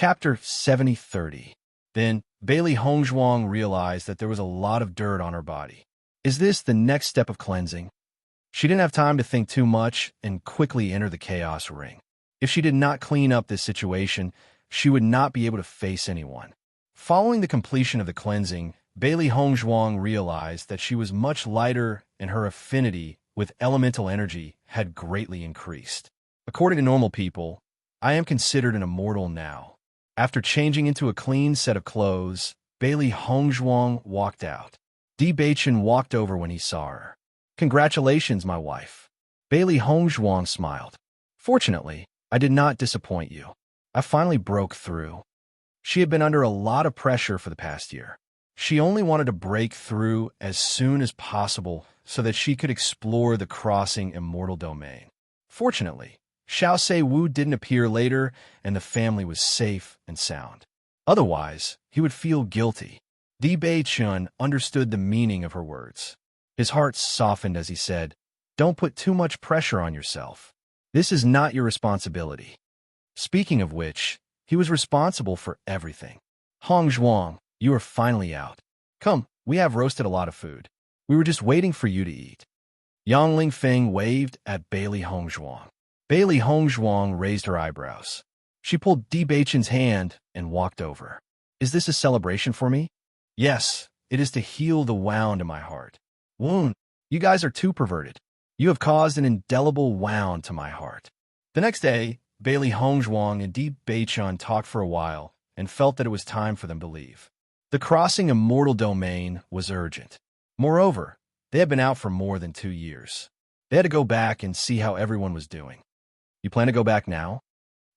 Chapter 70:30. Then, Bailey Hongzhuang realized that there was a lot of dirt on her body. Is this the next step of cleansing? She didn't have time to think too much and quickly entered the chaos ring. If she did not clean up this situation, she would not be able to face anyone. Following the completion of the cleansing, Bailey Hongzhuang realized that she was much lighter and her affinity with elemental energy had greatly increased. According to normal people, I am considered an immortal now. After changing into a clean set of clothes, Bailey Hongzhuang walked out. Di Baichen walked over when he saw her. Congratulations, my wife. Bailey Hongzhuang smiled. Fortunately, I did not disappoint you. I finally broke through. She had been under a lot of pressure for the past year. She only wanted to break through as soon as possible so that she could explore the crossing immortal domain. Fortunately, Xiao Seiwu didn't appear later, and the family was safe and sound. Otherwise, he would feel guilty. Di Baichen understood the meaning of her words. His heart softened as he said, "Don't put too much pressure on yourself. This is not your responsibility." Speaking of which, he was responsible for everything. Hongzhuang, you are finally out. Come, we have roasted a lot of food. We were just waiting for you to eat. Yang Lingfeng waved at Bailey Hongzhuang. Bailey Hongzhuang raised her eyebrows. She pulled Di Baichen's hand and walked over. Is this a celebration for me? Yes, it is to heal the wound in my heart. Wound, you guys are too perverted. You have caused an indelible wound to my heart. The next day, Bailey Hongzhuang and Di Baichen talked for a while and felt that it was time for them to leave. The crossing immortal domain was urgent. Moreover, they had been out for more than 2 years. They had to go back and see how everyone was doing. You plan to go back now?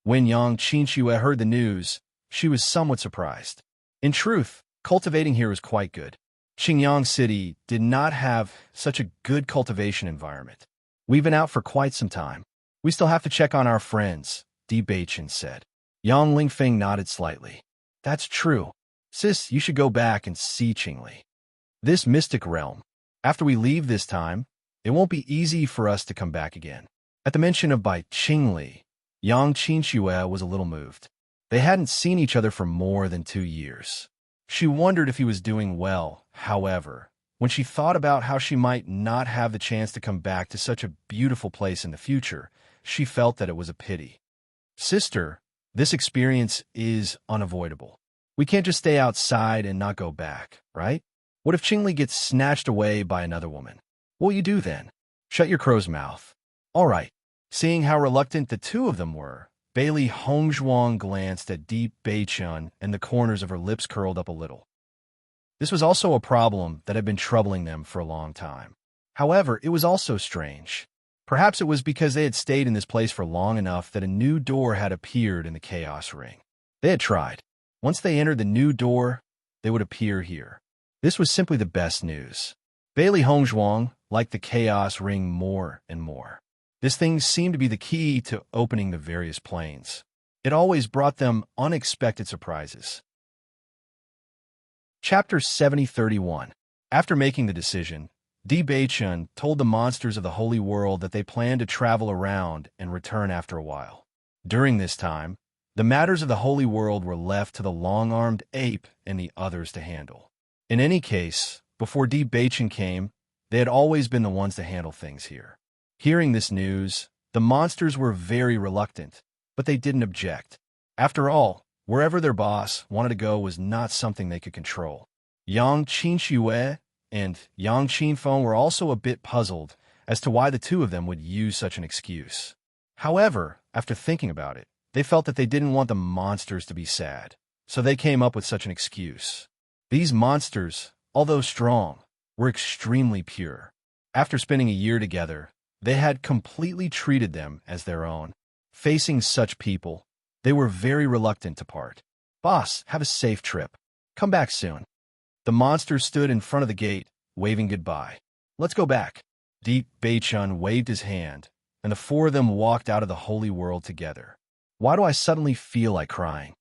When Yang Qinxue heard the news, she was somewhat surprised. In truth, cultivating here was quite good. Qingyang City did not have such a good cultivation environment. We've been out for quite some time. We still have to check on our friends, Di Baichen said. Yang Lingfeng nodded slightly. That's true. Sis, you should go back and see Qingli. This mystic realm. After we leave this time, it won't be easy for us to come back again. At the mention of by Qingli, Yang Qinxue was a little moved. They hadn't seen each other for more than 2 years. She wondered if he was doing well. However, when she thought about how she might not have the chance to come back to such a beautiful place in the future, she felt that it was a pity. Sister, this experience is unavoidable. We can't just stay outside and not go back, right? What if Qingli gets snatched away by another woman? What will you do then? Shut your crow's mouth. All right. Seeing how reluctant the two of them were, Bailey Hongzhuang glanced at Di Baichen and the corners of her lips curled up a little. This was also a problem that had been troubling them for a long time. However, it was also strange. Perhaps it was because they had stayed in this place for long enough that a new door had appeared in the Chaos Ring. They had tried. Once they entered the new door, they would appear here. This was simply the best news. Bailey Hongzhuang liked the Chaos Ring more and more. This thing seemed to be the key to opening the various planes. It always brought them unexpected surprises. Chapter 70:31. After making the decision, Di Baichen told the monsters of the Holy World that they planned to travel around and return after a while. During this time, the matters of the Holy World were left to the long-armed ape and the others to handle. In any case, before Di Baichen came, they had always been the ones to handle things here. Hearing this news, the monsters were very reluctant, but they didn't object. After all, wherever their boss wanted to go was not something they could control. Yang Qinxue and Yang Qinfeng were also a bit puzzled as to why the two of them would use such an excuse. However, after thinking about it, they felt that they didn't want the monsters to be sad, so they came up with such an excuse. These monsters, although strong, were extremely pure. After spending a year together, they had completely treated them as their own. Facing such people, they were very reluctant to part. Boss, have a safe trip. Come back soon. The monsters stood in front of the gate, waving goodbye. Let's go back. Di Baichen waved his hand, and the four of them walked out of the Holy World together. Why do I suddenly feel like crying?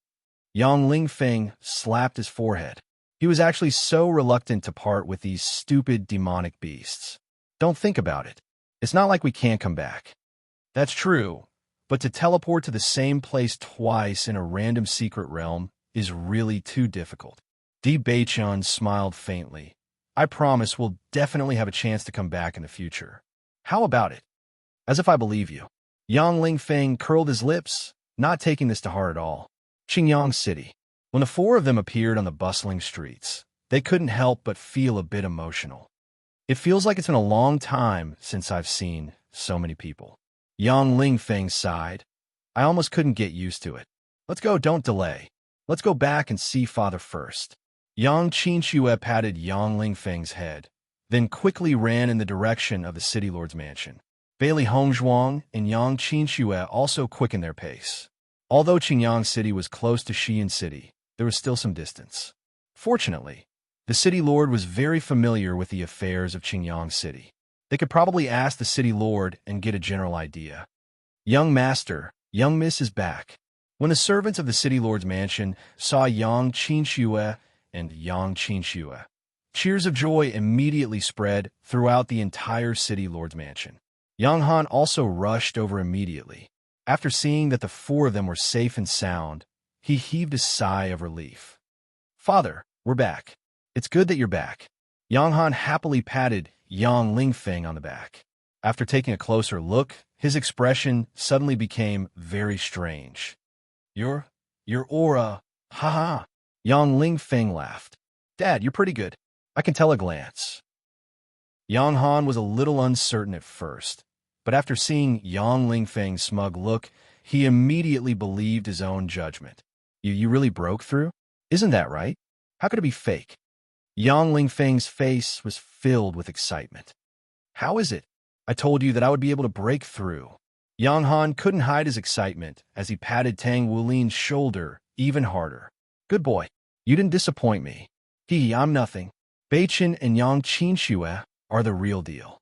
Yang Lingfeng slapped his forehead. He was actually so reluctant to part with these stupid demonic beasts. Don't think about it. It's not like we can't come back. That's true, but to teleport to the same place twice in a random secret realm is really too difficult. Di Beichun smiled faintly. I promise we'll definitely have a chance to come back in the future. How about it? As if I believe you. Yang Lingfeng curled his lips, not taking this to heart at all. Qingyang City. When the four of them appeared on the bustling streets, they couldn't help but feel a bit emotional. It feels like it's been a long time since I've seen so many people. Yang Lingfeng sighed. I almost couldn't get used to it. Let's go, don't delay. Let's go back and see father first. Yang Qinxue patted Yang Lingfeng's head, then quickly ran in the direction of the city lord's mansion. Bailey Hongzhuang and Yang Qinxue also quickened their pace. Although Qingyang City was close to Xi'an City, there was still some distance. Fortunately, the city lord was very familiar with the affairs of Qingyang City. They could probably ask the city lord and get a general idea. Young master, young miss is back. When the servants of the city lord's mansion saw Yang Qinxue and Yang Qinxue, cheers of joy immediately spread throughout the entire city lord's mansion. Yang Han also rushed over immediately. After seeing that the four of them were safe and sound, he heaved a sigh of relief. Father, we're back. It's good that you're back. Yang Han happily patted Yang Lingfeng on the back. After taking a closer look, his expression suddenly became very strange. Your aura, haha. Yang Lingfeng laughed. Dad, you're pretty good. I can tell a glance. Yang Han was a little uncertain at first, but after seeing Yang Lingfeng's smug look, he immediately believed his own judgment. You really broke through? Isn't that right? How could it be fake? Yang Lingfeng's face was filled with excitement. How is it? I told you that I would be able to break through. Yang Han couldn't hide his excitement as he patted Tang Wulin's shoulder even harder. Good boy. You didn't disappoint me. I'm nothing. Beichen and Yang Qinxue are the real deal.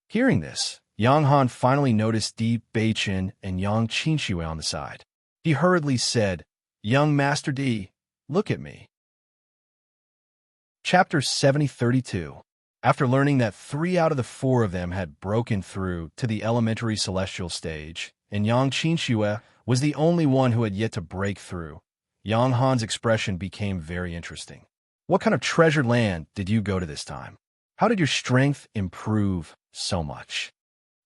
Hearing this, Yang Han finally noticed Di Beichen and Yang Qinxue on the side. He hurriedly said, Young Master Di, look at me. Chapter 7032. After learning that 3 out of the 4 of them had broken through to the elementary celestial stage, and Yang Qinxue was the only one who had yet to break through, Yang Han's expression became very interesting. What kind of treasured land did you go to this time? How did your strength improve so much?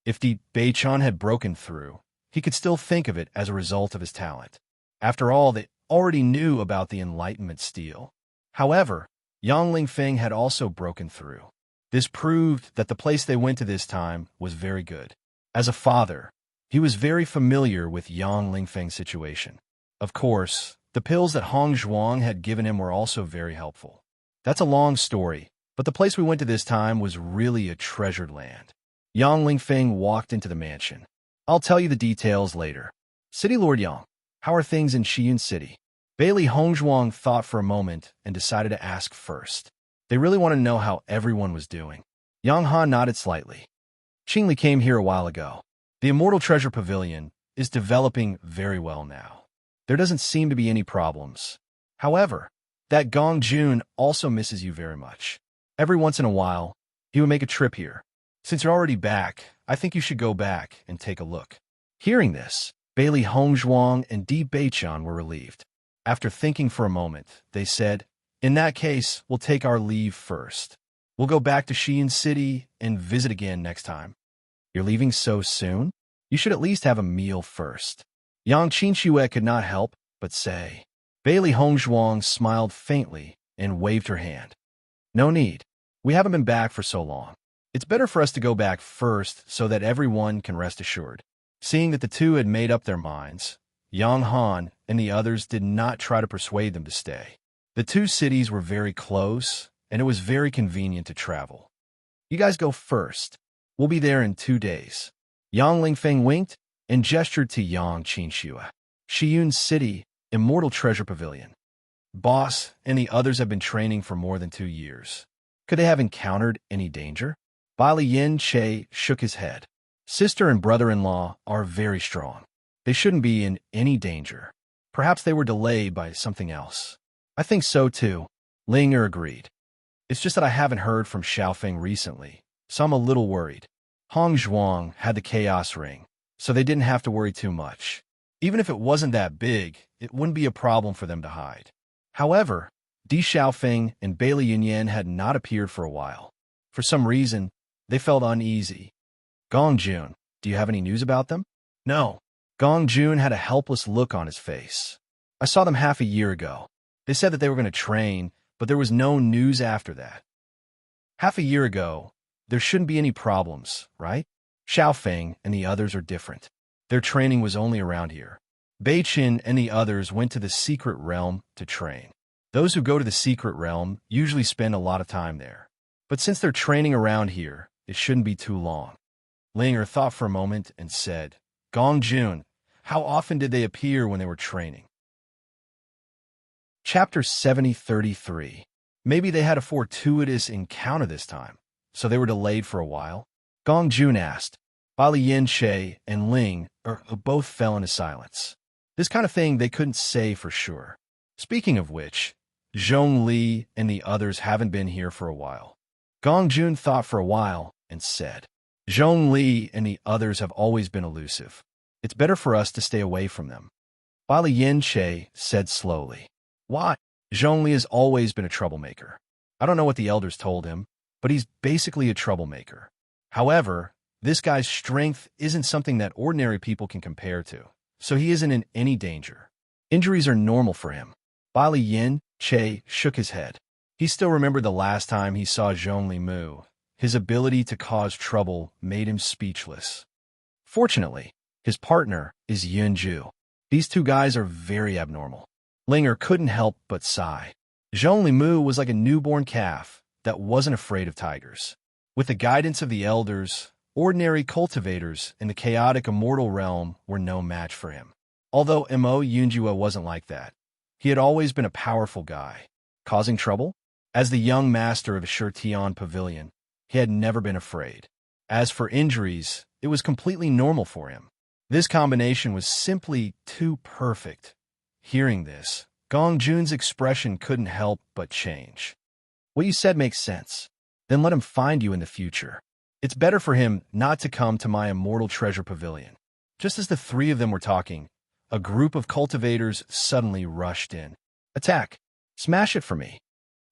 If Di Beichun had broken through, he could still think of it as a result of his talent. After all, they already knew about the Enlightenment Steel. However, Yang Lingfeng had also broken through. This proved that the place they went to this time was very good. As a father, he was very familiar with Yang Lingfeng's situation. Of course, the pills that Hongzhuang had given him were also very helpful. That's a long story, but the place we went to this time was really a treasured land. Yang Lingfeng walked into the mansion. I'll tell you the details later. City Lord Yang, how are things in Xi'an City? Bailey Hongzhuang thought for a moment and decided to ask first. They really want to know how everyone was doing. Yang Han nodded slightly. Qingli came here a while ago. The Immortal Treasure Pavilion is developing very well now. There doesn't seem to be any problems. However, that Gong Jun also misses you very much. Every once in a while, he would make a trip here. Since you're already back, I think you should go back and take a look. Hearing this, Bailey Hongzhuang and Di Beichun were relieved. After thinking for a moment, they said, in that case, we'll take our leave first. We'll go back to Xi'an City and visit again next time. You're leaving so soon? You should at least have a meal first. Yang Qinxue could not help but say. Bailey Hongzhuang smiled faintly and waved her hand. No need. We haven't been back for so long. It's better for us to go back first so that everyone can rest assured. Seeing that the two had made up their minds, Yang Han and the others did not try to persuade them to stay. The two cities were very close, and it was very convenient to travel. You guys go first. We'll be there in 2 days. Yang Lingfeng winked and gestured to Yang Qinxue. Xi'an City, Immortal Treasure Pavilion. Boss and the others have been training for more than 2 years. Could they have encountered any danger? Bai Yin Che shook his head. Sister and brother-in-law are very strong. They shouldn't be in any danger. Perhaps they were delayed by something else. I think so too, Linger agreed. It's just that I haven't heard from Xiaofeng recently, so I'm a little worried. Hongzhuang had the chaos ring. so they didn't have to worry too much. Even if it wasn't that big, it wouldn't be a problem for them to hide. However, Di Xiaofeng and Bailey Yunyan had not appeared for a while. For some reason, they felt uneasy. Gong Jun, do you have any news about them? No. Gong Jun had a helpless look on his face. I saw them half a year ago. They said that they were going to train, but there was no news after that. Half a year ago, there shouldn't be any problems, right? Xiaofeng and the others are different. Their training was only around here. Bei Qin and the others went to the secret realm to train. Those who go to the secret realm usually spend a lot of time there. But since they're training around here, it shouldn't be too long. Linger thought for a moment and said, Gong Jun, how often did they appear when they were training? Chapter 7033. Maybe they had a fortuitous encounter this time, so they were delayed for a while. Gong Jun asked. Bali Yin Che and Ling both fell into silence. This kind of thing they couldn't say for sure. Speaking of which, Zhong Li and the others haven't been here for a while. Gong Jun thought for a while and said, Zhong Li and the others have always been elusive. It's better for us to stay away from them. Bali Yin Che said slowly. Why? Zhong Li has always been a troublemaker. I don't know what the elders told him, but he's basically a troublemaker. However, this guy's strength isn't something that ordinary people can compare to, so he isn't in any danger. Injuries are normal for him. Bali Yin Che shook his head. He still remembered the last time he saw Zhongli Mu. His ability to cause trouble made him speechless. Fortunately, his partner is Yun Ju. These two guys are very abnormal. Linger couldn't help but sigh. Zhongli Mu was like a newborn calf that wasn't afraid of tigers. With the guidance of the elders, ordinary cultivators in the chaotic immortal realm were no match for him. Although Mo Yunjua wasn't like that. He had always been a powerful guy. Causing trouble? As the young master of Shirtian Pavilion, he had never been afraid. As for injuries, it was completely normal for him. This combination was simply too perfect. Hearing this, Gong Jun's expression couldn't help but change. What you said makes sense. Then let him find you in the future. It's better for him not to come to my immortal treasure pavilion. Just as the three of them were talking, a group of cultivators suddenly rushed in. Attack! Smash it for me!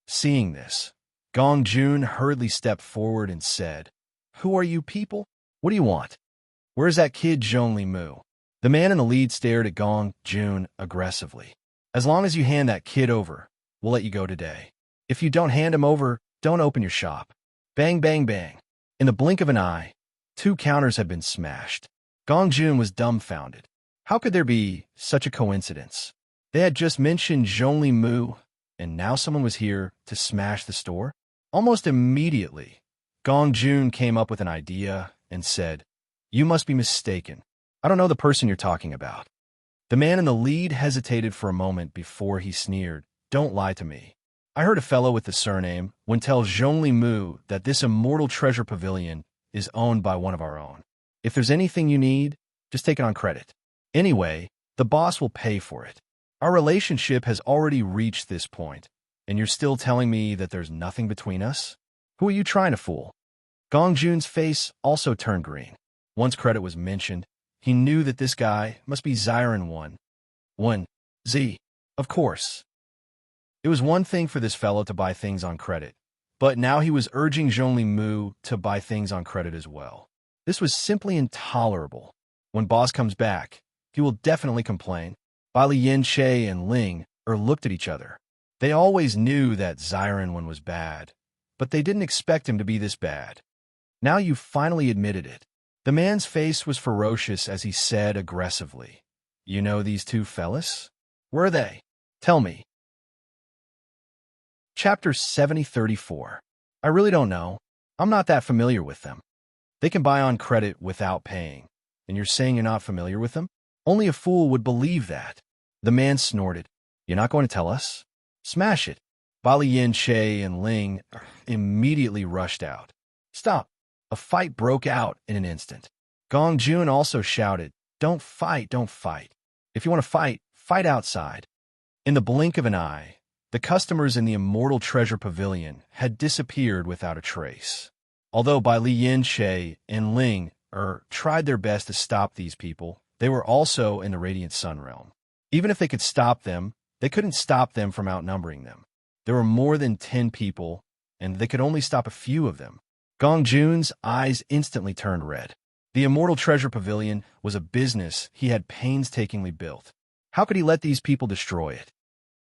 Seeing this, Gong Jun hurriedly stepped forward and said, Who are you people? What do you want? Where's that kid Zhongli Mu? The man in the lead stared at Gong Jun aggressively. As long as you hand that kid over, we'll let you go today. If you don't hand him over, don't open your shop. Bang, bang, bang. In the blink of an eye, 2 counters had been smashed. Gong Jun was dumbfounded. How could there be such a coincidence? They had just mentioned Zhongli Mu, and now someone was here to smash the store? Almost immediately, Gong Jun came up with an idea and said, You must be mistaken. I don't know the person you're talking about. The man in the lead hesitated for a moment before he sneered, Don't lie to me. I heard a fellow with the surname when tell Zhongli Mu that this immortal treasure pavilion is owned by one of our own. If there's anything you need, just take it on credit. Anyway, the boss will pay for it. Our relationship has already reached this point, and you're still telling me that there's nothing between us? Who are you trying to fool? Gong Jun's face also turned green. Once credit was mentioned, he knew that this guy must be Xiren 1. Z. Of course. It was one thing for this fellow to buy things on credit, but now he was urging Zhongli Mu to buy things on credit as well. This was simply intolerable. When boss comes back, he will definitely complain. Bali Yin Che and Ling looked at each other. They always knew that Xiren 1 was bad, but they didn't expect him to be this bad. Now you finally admitted it. The man's face was ferocious as he said aggressively, You know these 2 fellas? Where are they? Tell me. Chapter 7034. I really don't know. I'm not that familiar with them. They can buy on credit without paying. And you're saying you're not familiar with them? Only a fool would believe that. The man snorted. You're not going to tell us? Smash it. Bali Yin Che and Ling immediately rushed out. Stop. A fight broke out in an instant. Gong Jun also shouted, Don't fight, don't fight. If you want to fight, fight outside. In the blink of an eye, the customers in the immortal treasure pavilion had disappeared without a trace. Although Bai Li Yin Che and Ling tried their best to stop these people. They were also in the Radiant Sun realm. Even if they could stop them, they couldn't stop them from outnumbering them. There were more than 10 people, and they could only stop a few of them. Gong Jun's eyes instantly turned red. The Immortal Treasure Pavilion was a business he had painstakingly built. How could he let these people destroy it?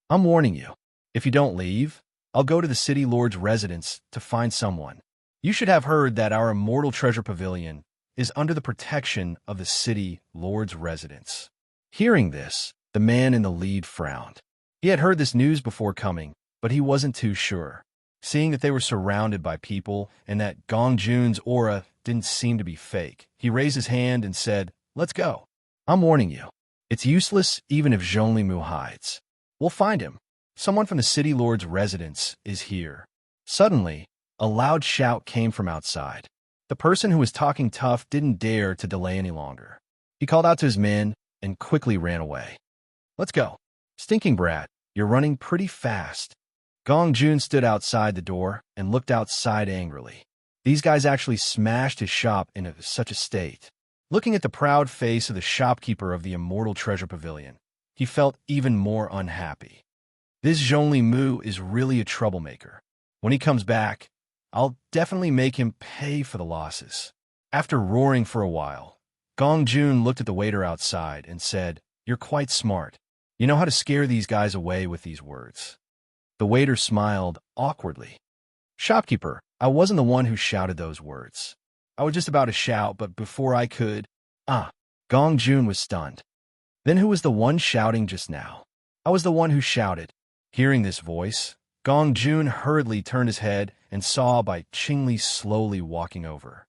I'm warning you. If you don't leave, I'll go to the City Lord's residence to find someone. You should have heard that our Immortal Treasure Pavilion is under the protection of the City Lord's residence. Hearing this, the man in the lead frowned. He had heard this news before coming, but he wasn't too sure. Seeing that they were surrounded by people and that Gong Jun's aura didn't seem to be fake, he raised his hand and said, "Let's go. I'm warning you. It's useless even if Zhongli hides. We'll find him. Someone from the City Lord's residence is here." Suddenly, a loud shout came from outside. The person who was talking tough didn't dare to delay any longer. He called out to his men and quickly ran away. "Let's go. Stinking brat, you're running pretty fast." Gong Jun stood outside the door and looked outside angrily. These guys actually smashed his shop in such a state. Looking at the proud face of the shopkeeper of the Immortal Treasure Pavilion, he felt even more unhappy. This Zhongli Mu is really a troublemaker. When he comes back, I'll definitely make him pay for the losses. After roaring for a while, Gong Jun looked at the waiter outside and said, "You're quite smart. You know how to scare these guys away with these words." The waiter smiled awkwardly. "Shopkeeper, I wasn't the one who shouted those words. I was just about to shout, but before I could..." Gong Jun was stunned. "Then who was the one shouting just now?" "I was the one who shouted." Hearing this voice, Gong Jun hurriedly turned his head and saw Bai Qingli slowly walking over.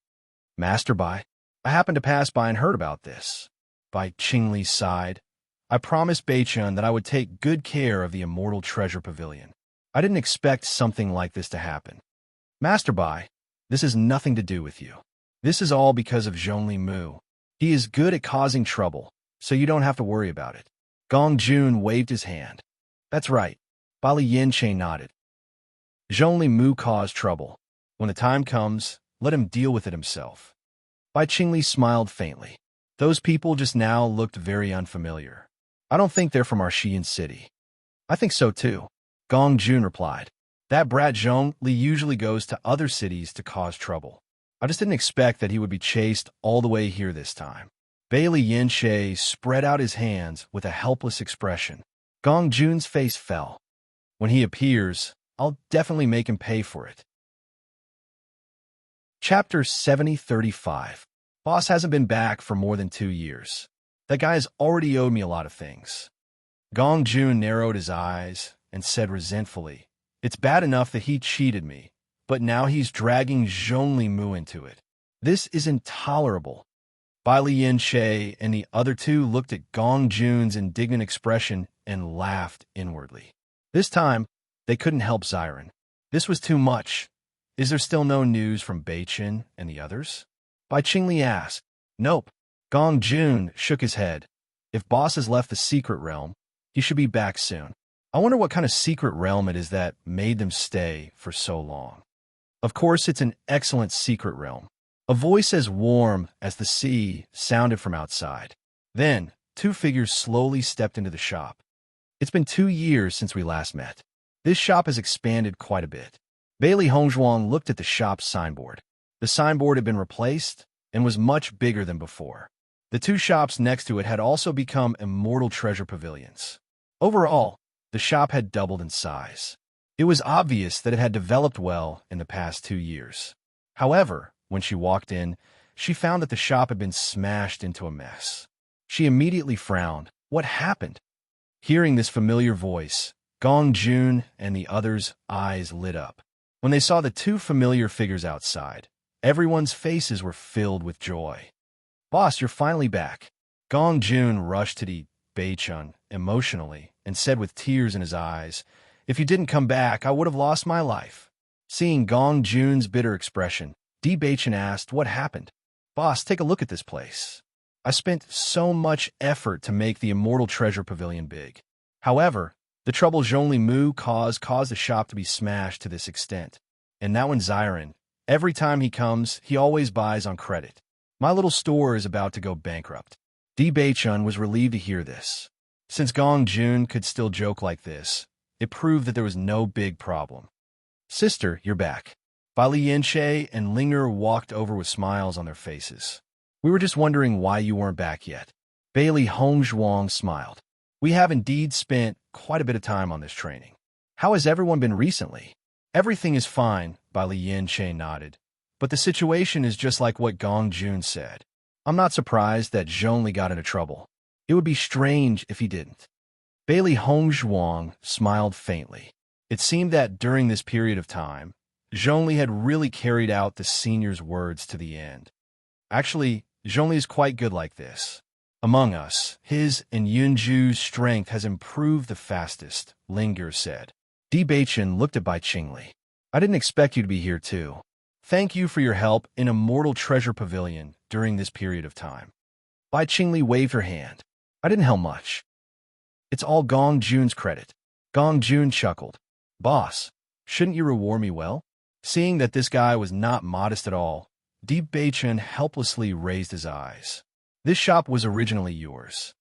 "Master Bai, I happened to pass by and heard about this." Bai Qingli sighed. "I promised Beichun that I would take good care of the Immortal Treasure Pavilion. I didn't expect something like this to happen. Master Bai, this has nothing to do with you. This is all because of Zhongli Mu. He is good at causing trouble, so you don't have to worry about it." Gong Jun waved his hand. "That's right." Bali Yanche nodded. "Zhongli Mu caused trouble. When the time comes, let him deal with it himself." Bai Qingli smiled faintly. "Those people just now looked very unfamiliar. I don't think they're from our Xi'an city." "I think so too," Gong Jun replied. "That brat Zhongli usually goes to other cities to cause trouble. I just didn't expect that he would be chased all the way here this time." Bailey Yanche spread out his hands with a helpless expression. Gong Jun's face fell. "When he appears, I'll definitely make him pay for it." Chapter 7035. Boss hasn't been back for more than 2 years. That guy has already owed me a lot of things. Gong Jun narrowed his eyes and said resentfully, "It's bad enough that he cheated me, but now he's dragging Zhongli Mu into it. This is intolerable." Bai Yanche and the other two looked at Gong Jun's indignant expression and laughed inwardly. This time, they couldn't help Xiren. This was too much. "Is there still no news from Beichen and the others?" Bai Qingli asked. "Nope." Gong Jun shook his head. "If boss has left the secret realm, he should be back soon. I wonder what kind of secret realm it is that made them stay for so long." "Of course, it's an excellent secret realm." A voice as warm as the sea sounded from outside. Then, 2 figures slowly stepped into the shop. "It's been 2 years since we last met. This shop has expanded quite a bit." Bailey Hongzhuang looked at the shop's signboard. The signboard had been replaced and was much bigger than before. The 2 shops next to it had also become Immortal Treasure Pavilions. Overall, the shop had doubled in size. It was obvious that it had developed well in the past 2 years. However, when she walked in, she found that the shop had been smashed into a mess. She immediately frowned. What happened? Hearing this familiar voice, Gong Jun and the others' eyes lit up. When they saw the 2 familiar figures outside, everyone's faces were filled with joy. "Boss, you're finally back." Gong Jun rushed to the Beichun emotionally and said with tears in his eyes, "If you didn't come back, I would have lost my life." Seeing Gong Jun's bitter expression, Di Beichen asked what happened. "Boss, take a look at this place. I spent so much effort to make the Immortal Treasure Pavilion big. However, the trouble Zhongli Mu caused the shop to be smashed to this extent. And now in Xiren, every time he comes, he always buys on credit. My little store is about to go bankrupt. Di Beichun was relieved to hear this. Since Gong Jun could still joke like this, it proved that there was no big problem. Sister, you're back. Bai Li Yinshe and Linger walked over with smiles on their faces. We were just wondering why you weren't back yet. Bailey Hongzhuang smiled. We have indeed spent quite a bit of time on this training. How has everyone been recently? Everything is fine, Bai Li Yinshe nodded. But the situation is just like what Gong Jun said. I'm not surprised that Zhongli got into trouble. It would be strange if he didn't. Bailey Hongzhuang smiled faintly. It seemed that during this period of time, Zhongli had really carried out the senior's words to the end. Actually, Zhongli is quite good like this. Among us, his and Yunju's strength has improved the fastest, Linger said. Di Beichun looked at Bai Qingli. I didn't expect you to be here too. Thank you for your help in Immortal Treasure Pavilion during this period of time. Bai Qingli waved her hand. I didn't help much. It's all Gong Jun's credit. Gong Jun chuckled. Boss, shouldn't you reward me well? Seeing that this guy was not modest at all, Di Beichun helplessly raised his eyes. This shop was originally yours.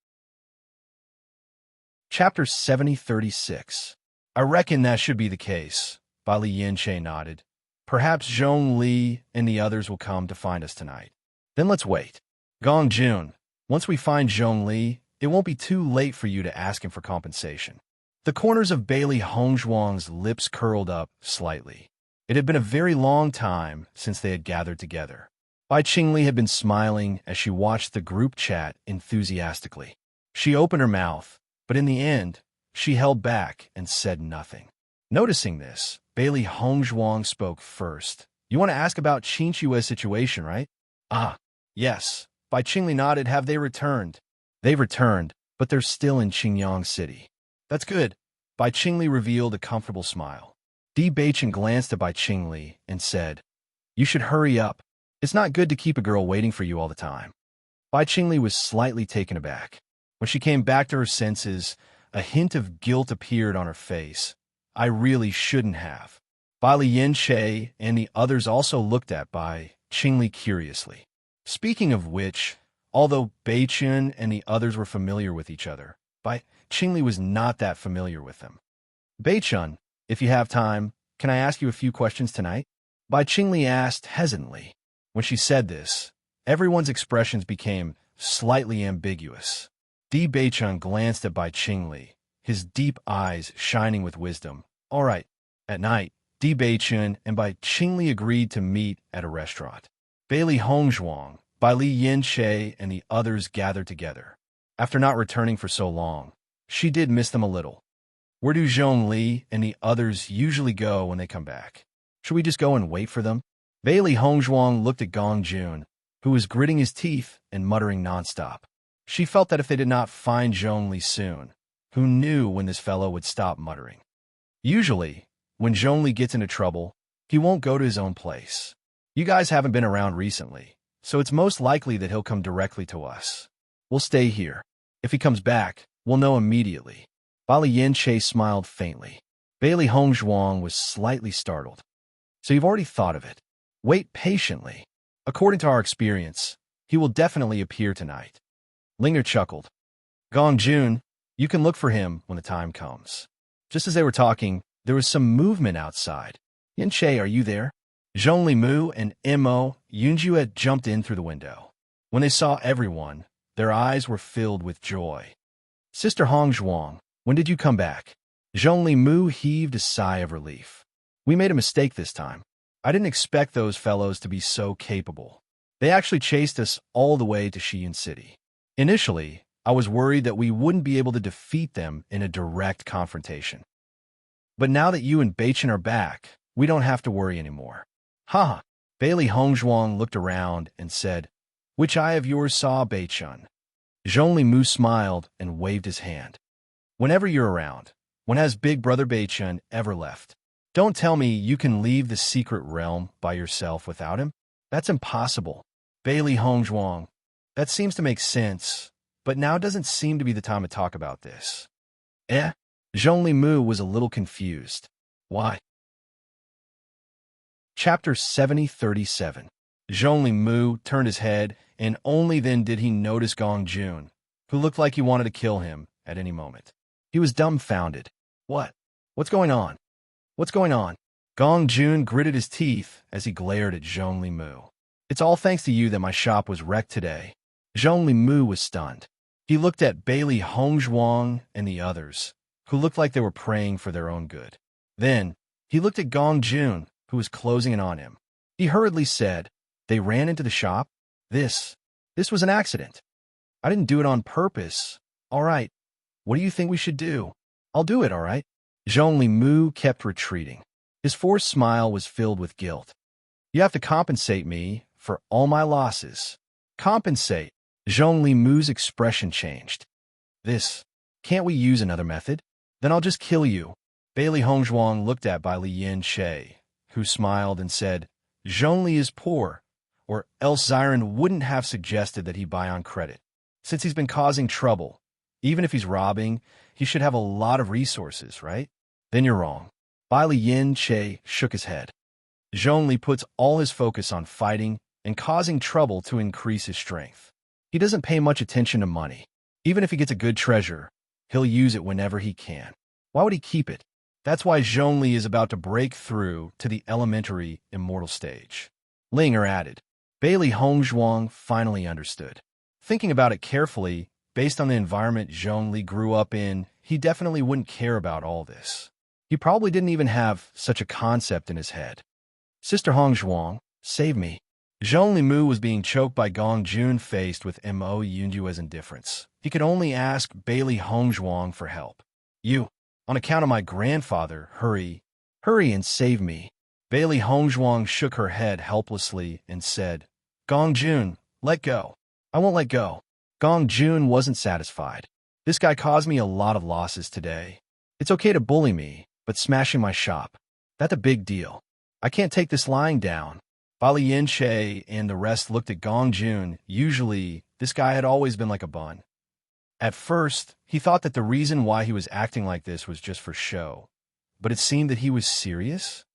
Chapter 7036. I reckon that should be the case, Bai Li Yinshe nodded. Perhaps Zhong Li and the others will come to find us tonight. Then let's wait. Gong Jun, once we find Zhong Li, it won't be too late for you to ask him for compensation. The corners of Bailey Hongzhuang's lips curled up slightly. It had been a very long time since they had gathered together. Bai Qingli had been smiling as she watched the group chat enthusiastically. She opened her mouth, but in the end, she held back and said nothing. Noticing this, Bailey Hongzhuang spoke first. You want to ask about Qinshua's situation, right? Ah, yes. Bai Qingli nodded. Have they returned? They've returned, but they're still in Qingyang City. That's good. Bai Qingli revealed a comfortable smile. Di Beichun glanced at Bai Qingli and said, You should hurry up. It's not good to keep a girl waiting for you all the time. Bai Qingli was slightly taken aback. When she came back to her senses, a hint of guilt appeared on her face. I really shouldn't have. Bai Li Yinshe and the others also looked at Bai Qingli curiously. Speaking of which, although Beichun and the others were familiar with each other, Bai Qingli was not that familiar with them. Beichun, if you have time, can I ask you a few questions tonight? Bai Qingli asked hesitantly. When she said this, everyone's expressions became slightly ambiguous. Di Beichun glanced at Bai Qingli, his deep eyes shining with wisdom. All right. At night, Di Beichun and Bai Qingli agreed to meet at a restaurant. Bailey Hongzhuang, Bai Li Yinshe, and the others gathered together. After not returning for so long, she did miss them a little. Where do Zhong Li and the others usually go when they come back? Should we just go and wait for them? Bailey Hongzhuang looked at Gong Jun, who was gritting his teeth and muttering nonstop. She felt that if they did not find Zhong Li soon, who knew when this fellow would stop muttering? Usually, when Zhong Li gets into trouble, he won't go to his own place. You guys haven't been around recently, so it's most likely that he'll come directly to us. We'll stay here. If he comes back, we'll know immediately. Bai Li Yinshe smiled faintly. Bailey Hongzhuang was slightly startled. So you've already thought of it. Wait patiently. According to our experience, he will definitely appear tonight. Linger chuckled. Gong Jun, you can look for him when the time comes. Just as they were talking, there was some movement outside. Yinshe, are you there? Zhongli Mu and Mo Yunju had jumped in through the window. When they saw everyone, their eyes were filled with joy. Sister Hongzhuang, when did you come back? Zhongli Mu heaved a sigh of relief. We made a mistake this time. I didn't expect those fellows to be so capable. They actually chased us all the way to Xiyun City. Initially, I was worried that we wouldn't be able to defeat them in a direct confrontation. But now that you and Beichun are back, we don't have to worry anymore. Ha! Bailey Hongzhuang looked around and said, Which eye of yours saw Beichun? Zhongli Mu smiled and waved his hand. Whenever you're around, when has Big Brother Beichun ever left? Don't tell me you can leave the secret realm by yourself without him? That's impossible. Bailey Hongzhuang, that seems to make sense, but now doesn't seem to be the time to talk about this. Zhongli Mu was a little confused. Why? Chapter 7037. Zhongli Mu turned his head and only then did he notice Gong Jun, who looked like he wanted to kill him at any moment. He was dumbfounded. What? What's going on? What's going on? Gong Jun gritted his teeth as he glared at Zhong Limu. It's all thanks to you that my shop was wrecked today. Zhong Limu was stunned. He looked at Bailey Hongzhuang and the others, who looked like they were praying for their own good. Then, he looked at Gong Jun, who was closing in on him. He hurriedly said, "They ran into the shop? This was an accident. I didn't do it on purpose. All right, what do you think we should do? I'll do it, all right?" Zhong Limu kept retreating. His forced smile was filled with guilt. "You have to compensate me for all my losses." Compensate? Zhong Limu's expression changed. Can't we use another method? Then I'll just kill you." Bailey Hongzhuang looked at Bai Liyan Che, who smiled and said, "Zhong Li is poor, or else Xiren wouldn't have suggested that he buy on credit. Since he's been causing trouble, even if he's robbing, he should have a lot of resources, right?" "Then you're wrong." Bai Liyan Che shook his head. Zhong Li puts all his focus on fighting and causing trouble to increase his strength. He doesn't pay much attention to money. Even if he gets a good treasure, he'll use it whenever he can. Why would he keep it? That's why Zhong Li is about to break through to the elementary immortal stage. Linger added. Bailey Hongzhuang finally understood. Thinking about it carefully, based on the environment Zhong Li grew up in, he definitely wouldn't care about all this. He probably didn't even have such a concept in his head. "Sister Hongzhuang, save me." Zhong Limu was being choked by Gong Jun, faced with Mo Yunjue's indifference. He could only ask Bailey Hongzhuang for help. "You, on account of my grandfather, hurry and save me." Bailey Hongzhuang shook her head helplessly and said, "Gong Jun, let go." "I won't let go." Gong Jun wasn't satisfied. "This guy caused me a lot of losses today. It's okay to bully me, but smashing my shop, that's a big deal. I can't take this lying down." Bali Yin-che and the rest looked at Gong Jun. Usually, this guy had always been like a bun. At first, he thought that the reason why he was acting like this was just for show, but it seemed that he was serious.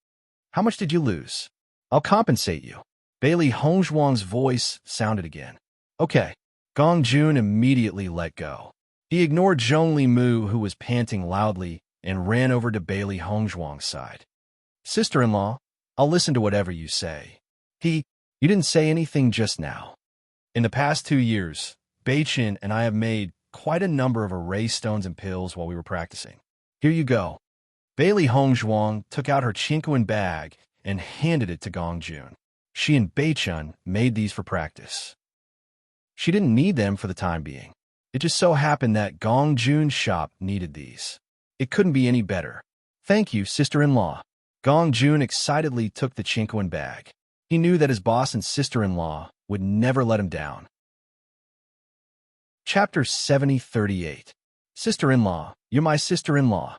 "How much did you lose? I'll compensate you." Bailey Hongzhuang's voice sounded again. "Okay." Gong Jun immediately let go. He ignored Zhong Limu, who was panting loudly, and ran over to Bailey Hongzhuang's side. "Sister-in-law, I'll listen to whatever you say." You didn't say anything just now. In the past 2 years, Beichin and I have made quite a number of erase stones and pills while we were practicing. Here you go." Bailey Hongzhuang took out her Chinquan bag and handed it to Gong Jun. She and Beichin made these for practice. She didn't need them for the time being. It just so happened that Gong Jun's shop needed these. It couldn't be any better. "Thank you, sister-in-law." Gong Jun excitedly took the Chinquan bag. He knew that his boss and sister-in-law would never let him down. Chapter 7038. Sister-in-law, you're my sister-in-law.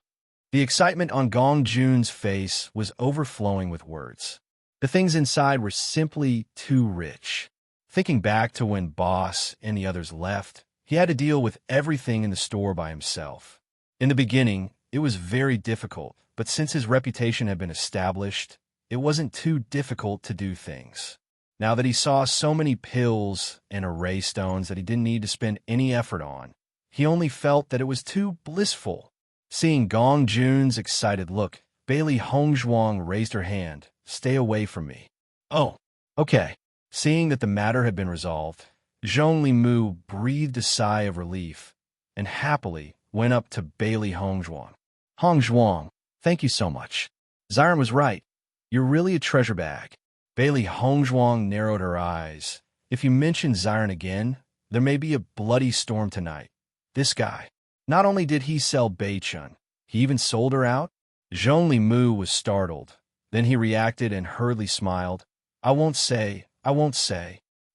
The excitement on Gong Jun's face was overflowing with words. The things inside were simply too rich. Thinking back to when boss and the others left, he had to deal with everything in the store by himself. In the beginning, it was very difficult, but since his reputation had been established, it wasn't too difficult to do things. Now that he saw so many pills and array stones that he didn't need to spend any effort on, he only felt that it was too blissful. Seeing Gong Jun's excited look, Bailey Hongzhuang raised her hand. "Stay away from me." "Oh, okay." Seeing that the matter had been resolved, Zhong Limu breathed a sigh of relief and happily went up to Bailey Hongzhuang. "Hongzhuang, thank you so much. Xiren was right. You're really a treasure bag." Bailey Hongzhuang narrowed her eyes. "If you mention Xiren again, there may be a bloody storm tonight. This guy, not only did he sell Beichin, he even sold her out?" Zhong Limu was startled. Then he reacted and hurriedly smiled. I won't say.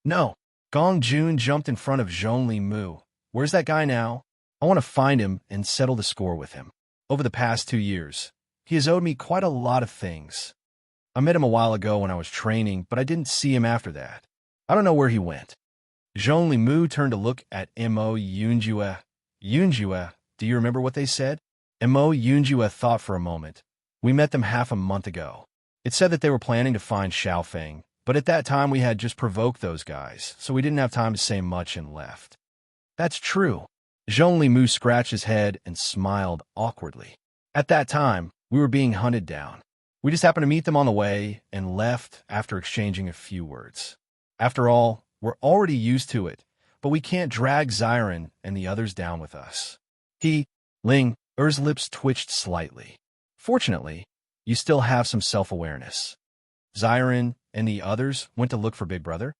"No." Gong Jun jumped in front of Zhong Limu. "Where's that guy now? I want to find him and settle the score with him. Over the past 2 years, he has owed me quite a lot of things. I met him a while ago when I was training, but I didn't see him after that. I don't know where he went." Zhong Limu turned to look at Mo Yunjue. "Yunjue, do you remember what they said?" Mo Yunjue thought for a moment. "We met them half a month ago. It said that they were planning to find Xiaofeng But at that time we had just provoked those guys, so we didn't have time to say much and left. That's true. Zhongli Mu scratched his head and smiled awkwardly. At that time, we were being hunted down. We just happened to meet them on the way and left after exchanging a few words. After all, we're already used to it, but we can't drag Xiren and the others down with us. Ling Er's lips twitched slightly. Fortunately, you still have some self-awareness. Xiren and the others went to look for Big Brother?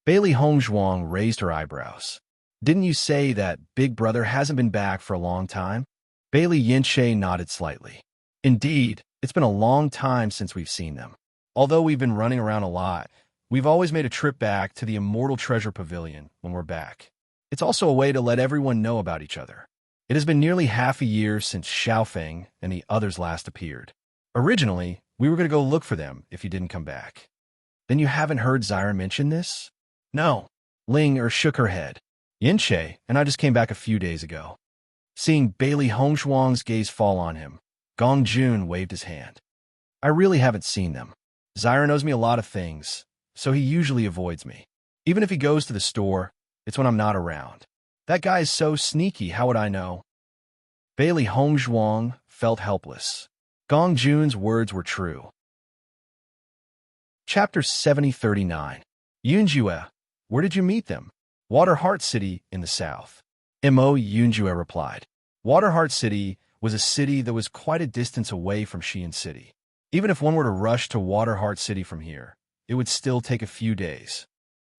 Bailey Hongzhuang raised her eyebrows. Didn't you say that Big Brother hasn't been back for a long time? Bailey Yinshe nodded slightly. Indeed, it's been a long time since we've seen them. Although we've been running around a lot, we've always made a trip back to the Immortal Treasure Pavilion when we're back. It's also a way to let everyone know about each other. It has been nearly half a year since Xiaofeng and the others last appeared. Originally, we were going to go look for them if you didn't come back. Then you haven't heard Xiren mention this? No. Ling shook her head. Yinshe and I just came back a few days ago. Seeing Bailey Hongzhuang's gaze fall on him, Gong Jun waved his hand. I really haven't seen them. Xiren knows me a lot of things, so he usually avoids me. Even if he goes to the store, it's when I'm not around. That guy is so sneaky, how would I know? Bailey Hongzhuang felt helpless. Gong Jun's words were true. Chapter 7039. Yunjue, where did you meet them? Waterheart City in the south. Mo Yunjue replied. Waterheart City was a city that was quite a distance away from Xi'an City. Even if one were to rush to Waterheart City from here, it would still take a few days.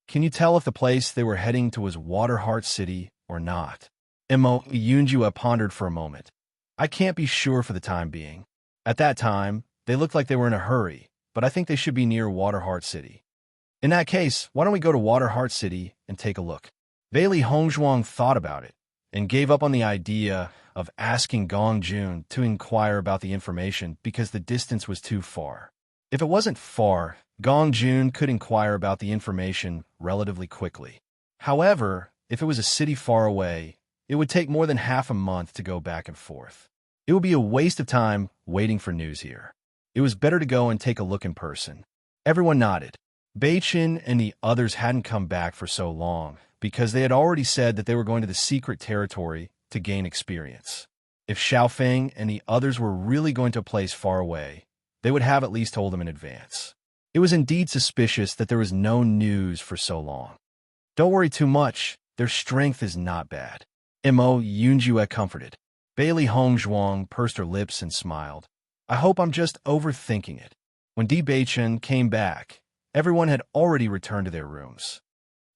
Can you tell if the place they were heading to was Waterheart City or not? Mo Yunjue pondered for a moment. I can't be sure for the time being. At that time, they looked like they were in a hurry, but I think they should be near Waterheart City. In that case, why don't we go to Waterheart City and take a look? Bailey Hongzhuang thought about it and gave up on the idea of asking Gong Jun to inquire about the information because the distance was too far. If it wasn't far, Gong Jun could inquire about the information relatively quickly. However, if it was a city far away, it would take more than half a month to go back and forth. It would be a waste of time waiting for news here. It was better to go and take a look in person. Everyone nodded. Beichin and the others hadn't come back for so long because they had already said that they were going to the secret territory to gain experience. If Xiaofeng and the others were really going to a place far away, they would have at least told them in advance. It was indeed suspicious that there was no news for so long. Don't worry too much. Their strength is not bad. Mo Yunjue comforted. Bailey Hongzhuang pursed her lips and smiled. I hope I'm just overthinking it. When Di Beichen came back, everyone had already returned to their rooms.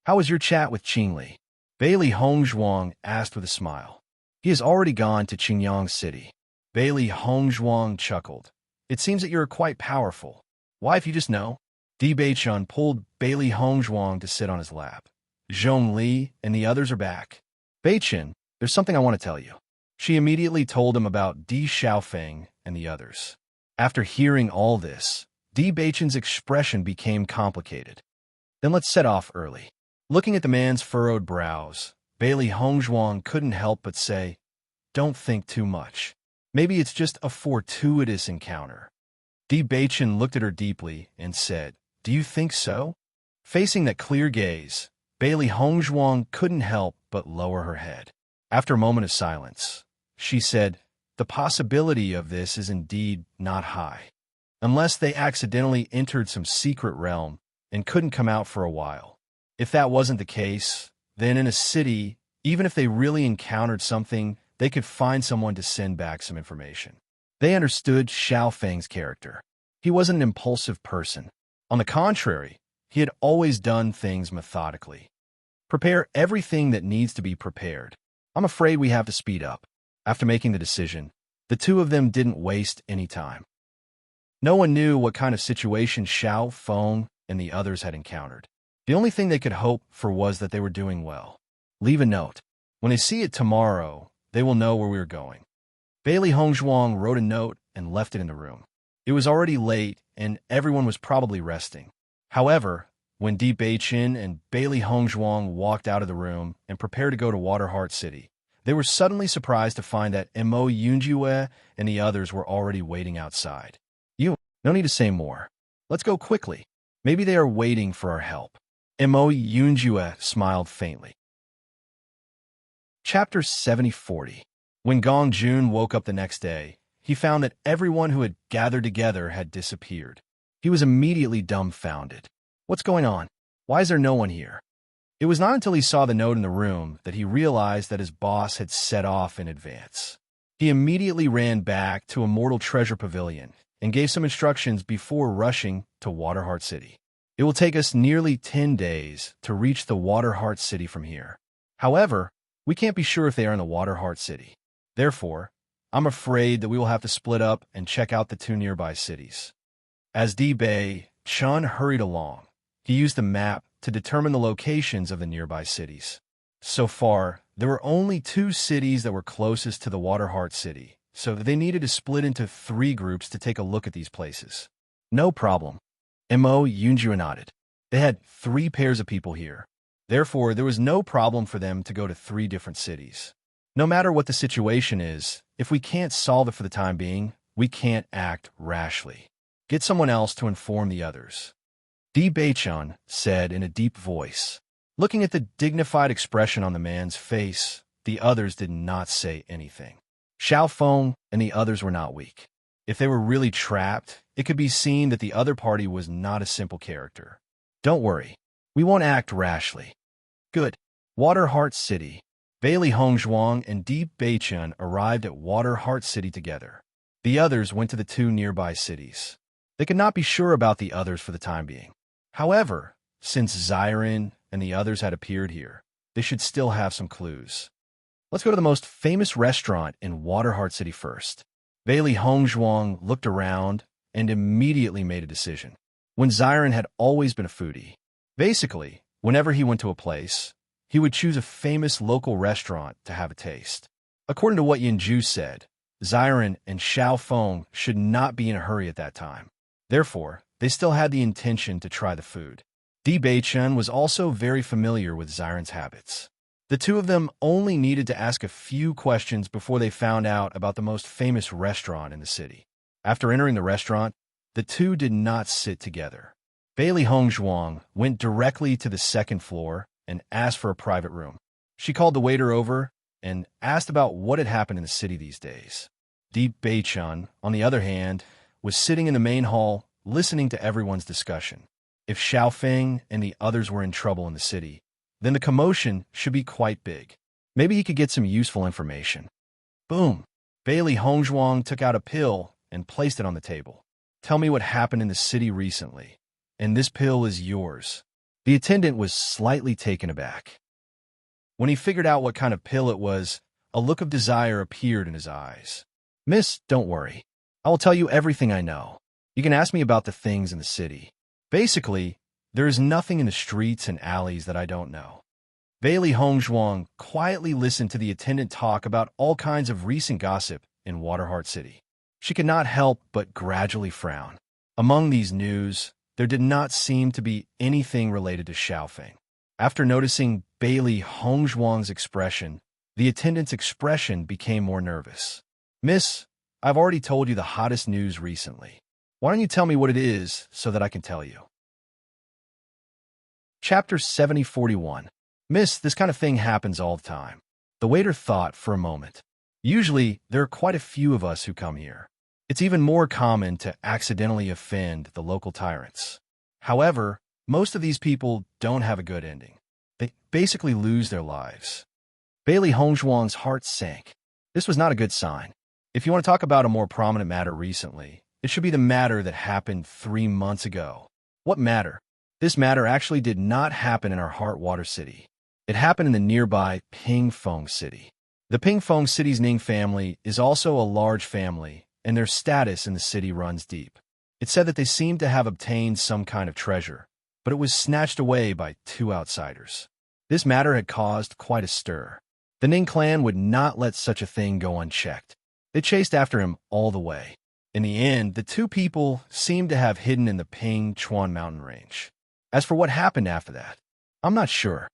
How was your chat with Qingli? Bailey Hongzhuang asked with a smile. He has already gone to Qingyang City. Bailey Hongzhuang chuckled. It seems that you're quite powerful. Why, if you just know? Di Beichen pulled Bailey Hongzhuang to sit on his lap. Zhongli and the others are back. Beichen, there's something I want to tell you. She immediately told him about Di Xiaofeng and the others. After hearing all this, Di Beichen's expression became complicated. Then let's set off early. Looking at the man's furrowed brows, Bailey Hongzhuang couldn't help but say, Don't think too much. Maybe it's just a fortuitous encounter. Di Beichen looked at her deeply and said, Do you think so? Facing that clear gaze, Bailey Hongzhuang couldn't help but lower her head. After a moment of silence, she said, The possibility of this is indeed not high. Unless they accidentally entered some secret realm and couldn't come out for a while. If that wasn't the case, then in a city, even if they really encountered something, they could find someone to send back some information. They understood Xiaofeng's character. He wasn't an impulsive person. On the contrary, he had always done things methodically. Prepare everything that needs to be prepared. I'm afraid we have to speed up. After making the decision, the two of them didn't waste any time. No one knew what kind of situation Xiaofeng and the others had encountered. The only thing they could hope for was that they were doing well. Leave a note. When they see it tomorrow, they will know where we are going. Bailey Hongzhuang wrote a note and left it in the room. It was already late, and everyone was probably resting. However, when Di Beichen and Bailey Hongzhuang walked out of the room and prepared to go to Waterheart City, they were suddenly surprised to find that Mo Yunjue and the others were already waiting outside. No need to say more. Let's go quickly. Maybe they are waiting for our help. Mo Yunjue smiled faintly. Chapter 7040. When Gong Jun woke up the next day, he found that everyone who had gathered together had disappeared. He was immediately dumbfounded. What's going on? Why is there no one here? It was not until he saw the note in the room that he realized that his boss had set off in advance. He immediately ran back to Immortal Treasure Pavilion and gave some instructions before rushing to Waterheart City. It will take us nearly 10 days to reach the Waterheart City from here. However, we can't be sure if they are in the Waterheart City. Therefore, I'm afraid that we will have to split up and check out the two nearby cities. As Bei Chun hurried along, he used the map to determine the locations of the nearby cities. So far, there were only 2 cities that were closest to the Waterheart City, so they needed to split into 3 groups to take a look at these places. No problem. Mo Yunjue nodded. They had 3 pairs of people here. Therefore, there was no problem for them to go to 3 different cities. No matter what the situation is, if we can't solve it for the time being, we can't act rashly. Get someone else to inform the others. Bei Chun said in a deep voice. Looking at the dignified expression on the man's face, the others did not say anything. Xiao Feng and the others were not weak. If they were really trapped, it could be seen that the other party was not a simple character. Don't worry, we won't act rashly. Good. Waterheart City. Bailey Hongzhuang and Bei Chun arrived at Waterheart City together. The others went to the 2 nearby cities. They could not be sure about the others for the time being. However, since Xiren and the others had appeared here, they should still have some clues. Let's go to the most famous restaurant in Waterheart City first. Bailey Hongzhuang looked around and immediately made a decision. When Xiren had always been a foodie, basically, whenever he went to a place, he would choose a famous local restaurant to have a taste. According to what Yinju said, Xiren and Xiao Feng should not be in a hurry at that time. Therefore, they still had the intention to try the food. Bei Chun was also very familiar with Xiren's habits. The 2 of them only needed to ask a few questions before they found out about the most famous restaurant in the city. After entering the restaurant, the 2 did not sit together. Bailey Hongzhuang went directly to the 2nd floor and asked for a private room. She called the waiter over and asked about what had happened in the city these days. Bei Chun, on the other hand, was sitting in the main hall listening to everyone's discussion. If Xiao Feng and the others were in trouble in the city, then the commotion should be quite big. Maybe he could get some useful information. Boom! Bailey Hongzhuang took out a pill and placed it on the table. Tell me what happened in the city recently, and this pill is yours. The attendant was slightly taken aback. When he figured out what kind of pill it was, a look of desire appeared in his eyes. Miss, don't worry. I will tell you everything I know. You can ask me about the things in the city. Basically, there is nothing in the streets and alleys that I don't know. Bailey Hongzhuang quietly listened to the attendant talk about all kinds of recent gossip in Waterheart City. She could not help but gradually frown. Among these news, there did not seem to be anything related to Xiaofeng. After noticing Bailey Hongzhuang's expression, the attendant's expression became more nervous. Miss, I've already told you the hottest news recently. Why don't you tell me what it is so that I can tell you? Chapter 7041. Miss, this kind of thing happens all the time. The waiter thought for a moment. Usually, there are quite a few of us who come here. It's even more common to accidentally offend the local tyrants. However, most of these people don't have a good ending. They basically lose their lives. Bailey Hongzhuang's heart sank. This was not a good sign. If you want to talk about a more prominent matter recently, it should be the matter that happened 3 months ago. What matter? This matter actually did not happen in our Heartwater City. It happened in the nearby Pingfeng City. The Pingfeng City's Ning family is also a large family, and their status in the city runs deep. It said that they seemed to have obtained some kind of treasure, but it was snatched away by 2 outsiders. This matter had caused quite a stir. The Ning clan would not let such a thing go unchecked. They chased after him all the way. In the end, the 2 people seemed to have hidden in the Ping Chuan mountain range. As for what happened after that, I'm not sure.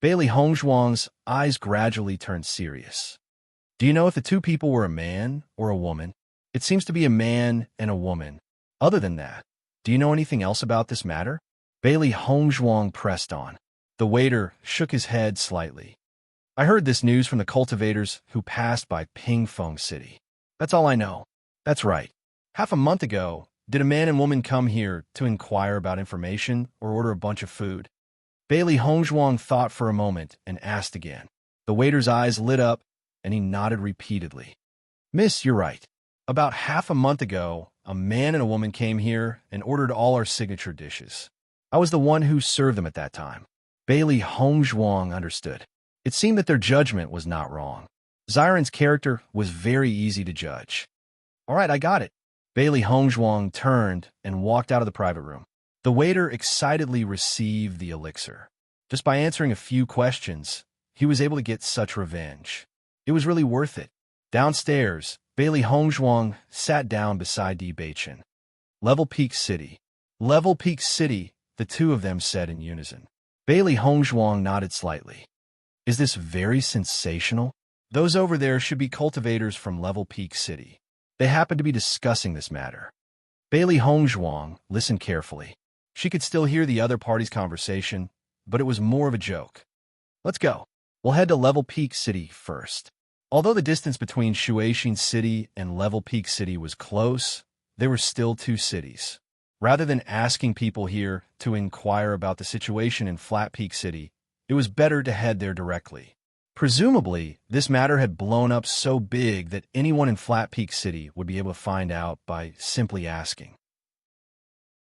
Bailey Hongzhuang's eyes gradually turned serious. Do you know if the 2 people were a man or a woman? It seems to be a man and a woman. Other than that, Do you know anything else about this matter? Bailey Hongzhuang pressed on. The waiter shook his head slightly. I heard this news from the cultivators who passed by Pingfeng City. That's all I know. That's right. Half a month ago, did a man and woman come here to inquire about information or order a bunch of food? Bailey Hongzhuang thought for a moment and asked again. The waiter's eyes lit up, and he nodded repeatedly. Miss, you're right. About half a month ago, a man and a woman came here and ordered all our signature dishes. I was the one who served them at that time. Bailey Hongzhuang understood. It seemed that their judgment was not wrong. Xiren's character was very easy to judge. All right, I got it. Bailey Hongzhuang turned and walked out of the private room. The waiter excitedly received the elixir. Just by answering a few questions, he was able to get such revenge. It was really worth it. Downstairs, Bailey Hongzhuang sat down beside Di Beichen. Level Peak City. Level Peak City, the two of them said in unison. Bailey Hongzhuang nodded slightly. Is this very sensational? Those over there should be cultivators from Level Peak City. They happen to be discussing this matter. Bailey Hongzhuang listened carefully. She could still hear the other party's conversation, but it was more of a joke. Let's go. We'll head to Level Peak City first. Although the distance between Shueishin City and Level Peak City was close, there were still two cities. Rather than asking people here to inquire about the situation in Flat Peak City, it was better to head there directly. Presumably, this matter had blown up so big that anyone in Flat Peak City would be able to find out by simply asking.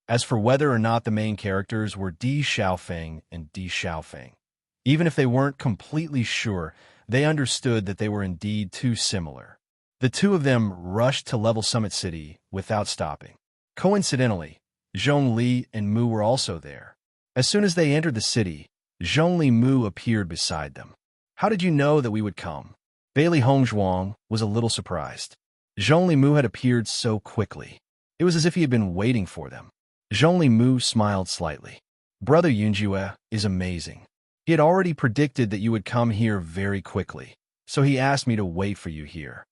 As for whether or not the main characters were Di Xiaofeng and Di Xiaofeng, even if they weren't completely sure, they understood that they were indeed too similar. The two of them rushed to Level Summit City without stopping. Coincidentally, Zhongli and Mu were also there. As soon as they entered the city, Zhongli Mu appeared beside them. How did you know that we would come? Bailey Hongzhuang was a little surprised. Zhongli Mu had appeared so quickly. It was as if he had been waiting for them. Zhongli Mu smiled slightly. Brother Yunjue is amazing. He had already predicted that you would come here very quickly, so he asked me to wait for you here.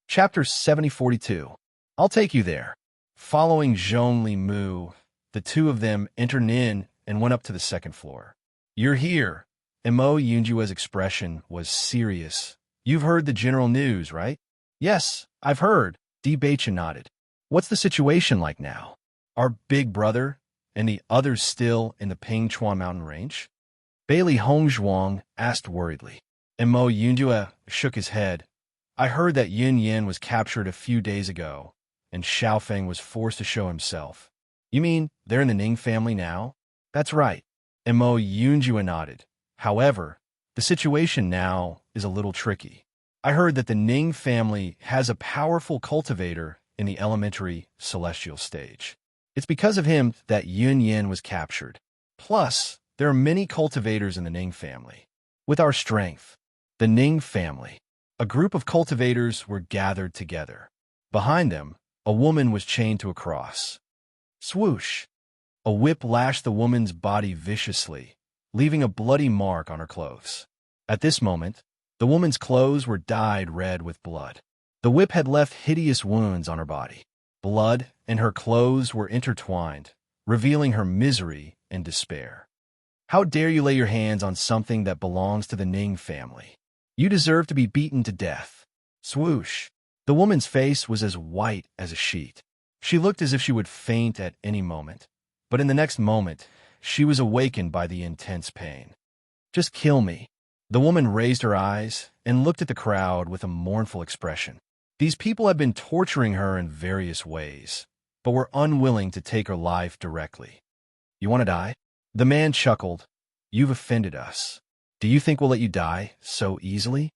Chapter 7042. I'll take you there. Following Zhongli Mu, the two of them entered in and went up to the second floor. You're here. Mo Yunjue's expression was serious. You've heard the general news, right? Yes, I've heard. Di Beichen nodded. What's the situation like now? Our big brother and the others still in the Pingchuan mountain range? Bailey Hongzhuang asked worriedly. Mo Yunjue shook his head. I heard that Yun Yan was captured a few days ago, and Xiaofeng was forced to show himself. You mean they're in the Ning family now? That's right. Mo Yunjue nodded. However, the situation now is a little tricky. I heard that the Ning family has a powerful cultivator in the elementary celestial stage. It's because of him that Yun Yan was captured. Plus, there are many cultivators in the Ning family. With our strength, the Ning family, a group of cultivators were gathered together. Behind them, a woman was chained to a cross. Swoosh! A whip lashed the woman's body viciously, leaving a bloody mark on her clothes. At this moment, the woman's clothes were dyed red with blood. The whip had left hideous wounds on her body. Blood and her clothes were intertwined, revealing her misery and despair. How dare you lay your hands on something that belongs to the Ning family? You deserve to be beaten to death. Swoosh! The woman's face was as white as a sheet. She looked as if she would faint at any moment. But in the next moment, she was awakened by the intense pain. Just kill me. The woman raised her eyes and looked at the crowd with a mournful expression. These people had been torturing her in various ways, but were unwilling to take her life directly. You want to die? The man chuckled. You've offended us. Do you think we'll let you die so easily?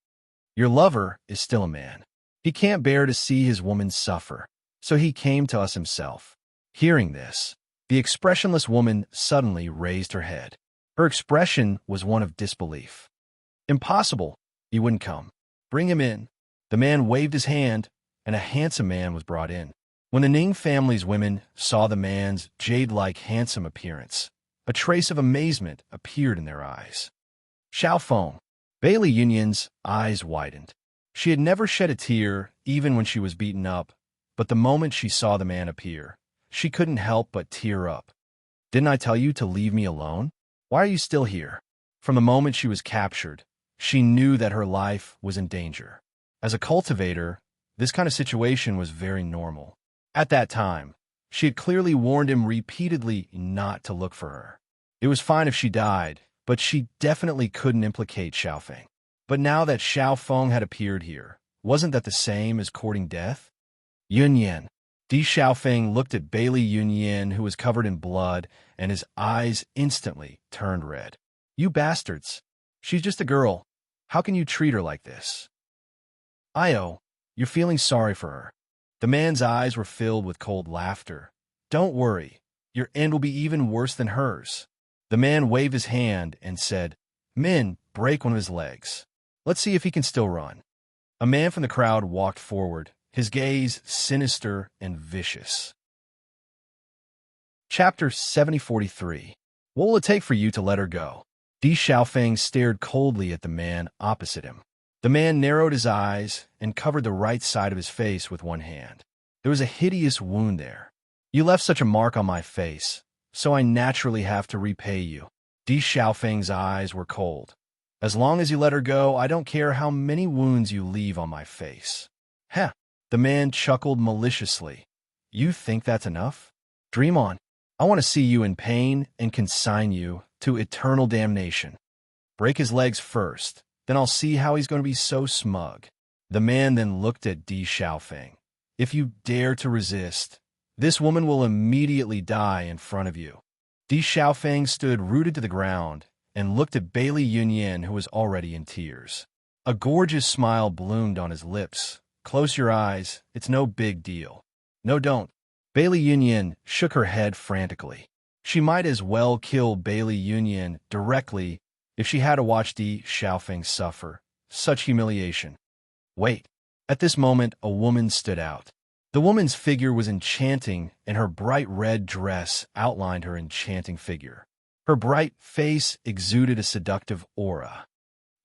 Your lover is still a man. He can't bear to see his woman suffer, so he came to us himself. Hearing this, the expressionless woman suddenly raised her head. Her expression was one of disbelief. Impossible. He wouldn't come. Bring him in. The man waved his hand, and a handsome man was brought in. When the Ning family's women saw the man's jade-like handsome appearance, a trace of amazement appeared in their eyes. Xiaofeng. Bailey Yunyan's eyes widened. She had never shed a tear, even when she was beaten up, but the moment she saw the man appear, she couldn't help but tear up. "Didn't I tell you to leave me alone? Why are you still here?" From the moment she was captured, she knew that her life was in danger. As a cultivator, this kind of situation was very normal. At that time, she had clearly warned him repeatedly not to look for her. It was fine if she died, but she definitely couldn't implicate Xiaofeng. But now that Xiaofeng had appeared here, wasn't that the same as courting death? Yunyan. Di Xiaofeng looked at Bailey Yunyan, who was covered in blood, and his eyes instantly turned red. "You bastards! She's just a girl. How can you treat her like this?" "Io, you're feeling sorry for her." The man's eyes were filled with cold laughter. "Don't worry, your end will be even worse than hers." The man waved his hand and said, "Min, break one of his legs. Let's see if he can still run." A man from the crowd walked forward, his gaze sinister and vicious. Chapter 7043. What will it take for you to let her go? Di Xiaofeng stared coldly at the man opposite him. The man narrowed his eyes and covered the right side of his face with one hand. There was a hideous wound there. "You left such a mark on my face, so I naturally have to repay you." Di Xiaofeng's eyes were cold. "As long as you let her go, I don't care how many wounds you leave on my face." "Heh." The man chuckled maliciously. "You think that's enough? Dream on. I want to see you in pain and consign you to eternal damnation. Break his legs first, then I'll see how he's going to be so smug." The man then looked at Di Xiaofeng. "If you dare to resist, this woman will immediately die in front of you." Di Xiaofeng stood rooted to the ground and looked at Bailey Yunyan, who was already in tears. A gorgeous smile bloomed on his lips. "Close your eyes. It's no big deal." "No, don't." Bailey Yunyan shook her head frantically. She might as well kill Bailey Yunyan directly if she had to watch Di Xiaofeng suffer such humiliation. "Wait." At this moment, a woman stood out. The woman's figure was enchanting, and her bright red dress outlined her enchanting figure. Her bright face exuded a seductive aura.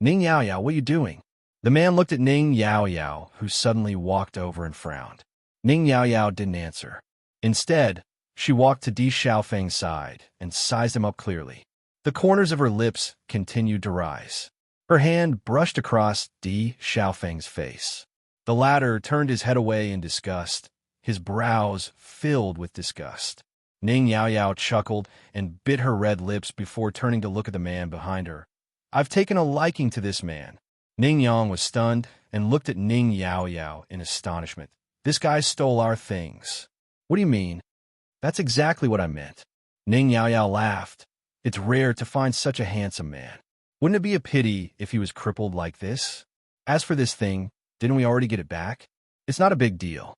"Ning Yao Yao, what are you doing?" The man looked at Ning Yao Yao, who suddenly walked over and frowned. Ning Yao Yao didn't answer. Instead, she walked to Di Xiaofeng's side and sized him up clearly. The corners of her lips continued to rise. Her hand brushed across Di Xiaofeng's face. The latter turned his head away in disgust, his brows filled with disgust. Ning Yao Yao chuckled and bit her red lips before turning to look at the man behind her. "I've taken a liking to this man." Ning Yang was stunned and looked at Ning Yao Yao in astonishment. "This guy stole our things." "What do you mean?" "That's exactly what I meant." Ning Yao Yao laughed. "It's rare to find such a handsome man. Wouldn't it be a pity if he was crippled like this? As for this thing, didn't we already get it back? It's not a big deal.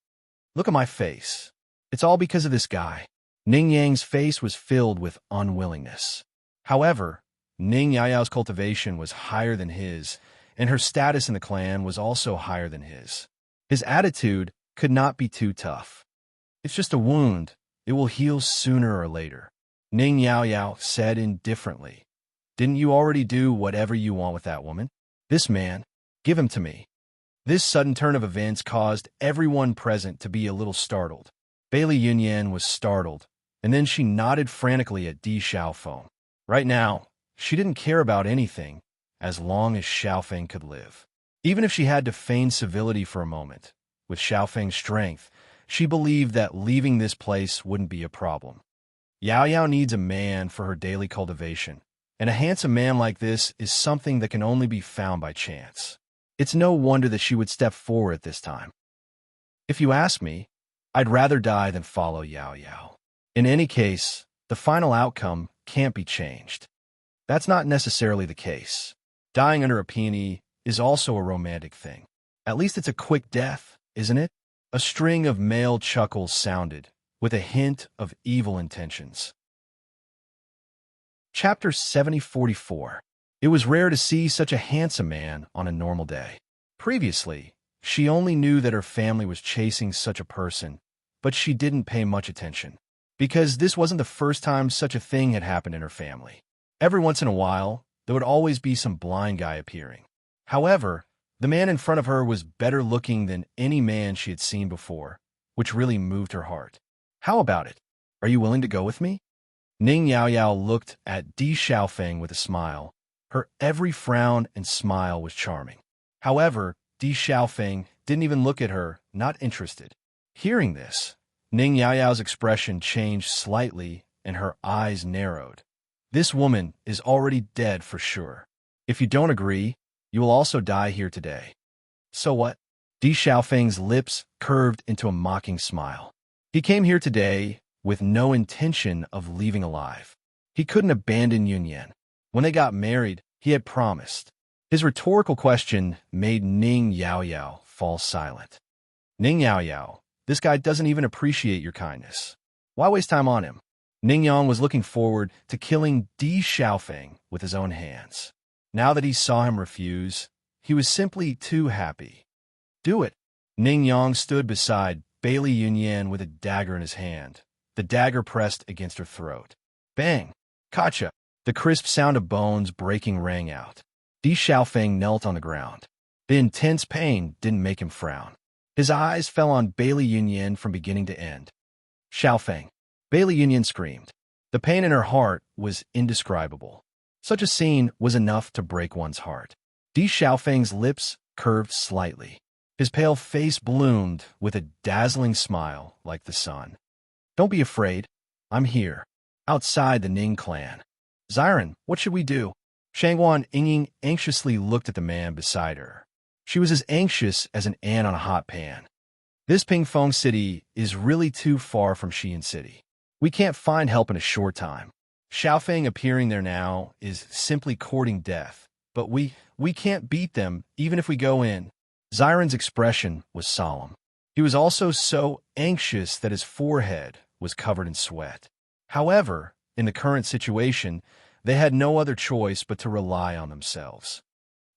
Look at my face. It's all because of this guy." Ning Yang's face was filled with unwillingness. However, Ning Yao Yao's cultivation was higher than his, and her status in the clan was also higher than his. His attitude could not be too tough. "It's just a wound. It will heal sooner or later," Ning Yao Yao said indifferently. "Didn't you already do whatever you want with that woman? This man, give him to me." This sudden turn of events caused everyone present to be a little startled. Bailey Yunyan was startled, and then she nodded frantically at Di Xiaofeng. Right now, she didn't care about anything as long as Xiaofeng could live. Even if she had to feign civility for a moment, with Xiaofeng's strength, she believed that leaving this place wouldn't be a problem. Yao Yao needs a man for her daily cultivation, and a handsome man like this is something that can only be found by chance. It's no wonder that she would step forward at this time. If you ask me, I'd rather die than follow Yao Yao. In any case, the final outcome can't be changed. That's not necessarily the case. Dying under a peony is also a romantic thing. At least it's a quick death, isn't it? A string of male chuckles sounded, with a hint of evil intentions. Chapter 7044. It was rare to see such a handsome man on a normal day. Previously, she only knew that her family was chasing such a person, but she didn't pay much attention, because this wasn't the first time such a thing had happened in her family. Every once in a while, there would always be some blind guy appearing. However, the man in front of her was better looking than any man she had seen before, which really moved her heart. How about it? Are you willing to go with me? Ning Yaoyao looked at Di Xiaofeng with a smile. Her every frown and smile was charming. However, Di Xiaofeng didn't even look at her, not interested. Hearing this, Ning Yaoyao's expression changed slightly and her eyes narrowed. This woman is already dead for sure. If you don't agree, you will also die here today. So what? Di Xiaofeng's lips curved into a mocking smile. He came here today with no intention of leaving alive. He couldn't abandon Yunyan. When they got married, he had promised. His rhetorical question made Ning Yaoyao fall silent. Ning Yaoyao, this guy doesn't even appreciate your kindness. Why waste time on him? Ning Yang was looking forward to killing Di Xiaofeng with his own hands. Now that he saw him refuse, he was simply too happy. Do it. Ning Yang stood beside Bailey Yunyan with a dagger in his hand. The dagger pressed against her throat. Bang! Gotcha! The crisp sound of bones breaking rang out. Di Xiaofeng knelt on the ground. The intense pain didn't make him frown. His eyes fell on Bailey Yunyan from beginning to end. Xiaofeng. Bailey Yunyan screamed. The pain in her heart was indescribable. Such a scene was enough to break one's heart. Di Xiaofeng's lips curved slightly. His pale face bloomed with a dazzling smile like the sun. Don't be afraid. I'm here. Outside the Ning clan. Xiren, what should we do? Shangguan Yingying anxiously looked at the man beside her. She was as anxious as an ant on a hot pan. This Pingfeng city is really too far from Xi'an City. We can't find help in a short time. Xiaofeng appearing there now is simply courting death. But we can't beat them even if we go in. Xiren's expression was solemn. He was also so anxious that his forehead was covered in sweat. However, in the current situation, they had no other choice but to rely on themselves.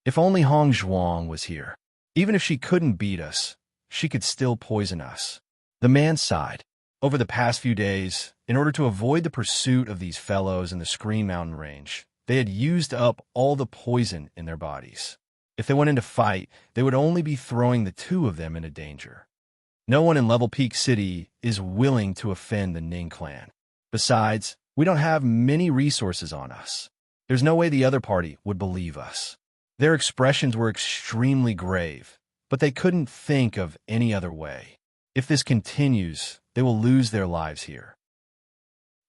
If only Hong Zhuang was here. Even if she couldn't beat us, she could still poison us. The man sighed. Over the past few days, in order to avoid the pursuit of these fellows in the Screen Mountain Range, they had used up all the poison in their bodies. If they went into fight, they would only be throwing the two of them into danger. No one in Level Peak City is willing to offend the Ning clan. Besides, we don't have many resources on us. There's no way the other party would believe us. Their expressions were extremely grave, but they couldn't think of any other way. If this continues, they will lose their lives here.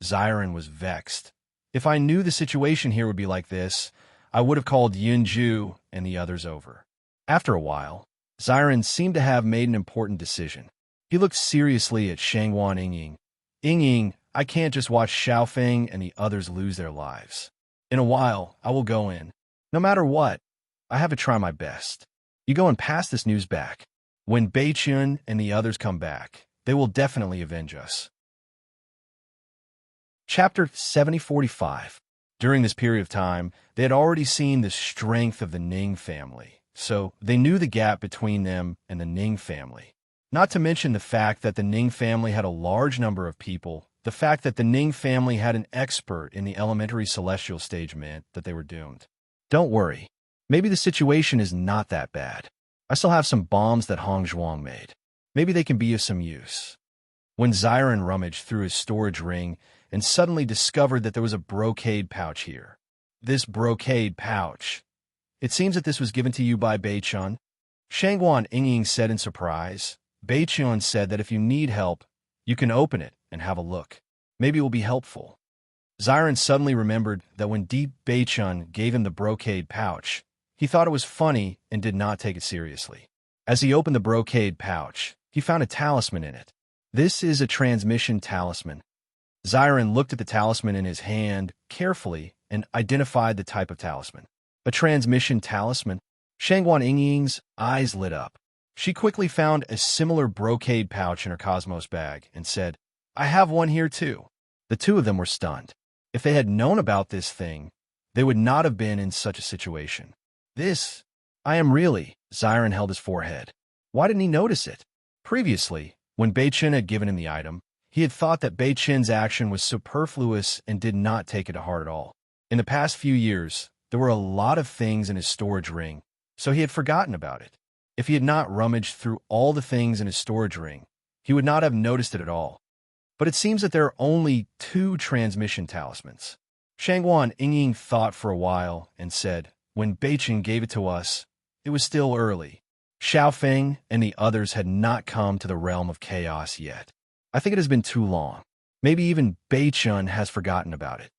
Xiren was vexed. If I knew the situation here would be like this, I would have called Yunju and the others over. After a while, Xiren seemed to have made an important decision. He looked seriously at Shangguan Yingying. Yingying, I can't just watch Xiaofeng and the others lose their lives. In a while, I will go in. No matter what, I have to try my best. You go and pass this news back. When Beichun and the others come back, they will definitely avenge us. Chapter 7045. During this period of time, they had already seen the strength of the Ning family, so they knew the gap between them and the Ning family. Not to mention the fact that the Ning family had a large number of people. The fact that the Ning family had an expert in the elementary celestial stage meant that they were doomed. Don't worry. Maybe the situation is not that bad. I still have some bombs that Hong Zhuang made. Maybe they can be of some use. When Xiren rummaged through his storage ring and suddenly discovered that there was a brocade pouch here. This brocade pouch. It seems that this was given to you by Beichun. Shangguan Yingying said in surprise. Beichun said that if you need help, you can open it and have a look. Maybe it will be helpful. Xiren suddenly remembered that when Deep Beichun gave him the brocade pouch, he thought it was funny and did not take it seriously. As he opened the brocade pouch, he found a talisman in it. This is a transmission talisman. Xiren looked at the talisman in his hand carefully and identified the type of talisman. A transmission talisman? Shangguan Yingying's eyes lit up. She quickly found a similar brocade pouch in her Cosmos bag and said, I have one here too. The two of them were stunned. If they had known about this thing, they would not have been in such a situation. This, I am really, Xiren held his forehead. Why didn't he notice it? Previously, when Beichun had given him the item, he had thought that Beichun's action was superfluous and did not take it to heart at all. In the past few years, there were a lot of things in his storage ring, so he had forgotten about it. If he had not rummaged through all the things in his storage ring, he would not have noticed it at all. But it seems that there are only 2 transmission talismans. Shangguan Yingying thought for a while and said, when Beichen gave it to us, it was still early. Xiaofeng and the others had not come to the realm of chaos yet. I think it has been too long. Maybe even Beichen has forgotten about it.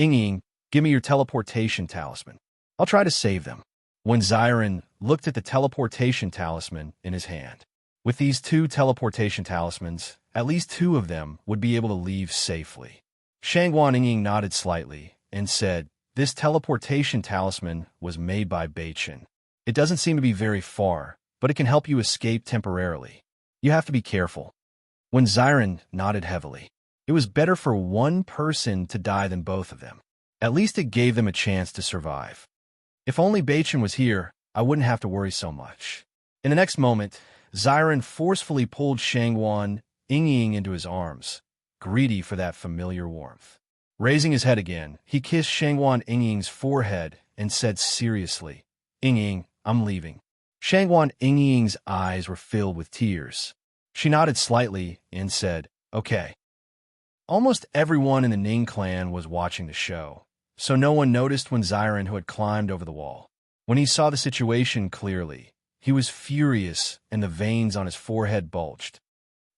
Yingying, give me your teleportation talisman. I'll try to save them. When Xiren looked at the teleportation talisman in his hand. With these 2 teleportation talismans, at least 2 of them would be able to leave safely. Shangguan Yingying nodded slightly and said, this teleportation talisman was made by Beichen. It doesn't seem to be very far, but it can help you escape temporarily. You have to be careful. When Xiren nodded heavily, it was better for one person to die than both of them. At least it gave them a chance to survive. If only Beichen was here, I wouldn't have to worry so much. In the next moment, Xiren forcefully pulled Shangguan Yingying into his arms, greedy for that familiar warmth. Raising his head again, he kissed Shangguan Yingying's forehead and said seriously, Yingying, I'm leaving. Shangguan Yingying's eyes were filled with tears. She nodded slightly and said, okay. Almost everyone in the Ning clan was watching the show, so no one noticed when Xiren, who had climbed over the wall. When he saw the situation clearly, he was furious and the veins on his forehead bulged.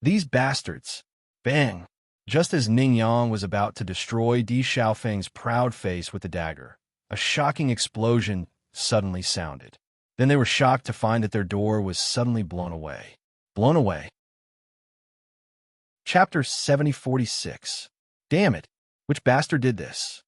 These bastards! Bang! Just as Ning Yang was about to destroy Di Xiaofeng's proud face with the dagger, a shocking explosion suddenly sounded. Then they were shocked to find that their door was suddenly blown away. Blown away. Chapter 7046. Damn it! Which bastard did this?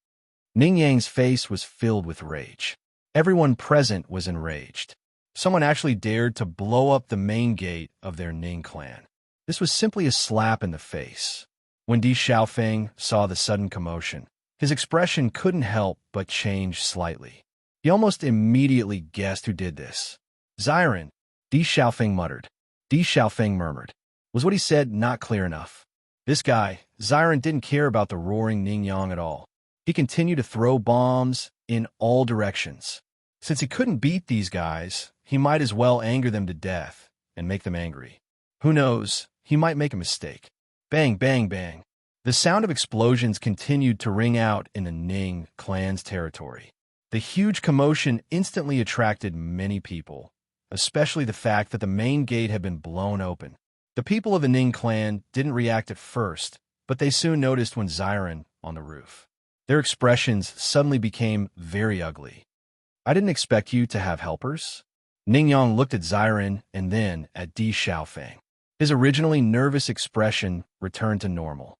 Ning Yang's face was filled with rage. Everyone present was enraged. Someone actually dared to blow up the main gate of their Ning clan. This was simply a slap in the face. When Di Xiaofeng saw the sudden commotion, his expression couldn't help but change slightly. He almost immediately guessed who did this. Xiren, Di Xiaofeng muttered. Di Xiaofeng murmured. Was what he said not clear enough? This guy, Xiren, didn't care about the roaring Ning Yang at all. He continued to throw bombs in all directions. Since he couldn't beat these guys, he might as well anger them to death and make them angry. Who knows, he might make a mistake. Bang, bang, bang. The sound of explosions continued to ring out in the Ning clan's territory. The huge commotion instantly attracted many people, especially the fact that the main gate had been blown open. The people of the Ning clan didn't react at first, but they soon noticed when Xiren on the roof. Their expressions suddenly became very ugly. I didn't expect you to have helpers. Ning Yang looked at Xiren and then at Di Xiaofeng. His originally nervous expression returned to normal.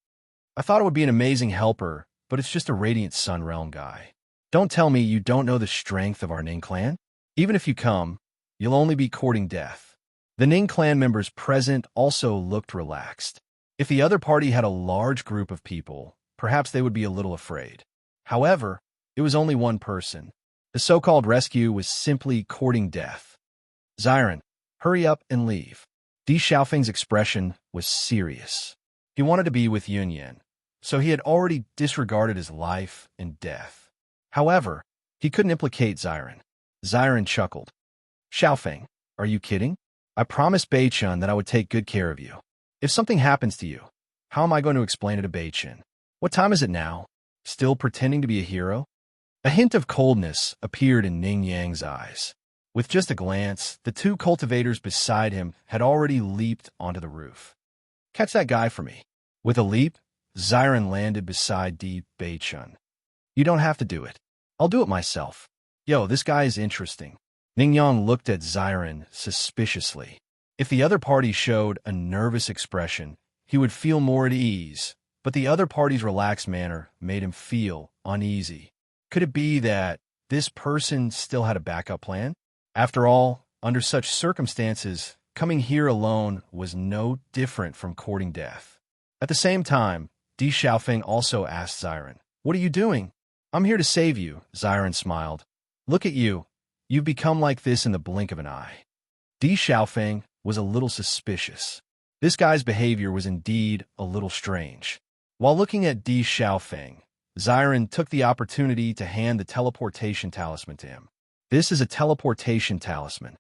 I thought it would be an amazing helper, but it's just a Radiant Sun Realm guy. Don't tell me you don't know the strength of our Ning clan? Even if you come, you'll only be courting death. The Ning clan members present also looked relaxed. If the other party had a large group of people, perhaps they would be a little afraid. However, it was only one person. The so-called rescue was simply courting death. Xiren, hurry up and leave. Di Xiaofeng's expression was serious. He wanted to be with Yunyan, so he had already disregarded his life and death. However, he couldn't implicate Xiren. Xiren chuckled. Xiaofeng, are you kidding? I promised Beichen that I would take good care of you. If something happens to you, how am I going to explain it to Beichen? What time is it now? Still pretending to be a hero? A hint of coldness appeared in Ning Yang's eyes. With just a glance, the 2 cultivators beside him had already leaped onto the roof. Catch that guy for me. With a leap, Xiren landed beside Di Beichen. You don't have to do it. I'll do it myself. Yo, this guy is interesting. Ning Yang looked at Xiren suspiciously. If the other party showed a nervous expression, he would feel more at ease, but the other party's relaxed manner made him feel uneasy. Could it be that this person still had a backup plan? After all, under such circumstances, coming here alone was no different from courting death. At the same time, Di Xiaofeng also asked Xiren, "What are you doing?" "I'm here to save you," Xiren smiled. "Look at you. You've become like this in the blink of an eye." Di Xiaofeng was a little suspicious. This guy's behavior was indeed a little strange. While looking at Di Xiaofeng, Xiren took the opportunity to hand the teleportation talisman to him. This is a teleportation talisman.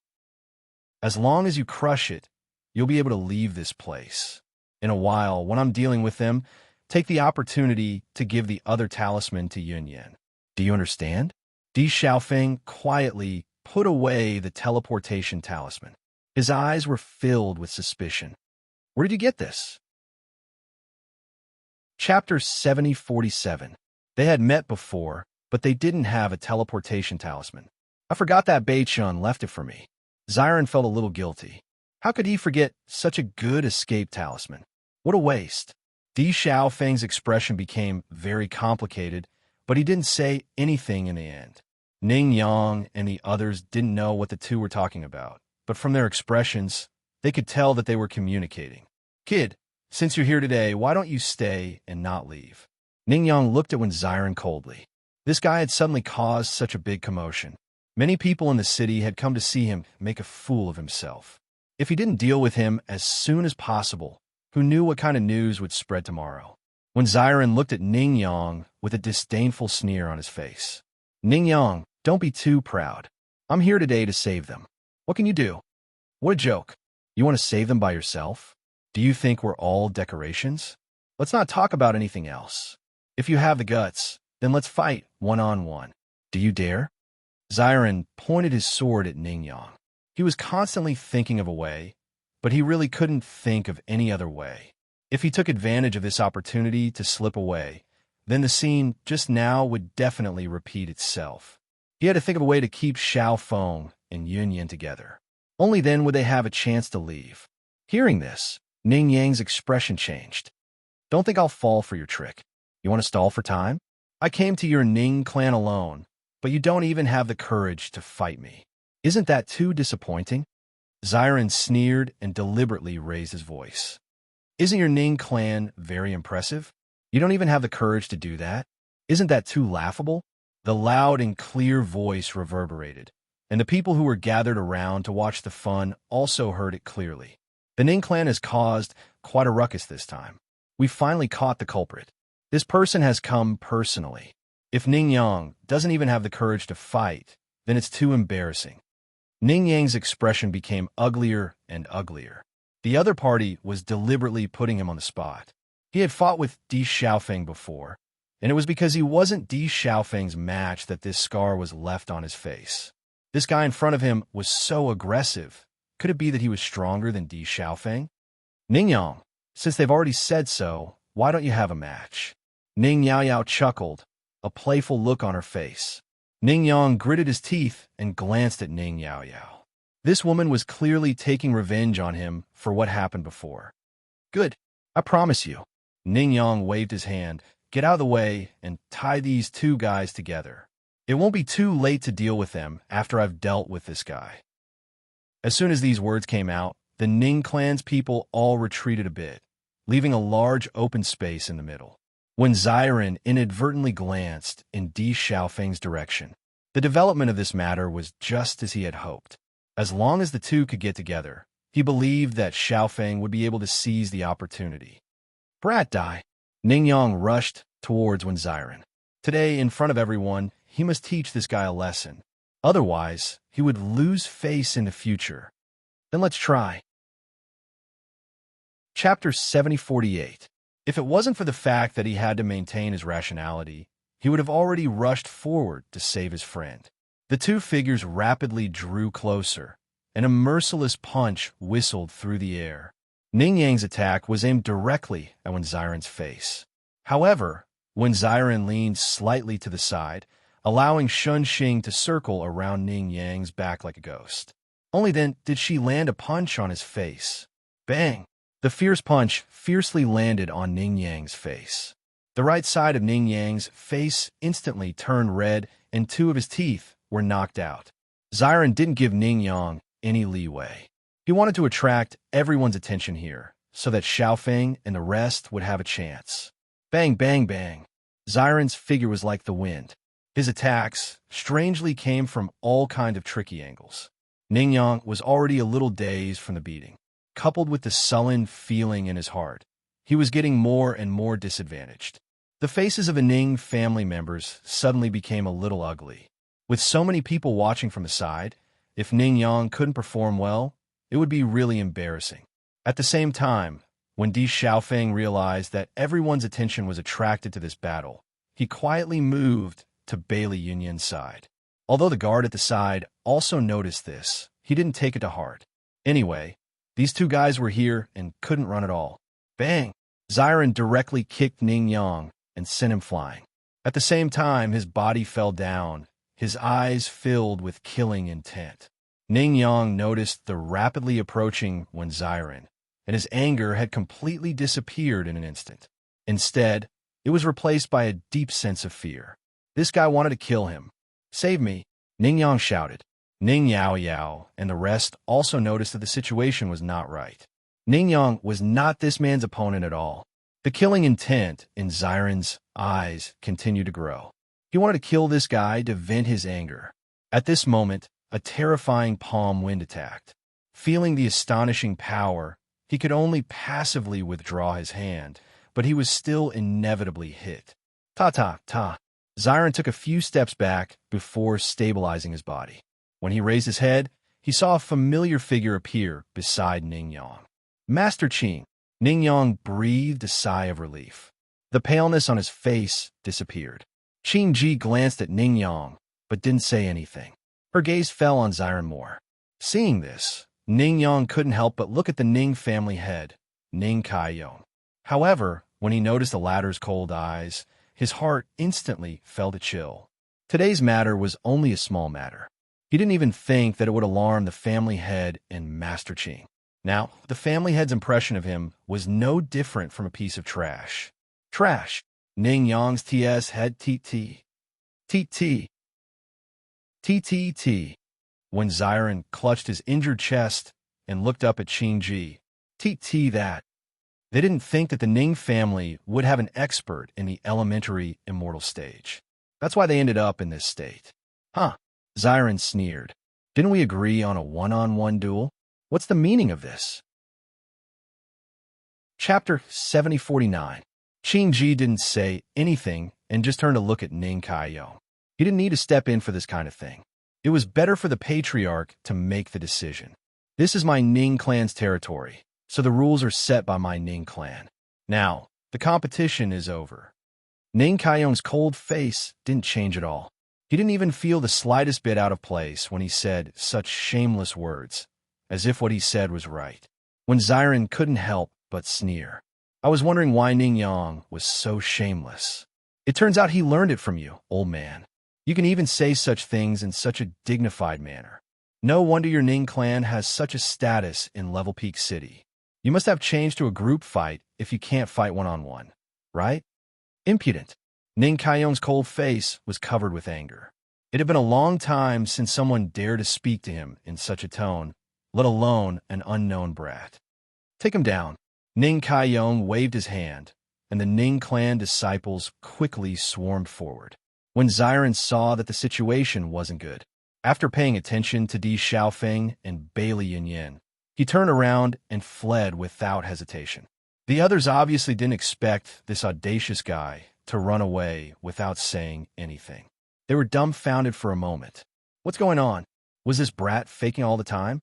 As long as you crush it, you'll be able to leave this place. In a while, when I'm dealing with them, take the opportunity to give the other talisman to Yun Yan. Do you understand? Di Xiaofeng quietly put away the teleportation talisman. His eyes were filled with suspicion. Where did you get this? Chapter 7047. They had met before, but they didn't have a teleportation talisman. I forgot that Beichun left it for me. Xiren felt a little guilty. How could he forget such a good escape talisman? What a waste. Di Xiaofeng's expression became very complicated, but he didn't say anything in the end. Ning Yang and the others didn't know what the two were talking about, but from their expressions, they could tell that they were communicating. Kid, since you're here today, why don't you stay and not leave? Ning Yang looked at Xiren coldly. This guy had suddenly caused such a big commotion. Many people in the city had come to see him make a fool of himself. If he didn't deal with him as soon as possible, who knew what kind of news would spread tomorrow? Xiren looked at Ning Yang with a disdainful sneer on his face. Ning Yang, don't be too proud. I'm here today to save them. What can you do? What a joke. You want to save them by yourself? Do you think we're all decorations? Let's not talk about anything else. If you have the guts, then let's fight one-on-one. Do you dare? Xiren pointed his sword at Ning Yang. He was constantly thinking of a way, but he really couldn't think of any other way. If he took advantage of this opportunity to slip away, then the scene just now would definitely repeat itself. He had to think of a way to keep Xiaofeng and Yun Yan together. Only then would they have a chance to leave. Hearing this, Ning Yang's expression changed. Don't think I'll fall for your trick. You want to stall for time? I came to your Ning clan alone, but you don't even have the courage to fight me. Isn't that too disappointing? Xiren sneered and deliberately raised his voice. Isn't your Ning clan very impressive? You don't even have the courage to do that? Isn't that too laughable? The loud and clear voice reverberated, and the people who were gathered around to watch the fun also heard it clearly. The Ning clan has caused quite a ruckus this time. We finally caught the culprit. This person has come personally. If Ning Yang doesn't even have the courage to fight, then it's too embarrassing. Ning Yang's expression became uglier and uglier. The other party was deliberately putting him on the spot. He had fought with Di Xiaofeng before, and it was because he wasn't Di Xiaofeng's match that this scar was left on his face. This guy in front of him was so aggressive. Could it be that he was stronger than Di Xiaofeng? Ning Yang, since they've already said so, why don't you have a match? Ning Yaoyao chuckled, a playful look on her face. Ning Yang gritted his teeth and glanced at Ning Yaoyao. This woman was clearly taking revenge on him for what happened before. Good, I promise you. Ning Yang waved his hand. Get out of the way and tie these two guys together. It won't be too late to deal with them after I've dealt with this guy. As soon as these words came out, the Ning clan's people all retreated a bit, leaving a large open space in the middle. When Xiren inadvertently glanced in Di Xiaofeng's direction, the development of this matter was just as he had hoped. As long as the two could get together, he believed that Xiaofeng would be able to seize the opportunity. Brat die. Ning Yang rushed towards Xiren. Today, in front of everyone, he must teach this guy a lesson. Otherwise, he would lose face in the future. Then let's try. Chapter 7048. If it wasn't for the fact that he had to maintain his rationality, he would have already rushed forward to save his friend. The two figures rapidly drew closer, and a merciless punch whistled through the air. Ning Yang's attack was aimed directly at Xiren's face. However, Xiren leaned slightly to the side, allowing Shun Xing to circle around Ning Yang's back like a ghost. Only then did she land a punch on his face. Bang! The fierce punch fiercely landed on Ning Yang's face. The right side of Ning Yang's face instantly turned red, and two of his teeth were knocked out. Xiren didn't give Ning Yang any leeway. He wanted to attract everyone's attention here, so that Xiaofeng and the rest would have a chance. Bang, bang, bang. Xiren's figure was like the wind. His attacks strangely came from all kinds of tricky angles. Ning Yang was already a little dazed from the beating. Coupled with the sullen feeling in his heart, he was getting more and more disadvantaged. The faces of the Ning family members suddenly became a little ugly. With so many people watching from the side, if Ning Yang couldn't perform well, it would be really embarrassing. At the same time, when Di Xiaofeng realized that everyone's attention was attracted to this battle, he quietly moved to Bailey Yunyan's side. Although the guard at the side also noticed this, he didn't take it to heart. Anyway, these two guys were here and couldn't run at all. Bang! Xiren directly kicked Ning Yang and sent him flying. At the same time, his body fell down, his eyes filled with killing intent. Ning Yang noticed the rapidly approaching Xiren, and his anger had completely disappeared in an instant. Instead, it was replaced by a deep sense of fear. This guy wanted to kill him. "Save me!" Ning Yang shouted. Ning Yao Yao and the rest also noticed that the situation was not right. Ning Yang was not this man's opponent at all. The killing intent in Xiren's eyes continued to grow. He wanted to kill this guy to vent his anger. At this moment, a terrifying palm wind attacked. Feeling the astonishing power, he could only passively withdraw his hand, but he was still inevitably hit. Ta-ta-ta. Xiren took a few steps back before stabilizing his body. When he raised his head, he saw a familiar figure appear beside Ning Yang. "Master Qing." Ning Yang breathed a sigh of relief. The paleness on his face disappeared. Qing Ji glanced at Ning Yang, but didn't say anything. Her gaze fell on Xiren more. Seeing this, Ning Yang couldn't help but look at the Ning family head, Ning Kaiyong. However, when he noticed the latter's cold eyes, his heart instantly felt a chill. Today's matter was only a small matter. He didn't even think that it would alarm the family head and Master Qing. Now, the family head's impression of him was no different from a piece of trash. Trash. Ning Yang's TS head TT. TT. TTT. When Xiren clutched his injured chest and looked up at Qing Ji. TT that. They didn't think that the Ning family would have an expert in the elementary immortal stage. That's why they ended up in this state. Huh. Xiren sneered. Didn't we agree on a one-on-one duel? What's the meaning of this? Chapter 7049. Qing Ji didn't say anything and just turned to look at Ning Kaiyong. He didn't need to step in for this kind of thing. It was better for the patriarch to make the decision. This is my Ning clan's territory, so the rules are set by my Ning clan. Now, the competition is over. Ning Kaiyong's cold face didn't change at all. He didn't even feel the slightest bit out of place when he said such shameless words, as if what he said was right. When Xiren couldn't help but sneer. I was wondering why Ning Yang was so shameless. It turns out he learned it from you, old man. You can even say such things in such a dignified manner. No wonder your Ning clan has such a status in Level Peak City. You must have changed to a group fight if you can't fight one-on-one, right? Impudent. Ning Kaiyong's cold face was covered with anger. It had been a long time since someone dared to speak to him in such a tone, let alone an unknown brat. Take him down. Ning Kaiyong waved his hand, and the Ning clan disciples quickly swarmed forward. When Xiren saw that the situation wasn't good, after paying attention to Di Xiaofeng and Bailey Yunyan, he turned around and fled without hesitation. The others obviously didn't expect this audacious guy to run away without saying anything. They were dumbfounded for a moment. What's going on? Was this brat faking all the time?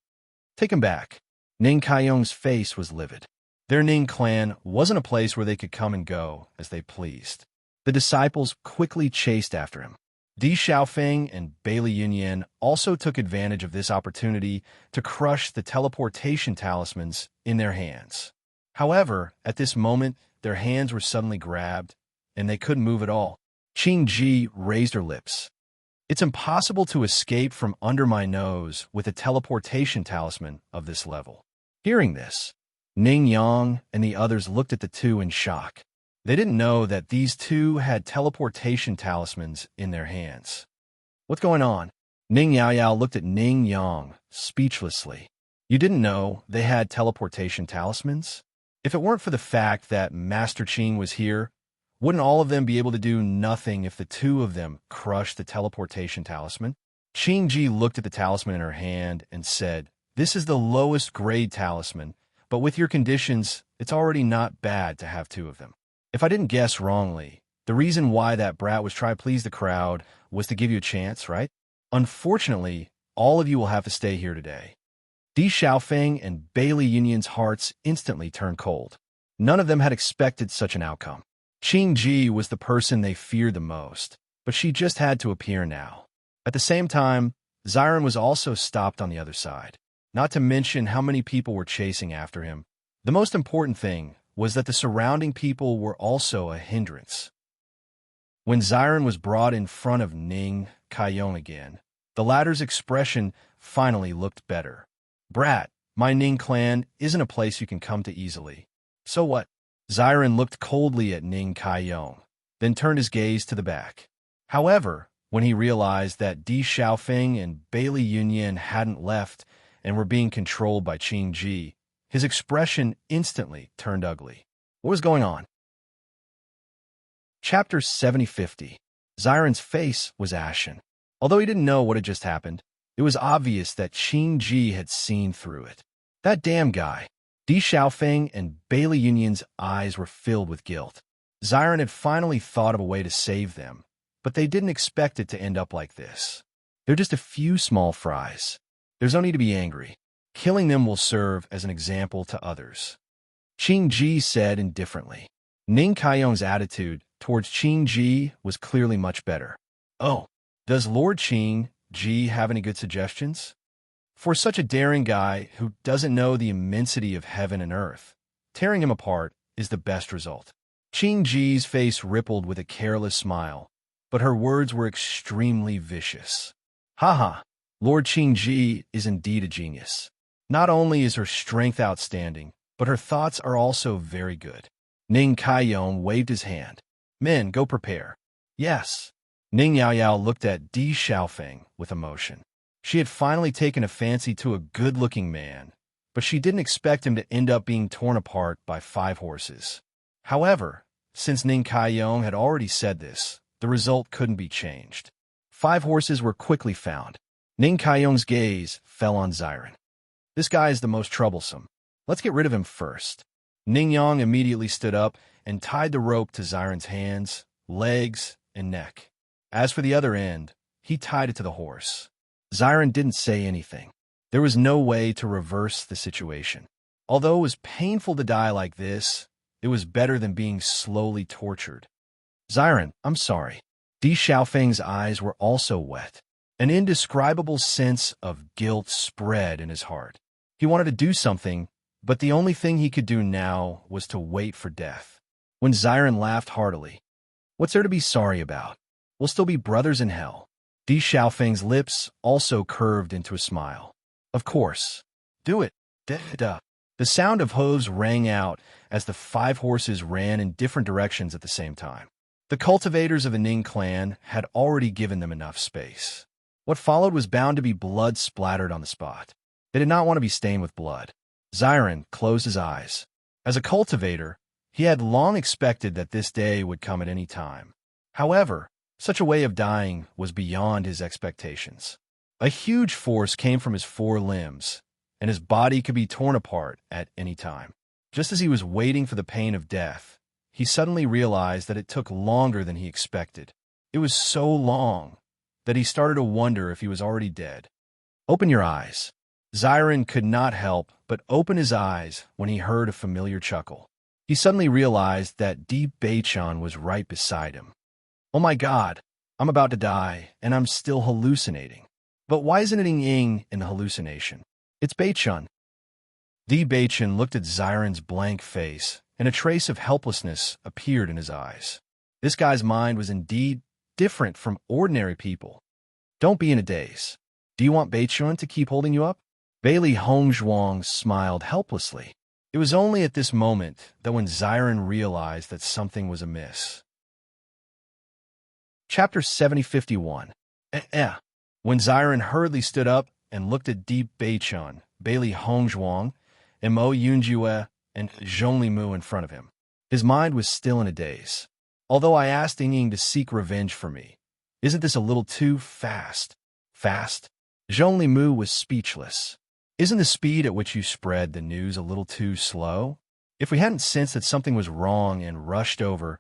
Take him back. Ning Kaiyong's face was livid. Their Ning clan wasn't a place where they could come and go as they pleased. The disciples quickly chased after him. Di Xiaofeng and Bailey Yunyan also took advantage of this opportunity to crush the teleportation talismans in their hands. However, at this moment, their hands were suddenly grabbed, and they couldn't move at all. Qing Ji raised her lips. It's impossible to escape from under my nose with a teleportation talisman of this level. Hearing this, Ning Yang and the others looked at the two in shock. They didn't know that these two had teleportation talismans in their hands. What's going on? Ning Yao Yao looked at Ning Yang speechlessly. You didn't know they had teleportation talismans? If it weren't for the fact that Master Qing was here, wouldn't all of them be able to do nothing if the two of them crushed the teleportation talisman? Qing Ji looked at the talisman in her hand and said, "This is the lowest grade talisman, but with your conditions, it's already not bad to have two of them. If I didn't guess wrongly, the reason why that brat was trying to please the crowd was to give you a chance, right? Unfortunately, all of you will have to stay here today." Di Xiaofeng and Bailey Yunyan's hearts instantly turned cold. None of them had expected such an outcome. Qing Ji was the person they feared the most, but she just had to appear now. At the same time, Xiren was also stopped on the other side. Not to mention how many people were chasing after him. The most important thing was that the surrounding people were also a hindrance. When Xiren was brought in front of Ning Kaiyong again, the latter's expression finally looked better. "Brat, my Ning clan isn't a place you can come to easily. So what?" Xiren looked coldly at Ning Kaiyong, then turned his gaze to the back. However, when he realized that Di Xiaofeng and Bailey Yunyan hadn't left and were being controlled by Qing Ji, his expression instantly turned ugly. What was going on? Chapter 7050. Xiren's face was ashen. Although he didn't know what had just happened, it was obvious that Qing Ji had seen through it. That damn guy. Di Xiaofeng and Bailey Yunyan's eyes were filled with guilt. Xiren had finally thought of a way to save them, but they didn't expect it to end up like this. They're just a few small fries. There's no need to be angry. Killing them will serve as an example to others. Qing Ji said indifferently. Ning Kaiyong's attitude towards Qing Ji was clearly much better. "Oh, does Lord Qing Ji have any good suggestions?" For such a daring guy who doesn't know the immensity of heaven and earth, tearing him apart is the best result. Qing Ji's face rippled with a careless smile, but her words were extremely vicious. "Haha, Lord Qing Ji is indeed a genius. Not only is her strength outstanding, but her thoughts are also very good." Ning Kaiyong waved his hand. "Men, go prepare." "Yes." Ning Yaoyao looked at Di Xiaofeng with emotion. She had finally taken a fancy to a good-looking man, but she didn't expect him to end up being torn apart by 5 horses. However, since Ning Kaiyong had already said this, the result couldn't be changed. 5 horses were quickly found. Ning Kaiyong's gaze fell on Xiren. "This guy is the most troublesome. Let's get rid of him first." Ning Yang immediately stood up and tied the rope to Xiren's hands, legs, and neck. As for the other end, he tied it to the horse. Xiren didn't say anything. There was no way to reverse the situation. Although it was painful to die like this, it was better than being slowly tortured. "Xiren, I'm sorry." Di Xiaofeng's eyes were also wet. An indescribable sense of guilt spread in his heart. He wanted to do something, but the only thing he could do now was to wait for death. When Xiren laughed heartily, "What's there to be sorry about? We'll still be brothers in hell." Di Xiaofeng's lips also curved into a smile. "Of course. Do it. Duh." The sound of hooves rang out as the 5 horses ran in different directions at the same time. The cultivators of the Ning clan had already given them enough space. What followed was bound to be blood splattered on the spot. They did not want to be stained with blood. Xiren closed his eyes. As a cultivator, he had long expected that this day would come at any time. However, such a way of dying was beyond his expectations. A huge force came from his 4 limbs, and his body could be torn apart at any time. Just as he was waiting for the pain of death, he suddenly realized that it took longer than he expected. It was so long that he started to wonder if he was already dead. "Open your eyes." Xiren could not help but open his eyes when he heard a familiar chuckle. He suddenly realized that Di Beichon was right beside him. "Oh my God, I'm about to die, and I'm still hallucinating. But why isn't it Ying in the hallucination? It's Beichon." Di Beichon looked at Xiren's blank face, and a trace of helplessness appeared in his eyes. This guy's mind was indeed different from ordinary people. "Don't be in a daze. Do you want Beichon to keep holding you up?" Bailey Hongzhuang smiled helplessly. It was only at this moment that when Xiren realized that something was amiss. Chapter 7051. When Xiren hurriedly stood up and looked at Di Beichon, Bailey Hongzhuang, and Mo Yunjue, and Zhonglimu in front of him, his mind was still in a daze. "Although I asked Ying to seek revenge for me, isn't this a little too fast?" "Fast?" Zhonglimu was speechless. "Isn't the speed at which you spread the news a little too slow? If we hadn't sensed that something was wrong and rushed over,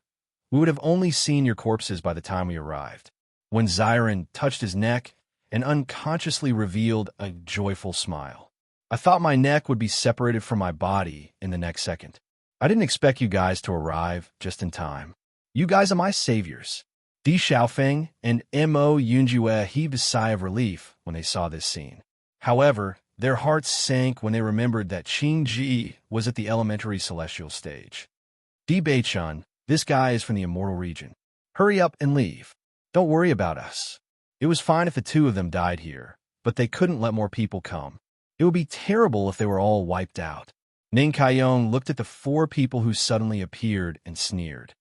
we would have only seen your corpses by the time we arrived." When Xiren touched his neck and unconsciously revealed a joyful smile. I thought my neck would be separated from my body in the next second. I didn't expect you guys to arrive just in time. You guys are my saviors. Di Xiaofeng and Mo Yunjue heaved a sigh of relief when they saw this scene. However, their hearts sank when they remembered that Qing Ji was at the elementary celestial stage. Di Beichun, this guy is from the immortal region. Hurry up and leave. Don't worry about us. It was fine if the two of them died here, but they couldn't let more people come. It would be terrible if they were all wiped out. Ning Kaiyong looked at the four people who suddenly appeared and sneered.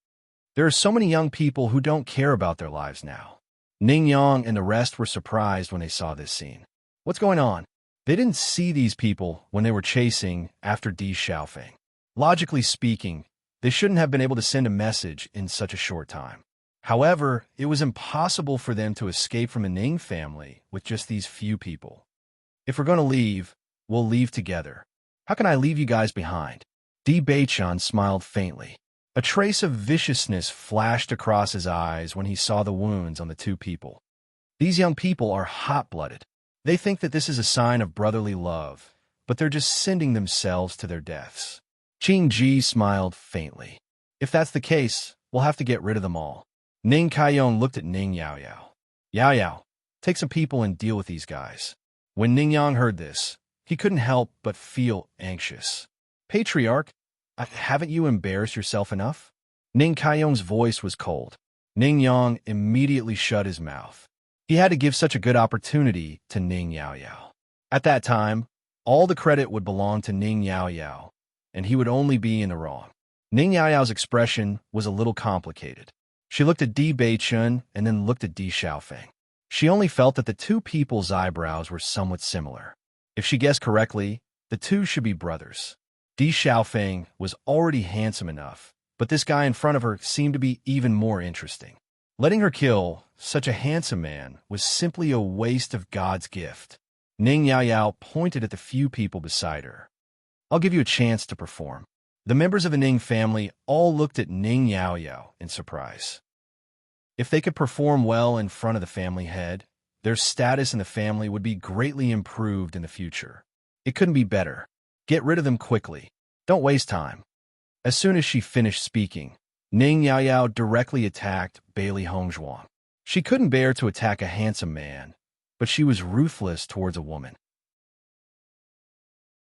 There are so many young people who don't care about their lives now. Ning Yang and the rest were surprised when they saw this scene. What's going on? They didn't see these people when they were chasing after Di Xiaofeng. Logically speaking, they shouldn't have been able to send a message in such a short time. However, it was impossible for them to escape from the Ning family with just these few people. If we're going to leave, we'll leave together. How can I leave you guys behind? Di Beichun smiled faintly. A trace of viciousness flashed across his eyes when he saw the wounds on the two people. These young people are hot-blooded. They think that this is a sign of brotherly love, but they're just sending themselves to their deaths. Qing Ji smiled faintly. If that's the case, we'll have to get rid of them all. Ning Kaiyong looked at Ning Yaoyao. Yaoyao, take some people and deal with these guys. When Ning Yang heard this, he couldn't help but feel anxious. Patriarch, haven't you embarrassed yourself enough? Ning Kaiyong's voice was cold. Ning Yang immediately shut his mouth. He had to give such a good opportunity to Ning Yaoyao. At that time, all the credit would belong to Ning Yaoyao, and he would only be in the wrong. Ning Yaoyao's expression was a little complicated. She looked at Di Beichun and then looked at Di Xiaofeng. She only felt that the two people's eyebrows were somewhat similar. If she guessed correctly, the two should be brothers. Di Xiaofeng was already handsome enough, but this guy in front of her seemed to be even more interesting. Letting her kill such a handsome man was simply a waste of God's gift. Ning Yaoyao pointed at the few people beside her. I'll give you a chance to perform. The members of the Ning family all looked at Ning Yaoyao in surprise. If they could perform well in front of the family head, their status in the family would be greatly improved in the future. It couldn't be better. Get rid of them quickly. Don't waste time. As soon as she finished speaking, Ning Yaoyao directly attacked Bailey Hongzhuang. She couldn't bear to attack a handsome man, but she was ruthless towards a woman.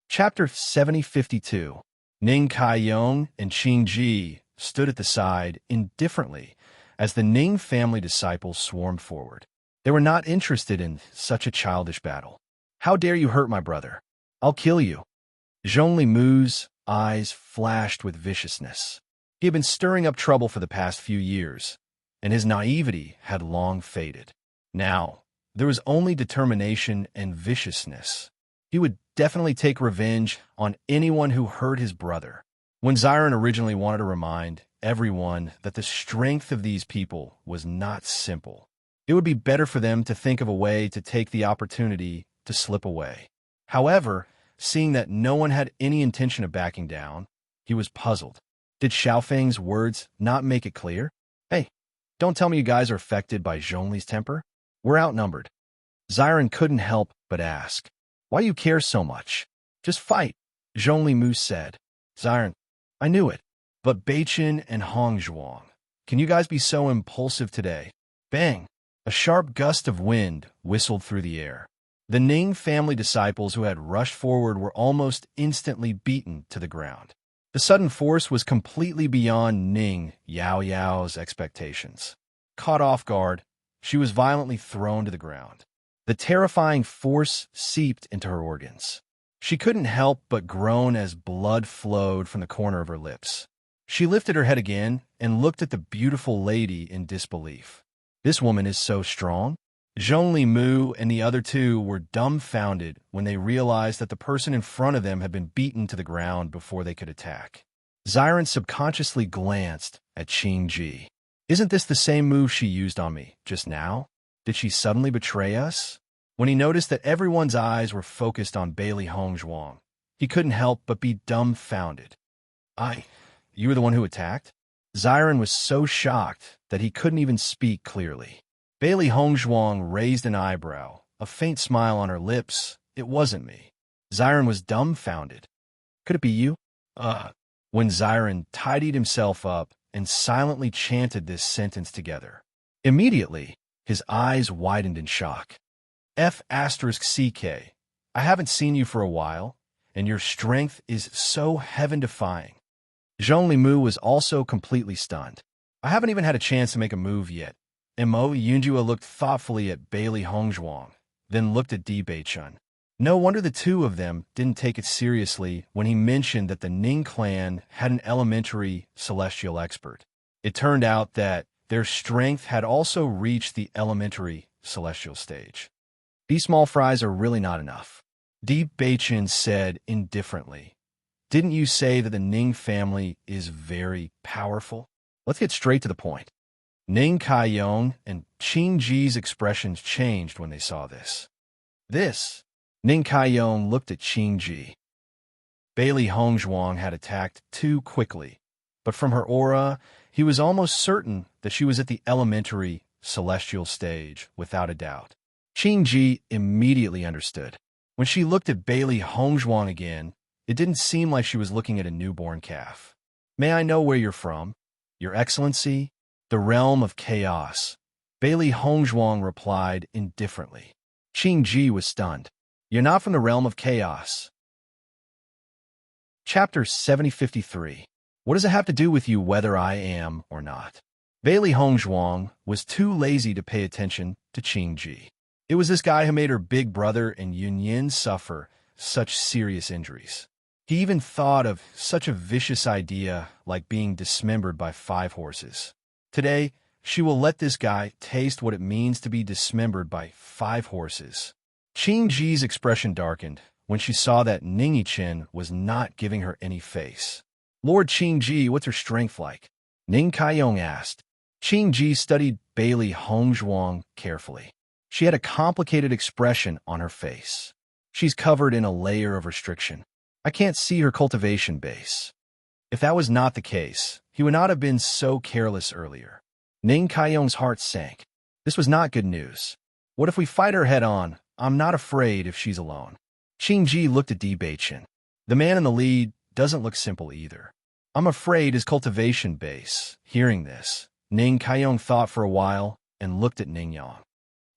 Chapter 7052. Ning Kaiyong and Qing Ji stood at the side indifferently as the Ning family disciples swarmed forward. They were not interested in such a childish battle. How dare you hurt my brother? I'll kill you. Zhongli Mu's eyes flashed with viciousness. He had been stirring up trouble for the past few years, and his naivety had long faded. Now, there was only determination and viciousness. He would definitely take revenge on anyone who hurt his brother. When Xiren originally wanted to remind everyone that the strength of these people was not simple, it would be better for them to think of a way to take the opportunity to slip away. However, seeing that no one had any intention of backing down, he was puzzled. Did Xiaofeng's words not make it clear? Hey, don't tell me you guys are affected by Zhongli's temper? We're outnumbered. Xiren couldn't help but ask. Why you care so much? Just fight, Zhongli Mu said. Xiren, I knew it. But Beichen and Hongzhuang, can you guys be so impulsive today? Bang! A sharp gust of wind whistled through the air. The Ning family disciples who had rushed forward were almost instantly beaten to the ground. The sudden force was completely beyond Ning Yaoyao's expectations. Caught off guard, she was violently thrown to the ground. The terrifying force seeped into her organs. She couldn't help but groan as blood flowed from the corner of her lips. She lifted her head again and looked at the beautiful lady in disbelief. This woman is so strong. Zhongli Mu and the other two were dumbfounded when they realized that the person in front of them had been beaten to the ground before they could attack. Xiren subconsciously glanced at Qing Ji. Isn't this the same move she used on me just now? Did she suddenly betray us? When he noticed that everyone's eyes were focused on Bailey Hongzhuang, he couldn't help but be dumbfounded. You were the one who attacked? Xiren was so shocked that he couldn't even speak clearly. Bailey Hongzhuang raised an eyebrow, a faint smile on her lips. It wasn't me. Xiron was dumbfounded. Could it be you? When Xiron tidied himself up and silently chanted this sentence together. Immediately, his eyes widened in shock. F***CK. I haven't seen you for a while, and your strength is so heaven-defying. Zhong Limu was also completely stunned. I haven't even had a chance to make a move yet. Mo Yunjua looked thoughtfully at Bailey Hongzhuang, then looked at Di Beichun. No wonder the two of them didn't take it seriously when he mentioned that the Ning clan had an elementary celestial expert. It turned out that their strength had also reached the elementary celestial stage. These small fries are really not enough. Di Beichun said indifferently. Didn't you say that the Ning family is very powerful? Let's get straight to the point. Ning Kaiyong and Qing Ji's expressions changed when they saw this. Ning Kaiyong looked at Qing Ji. Bailey Hongzhuang had attacked too quickly, but from her aura, he was almost certain that she was at the elementary celestial stage, without a doubt. Qing Ji immediately understood. When she looked at Bailey Hongzhuang again, it didn't seem like she was looking at a newborn calf. May I know where you're from? Your Excellency? The realm of chaos. Bailey Hongzhuang replied indifferently. Qing Ji was stunned. You're not from the realm of chaos. Chapter 7053. What does it have to do with you whether I am or not? Bailey Hongzhuang was too lazy to pay attention to Qing Ji. It was this guy who made her big brother and Yunyin suffer such serious injuries. He even thought of such a vicious idea like being dismembered by 5 horses. Today, she will let this guy taste what it means to be dismembered by 5 horses. Qing Ji's expression darkened when she saw that Ning Yichen was not giving her any face. Lord Qing Ji, what's her strength like? Ning Kaiyong asked. Qing Ji studied Bailey Hongzhuang carefully. She had a complicated expression on her face. She's covered in a layer of restriction. I can't see her cultivation base. If that was not the case, he would not have been so careless earlier. Ning Kaiyong's heart sank. This was not good news. What if we fight her head-on? I'm not afraid if she's alone. Qing Ji looked at Di Beichun. The man in the lead doesn't look simple either. I'm afraid his cultivation base. Hearing this, Ning Kaiyong thought for a while and looked at Ning Yang.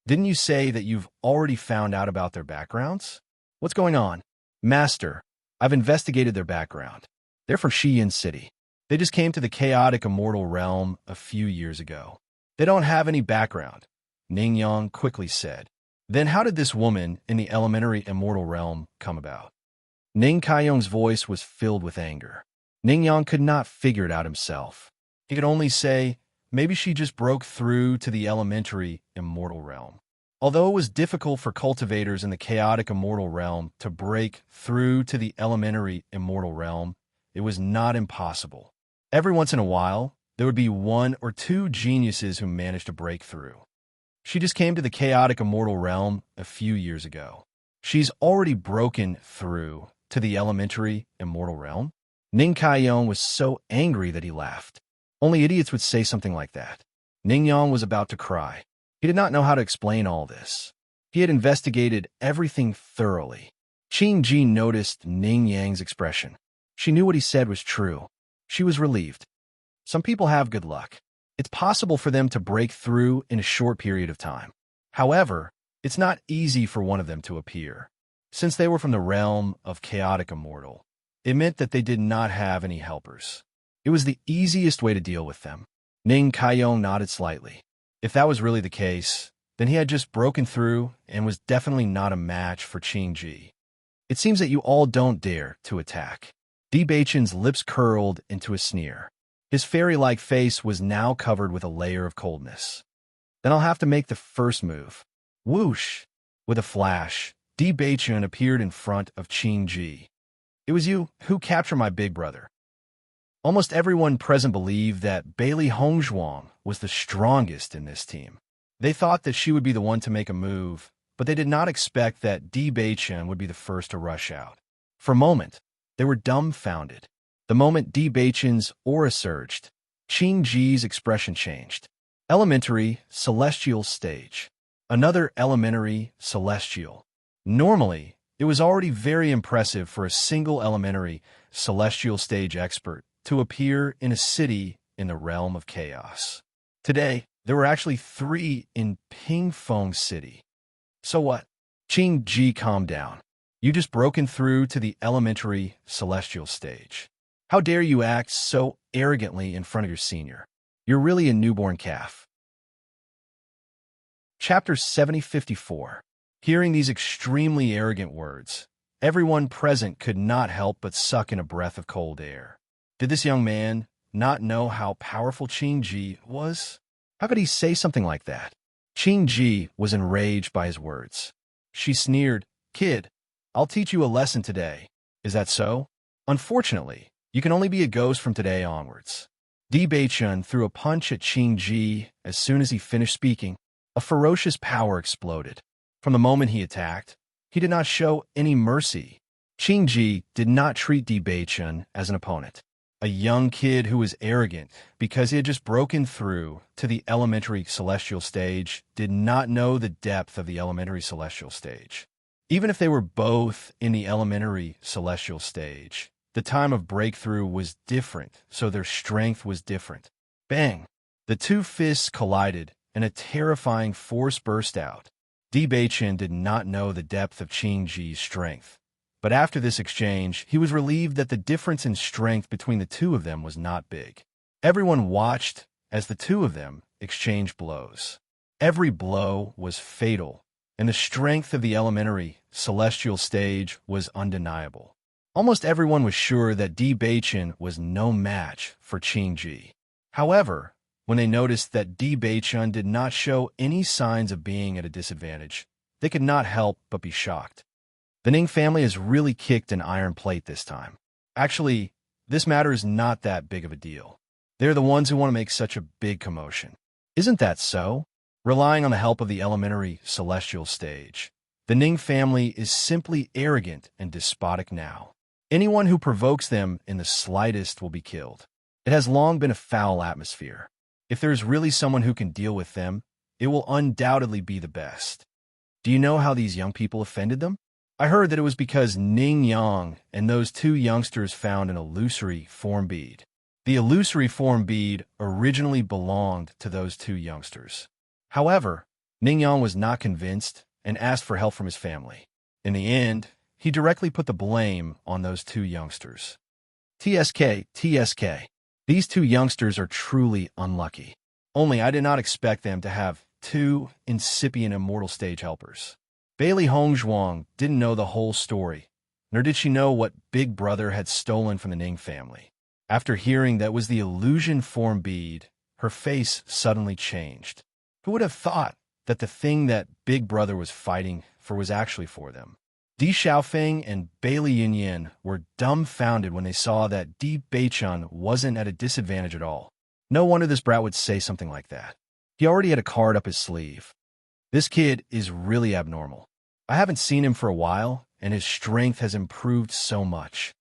Didn't you say that you've already found out about their backgrounds? What's going on? Master, I've investigated their background. They're from Shiyin City. They just came to the chaotic immortal realm a few years ago. They don't have any background, Ning Yang quickly said. Then how did this woman in the elementary immortal realm come about? Ning Kaiyong's voice was filled with anger. Ning Yang could not figure it out himself. He could only say, maybe she just broke through to the elementary immortal realm. Although it was difficult for cultivators in the chaotic immortal realm to break through to the elementary immortal realm, it was not impossible. Every once in a while, there would be 1 or 2 geniuses who managed to break through. She just came to the chaotic immortal realm a few years ago. She's already broken through to the elementary immortal realm. Ning Kaiyong was so angry that he laughed. Only idiots would say something like that. Ning Yang was about to cry. He did not know how to explain all this. He had investigated everything thoroughly. Qing Ji noticed Ning Yang's expression. She knew what he said was true. She was relieved. Some people have good luck. It's possible for them to break through in a short period of time. However, it's not easy for one of them to appear. Since they were from the realm of chaotic immortal, it meant that they did not have any helpers. It was the easiest way to deal with them. Ning Kaiyong nodded slightly. If that was really the case, then he had just broken through and was definitely not a match for Qing Ji. It seems that you all don't dare to attack. Di Beichun's lips curled into a sneer. His fairy-like face was now covered with a layer of coldness. Then I'll have to make the first move. Whoosh! With a flash, Di Beichun appeared in front of Qing Ji. It was you who captured my big brother. Almost everyone present believed that Bailey Hongzhuang was the strongest in this team. They thought that she would be the one to make a move, but they did not expect that Di Beichun would be the first to rush out. For a moment, they were dumbfounded. The moment Di Beichun's aura surged, Qing Ji's expression changed. Elementary, celestial stage. Another elementary, celestial. Normally, It was already very impressive for a single elementary celestial stage expert to appear in a city in the realm of chaos. Today, there were actually 3 in Pingfeng City. So what? Qing Ji, calm down. You just broken through to the elementary celestial stage. How dare you act so arrogantly in front of your senior? You're really a newborn calf. Chapter 7054. Hearing these extremely arrogant words, everyone present could not help but suck in a breath of cold air. Did this young man not know how powerful Qing Ji was? How could he say something like that? Qing Ji was enraged by his words. She sneered, "Kid, I'll teach you a lesson today. Is that so? Unfortunately, you can only be a ghost from today onwards." Di Beichun threw a punch at Qing Ji as soon as he finished speaking. A ferocious power exploded. From the moment he attacked, he did not show any mercy. Qing Ji did not treat Di Beichun as an opponent. A young kid who was arrogant because he had just broken through to the elementary celestial stage did not know the depth of the elementary celestial stage. Even if they were both in the elementary celestial stage, the time of breakthrough was different, so their strength was different. Bang! The 2 fists collided, and a terrifying force burst out. Di Beichun did not know the depth of Qing Ji's strength. But after this exchange, he was relieved that the difference in strength between the 2 of them was not big. Everyone watched as the 2 of them exchanged blows. Every blow was fatal, and the strength of the elementary celestial stage was undeniable. Almost everyone was sure that Di Beichun was no match for Qing Ji. However, when they noticed that Di Beichun did not show any signs of being at a disadvantage, they could not help but be shocked. The Ning family has really kicked an iron plate this time. Actually, this matter is not that big of a deal. They're the ones who want to make such a big commotion. Isn't that so? Relying on the help of the elementary celestial stage, the Ning family is simply arrogant and despotic now. Anyone who provokes them in the slightest will be killed. It has long been a foul atmosphere. If there's really someone who can deal with them, it will undoubtedly be the best. Do you know how these young people offended them? I heard that it was because Ning Yang and those 2 youngsters found an illusory form bead. The illusory form bead originally belonged to those 2 youngsters. However, Ning Yang was not convinced and asked for help from his family. In the end, he directly put the blame on those 2 youngsters. TSK. These 2 youngsters are truly unlucky. Only I did not expect them to have 2 incipient immortal stage helpers. Bailey Hongzhuang didn't know the whole story, nor did she know what Big Brother had stolen from the Ning family. After hearing that was the illusion form bead, her face suddenly changed. Who would have thought that the thing that Big Brother was fighting for was actually for them? Di Xiaofeng and Bailey Yinyin were dumbfounded when they saw that Di Beichun wasn't at a disadvantage at all. No wonder this brat would say something like that. He already had a card up his sleeve. This kid is really abnormal. I haven't seen him for a while, and his strength has improved so much.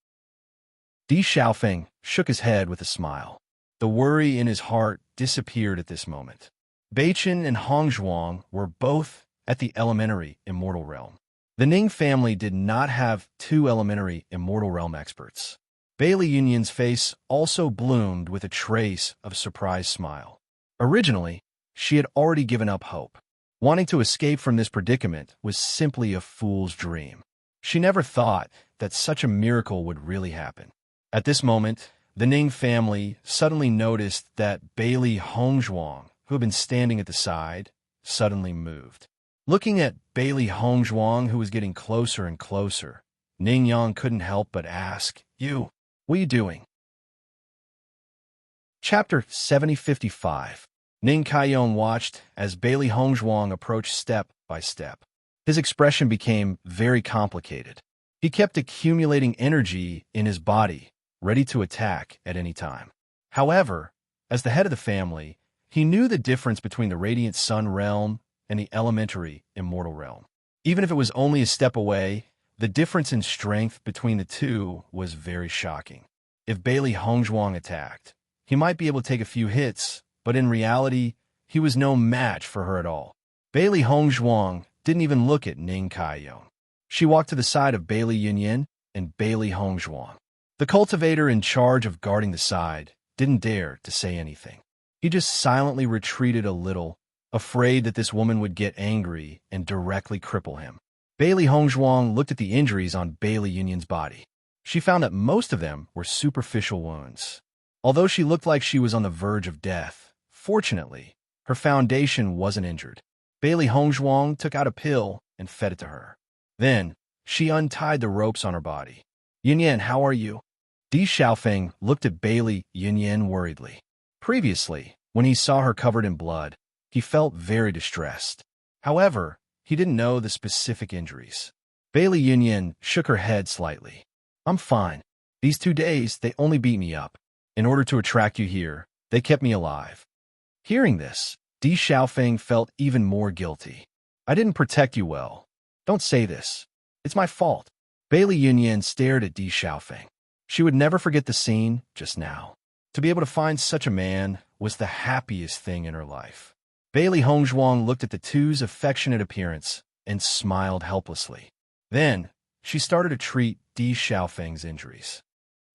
Di Xiaofeng shook his head with a smile. The worry in his heart disappeared at this moment. Beichun and Hongzhuang were both at the elementary immortal realm. The Ning family did not have 2 elementary immortal realm experts. Bailey Yunyin's face also bloomed with a trace of a surprised smile. Originally, she had already given up hope. Wanting to escape from this predicament was simply a fool's dream. She never thought that such a miracle would really happen. At this moment, the Ning family suddenly noticed that Bailey Hongzhuang, who had been standing at the side, suddenly moved. Looking at Bailey Hongzhuang, who was getting closer and closer, Ning Yang couldn't help but ask, "You, what are you doing?" Chapter 7055. Ning Kaiyong watched as Bailey Hongzhuang approached step by step. His expression became very complicated. He kept accumulating energy in his body, ready to attack at any time. However, as the head of the family, he knew the difference between the Radiant Sun realm and the elementary immortal realm. Even if it was only a step away, the difference in strength between the 2 was very shocking. If Bailey Hongzhuang attacked, he might be able to take a few hits, but in reality, he was no match for her at all. Bailey Hongzhuang didn't even look at Ning Kaiyong. She walked to the side of Bailey Yunyan and Bailey Hongzhuang. The cultivator in charge of guarding the side didn't dare to say anything. He just silently retreated a little, afraid that this woman would get angry and directly cripple him. Bailey Hongzhuang looked at the injuries on Bailey Yunyan's body. She found that most of them were superficial wounds. Although she looked like she was on the verge of death, fortunately, her foundation wasn't injured. Bailey Hongzhuang took out a pill and fed it to her. Then, she untied the ropes on her body. Yunyan, how are you? Di Xiaofeng looked at Bailey Yunyan worriedly. Previously, when he saw her covered in blood, he felt very distressed. However, he didn't know the specific injuries. Bailey Yunyan shook her head slightly. I'm fine. These 2 days, they only beat me up. In order to attract you here, they kept me alive. Hearing this, Di Xiaofeng felt even more guilty. I didn't protect you well. Don't say this. It's my fault. Bailey Yunyan stared at Di Xiaofeng. She would never forget the scene just now. To be able to find such a man was the happiest thing in her life. Bailey Hongzhuang looked at the two's affectionate appearance and smiled helplessly. Then, she started to treat Di Xiaofeng's injuries.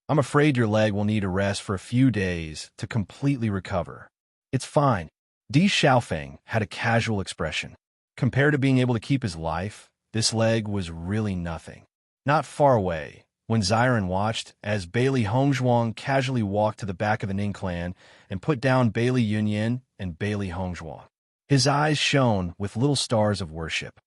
I'm afraid your leg will need a rest for a few days to completely recover. It's fine. Di Xiaofeng had a casual expression. Compared to being able to keep his life, this leg was really nothing. Not far away, when Xiren watched as Bailey Hongzhuang casually walked to the back of the Ning clan and put down Bailey Yunyan and Bailey Hongzhuang. His eyes shone with little stars of worship.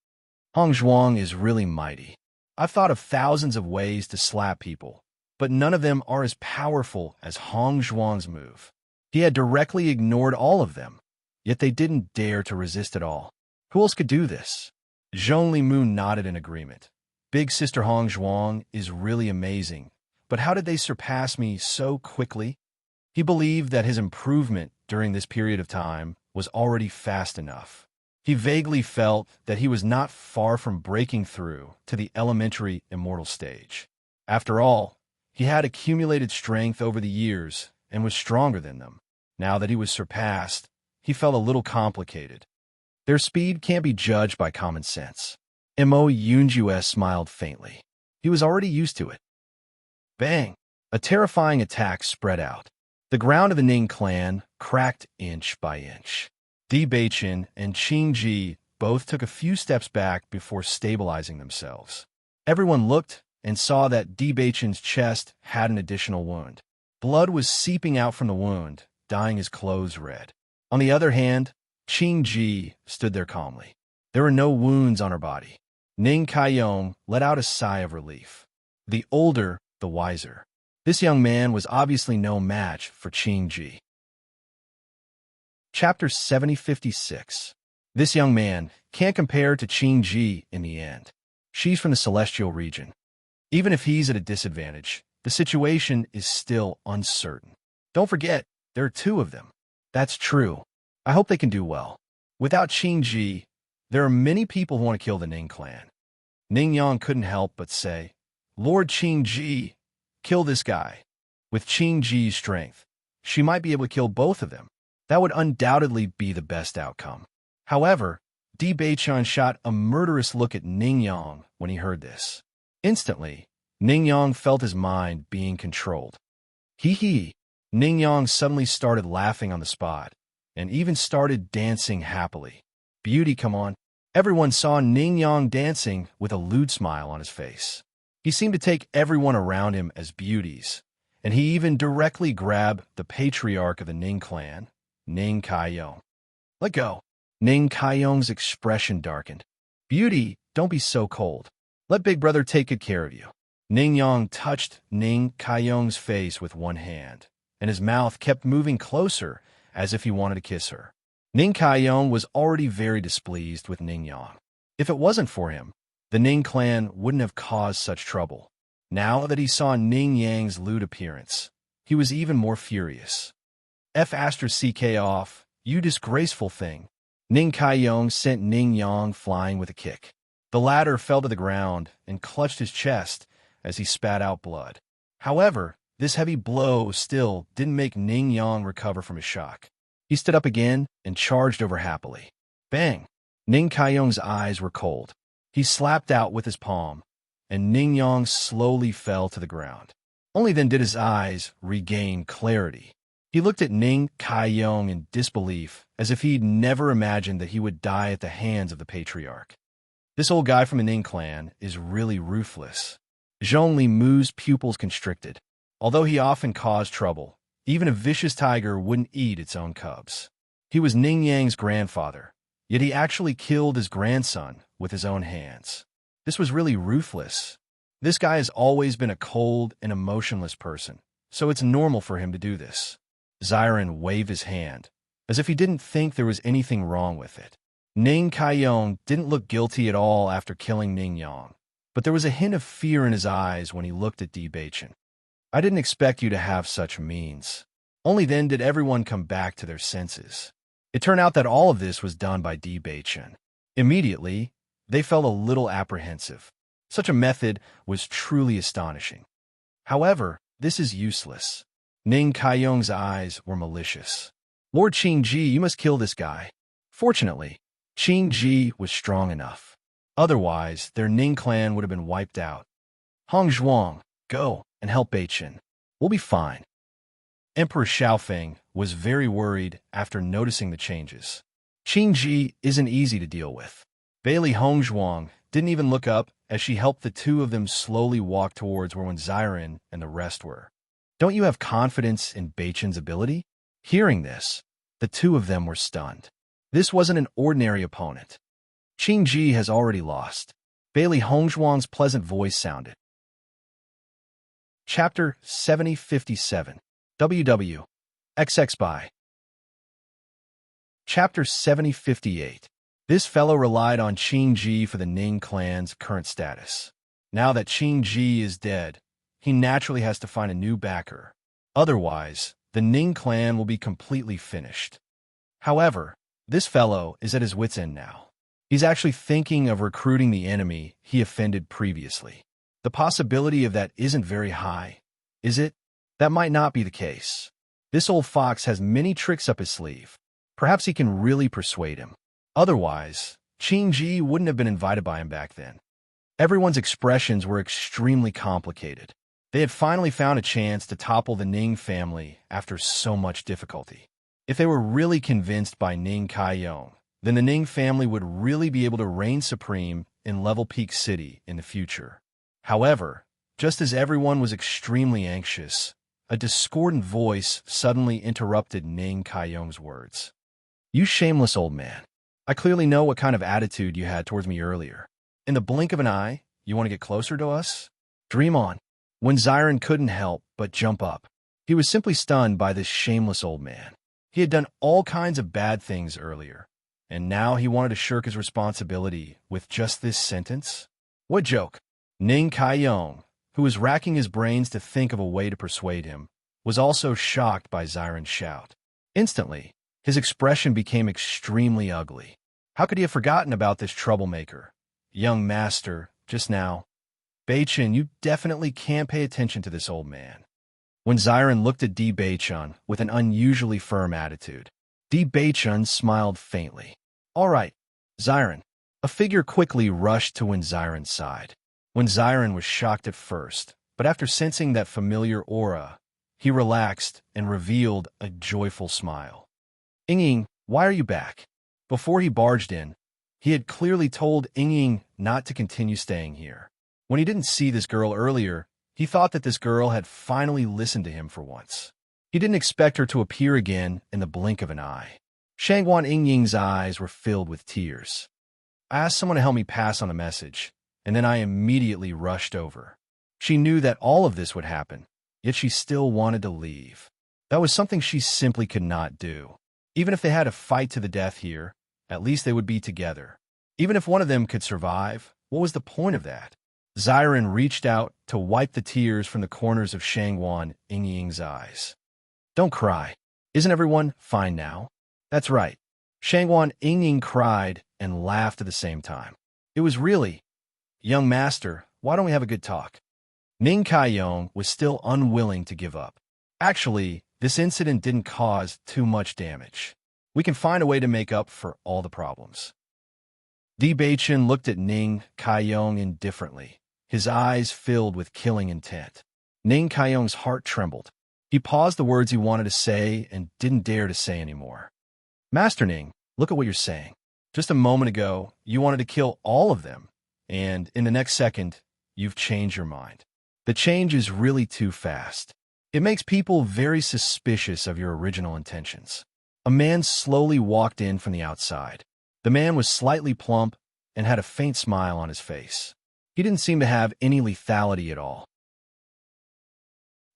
Hongzhuang is really mighty. I've thought of thousands of ways to slap people, but none of them are as powerful as Hongzhuang's move. He had directly ignored all of them, yet they didn't dare to resist at all. Who else could do this? Zhong Limu nodded in agreement. Big Sister Hongzhuang is really amazing, but how did they surpass me so quickly? He believed that his improvement during this period of time was already fast enough. He vaguely felt that he was not far from breaking through to the elementary immortal stage. After all, he had accumulated strength over the years and was stronger than them. Now that he was surpassed, he felt a little complicated. Their speed can't be judged by common sense. Mo Yunjue smiled faintly. He was already used to it. Bang! A terrifying attack spread out. The ground of the Ning clan cracked inch by inch. Di Beichen and Qing Ji both took a few steps back before stabilizing themselves. Everyone looked and saw that Di Beichen's chest had an additional wound. Blood was seeping out from the wound, dyeing his clothes red. On the other hand, Qing Ji stood there calmly. There were no wounds on her body. Ning Kaiyong let out a sigh of relief. The older, the wiser. This young man was obviously no match for Qing Ji. Chapter 7056. This young man can't compare to Qing Ji in the end. She's from the celestial region. Even if he's at a disadvantage, the situation is still uncertain. Don't forget, there are 2 of them. That's true. I hope they can do well. Without Qing Ji, there are many people who want to kill the Ning clan. Ning Yang couldn't help but say, Lord Qing Ji, kill this guy. With Qing Ji's strength, she might be able to kill both of them. That would undoubtedly be the best outcome. However, Di Beichen shot a murderous look at Ning Yang when he heard this. Instantly, Ning Yang felt his mind being controlled. Hee. Ning Yang suddenly started laughing on the spot, and even started dancing happily. Beauty, come on. Everyone saw Ning Yang dancing with a lewd smile on his face. He seemed to take everyone around him as beauties, and he even directly grabbed the patriarch of the Ning clan, Ning Kaiyong. Let go. Ning Kaiyong's expression darkened. Beauty, don't be so cold. Let Big Brother take good care of you. Ning Yang touched Ning Kaiyong's face with one hand, and his mouth kept moving closer as if he wanted to kiss her. Ning Kaiyong was already very displeased with Ning Yang. If it wasn't for him, the Ning clan wouldn't have caused such trouble. Now that he saw Ning Yang's lewd appearance, he was even more furious. F***ck off, you disgraceful thing. Ning Kaiyong sent Ning Yang flying with a kick. The latter fell to the ground and clutched his chest as he spat out blood. However, this heavy blow still didn't make Ning Yang recover from his shock. He stood up again and charged over happily. Bang! Ning Kaiyong's eyes were cold. He slapped out with his palm, and Ning Yang slowly fell to the ground. Only then did his eyes regain clarity. He looked at Ning Kaiyong in disbelief, as if he'd never imagined that he would die at the hands of the patriarch. This old guy from the Ning clan is really ruthless. Zhong Li Mu's pupils constricted. Although he often caused trouble, even a vicious tiger wouldn't eat its own cubs. He was Ning Yang's grandfather, yet he actually killed his grandson with his own hands. This was really ruthless. This guy has always been a cold and emotionless person, so it's normal for him to do this. Xiren waved his hand, as if he didn't think there was anything wrong with it. Ning Kaiyong didn't look guilty at all after killing Ning Yang, but there was a hint of fear in his eyes when he looked at Di Beichen. I didn't expect you to have such means. Only then did everyone come back to their senses. It turned out that all of this was done by Di Beichen. Immediately, they felt a little apprehensive. Such a method was truly astonishing. However, this is useless. Ning Kaiyong's eyes were malicious. Lord Qingji, you must kill this guy. Fortunately, Qingji was strong enough. Otherwise, their Ning clan would have been wiped out. Hong Zhuang, go and help Beichen. We'll be fine. Emperor Xiaofeng was very worried after noticing the changes. Qingji isn't easy to deal with. Bailey Hong Zhuang didn't even look up as she helped the two of them slowly walk towards where Xiren and the rest were. Don't you have confidence in Beichen's ability? Hearing this, the two of them were stunned. This wasn't an ordinary opponent. Qingji has already lost. Bailey Hongzhuang's pleasant voice sounded. Chapter 7057 WW XX by Chapter 7058. This fellow relied on Qingji for the Ning clan's current status. Now that Qingji is dead, he naturally has to find a new backer. Otherwise, the Ning clan will be completely finished. However, this fellow is at his wit's end now. He's actually thinking of recruiting the enemy he offended previously. The possibility of that isn't very high, is it? That might not be the case. This old fox has many tricks up his sleeve. Perhaps he can really persuade him. Otherwise, Qingji wouldn't have been invited by him back then. Everyone's expressions were extremely complicated. They had finally found a chance to topple the Ning family after so much difficulty. If they were really convinced by Ning Kaiyong, then the Ning family would really be able to reign supreme in Level Peak City in the future. However, just as everyone was extremely anxious, a discordant voice suddenly interrupted Ning Kaiyong's words. You shameless old man. I clearly know what kind of attitude you had towards me earlier. In the blink of an eye, you want to get closer to us? Dream on. When Xiren couldn't help but jump up. He was simply stunned by this shameless old man. He had done all kinds of bad things earlier, and now he wanted to shirk his responsibility with just this sentence? What joke? Ning Kaiyong, who was racking his brains to think of a way to persuade him, was also shocked by Xiren's shout. Instantly, his expression became extremely ugly. How could he have forgotten about this troublemaker? Young master, just now. Beichen, you definitely can't pay attention to this old man. When Xiren looked at Di Beichen with an unusually firm attitude, Di Beichen smiled faintly. All right, Xiren. A figure quickly rushed to Xiren's side. Xiren was shocked at first, but after sensing that familiar aura, he relaxed and revealed a joyful smile. Ying, why are you back? Before he barged in, he had clearly told Ying not to continue staying here. When he didn't see this girl earlier, he thought that this girl had finally listened to him for once. He didn't expect her to appear again in the blink of an eye. Shangguan Ying's eyes were filled with tears. I asked someone to help me pass on a message, and then I immediately rushed over. She knew that all of this would happen, yet she still wanted to leave. That was something she simply could not do. Even if they had a fight to the death here, at least they would be together. Even if one of them could survive, what was the point of that? Xiren reached out to wipe the tears from the corners of Shangguan Ying's eyes. Don't cry. Isn't everyone fine now? That's right. Shangguan Ying cried and laughed at the same time. It was really, young master, why don't we have a good talk? Ning Kaiyong was still unwilling to give up. Actually, this incident didn't cause too much damage. We can find a way to make up for all the problems. Di Beichen looked at Ning Kaiyong indifferently, his eyes filled with killing intent. Ning Kaiyong's heart trembled. He paused the words he wanted to say and didn't dare to say anymore. Master Ning, look at what you're saying. Just a moment ago, you wanted to kill all of them, and in the next second, you've changed your mind. The change is really too fast. It makes people very suspicious of your original intentions. A man slowly walked in from the outside. The man was slightly plump and had a faint smile on his face. He didn't seem to have any lethality at all.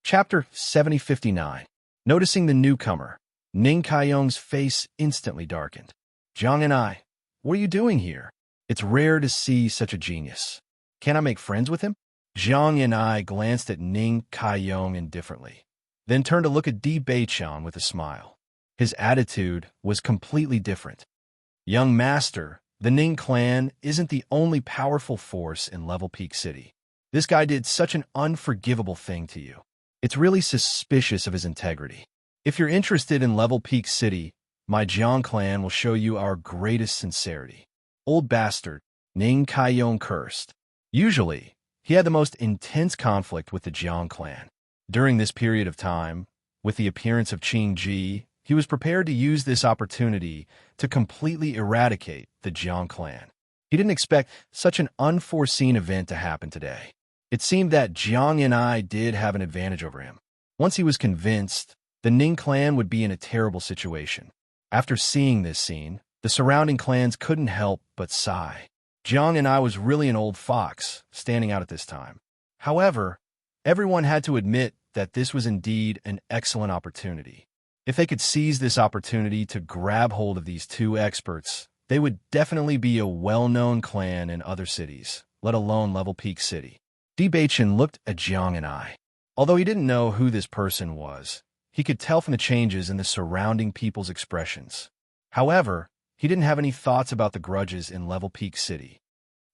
Chapter 7059. Noticing the newcomer, Ning Kaiyong's face instantly darkened. Jiang and I, what are you doing here? It's rare to see such a genius. Can I make friends with him? Jiang and I glanced at Ning Kaiyong indifferently, then turned to look at Di Beichen with a smile. His attitude was completely different. Young master, the Ning clan isn't the only powerful force in Level Peak City. This guy did such an unforgivable thing to you. It's really suspicious of his integrity. If you're interested in Level Peak City, my Jiang clan will show you our greatest sincerity. Old bastard, Ning Kaiyong cursed. Usually, he had the most intense conflict with the Jiang clan. During this period of time, with the appearance of Qing Ji, he was prepared to use this opportunity to completely eradicate the Jiang clan. He didn't expect such an unforeseen event to happen today. It seemed that Jiang and I did have an advantage over him. Once he was convinced, the Ning clan would be in a terrible situation. After seeing this scene, the surrounding clans couldn't help but sigh. Jiang and I was really an old fox, standing out at this time. However, everyone had to admit that this was indeed an excellent opportunity. If they could seize this opportunity to grab hold of these two experts, they would definitely be a well-known clan in other cities, let alone Level Peak City. Di Beichen looked at Jiang and I. Although he didn't know who this person was, he could tell from the changes in the surrounding people's expressions. However, he didn't have any thoughts about the grudges in Level Peak City.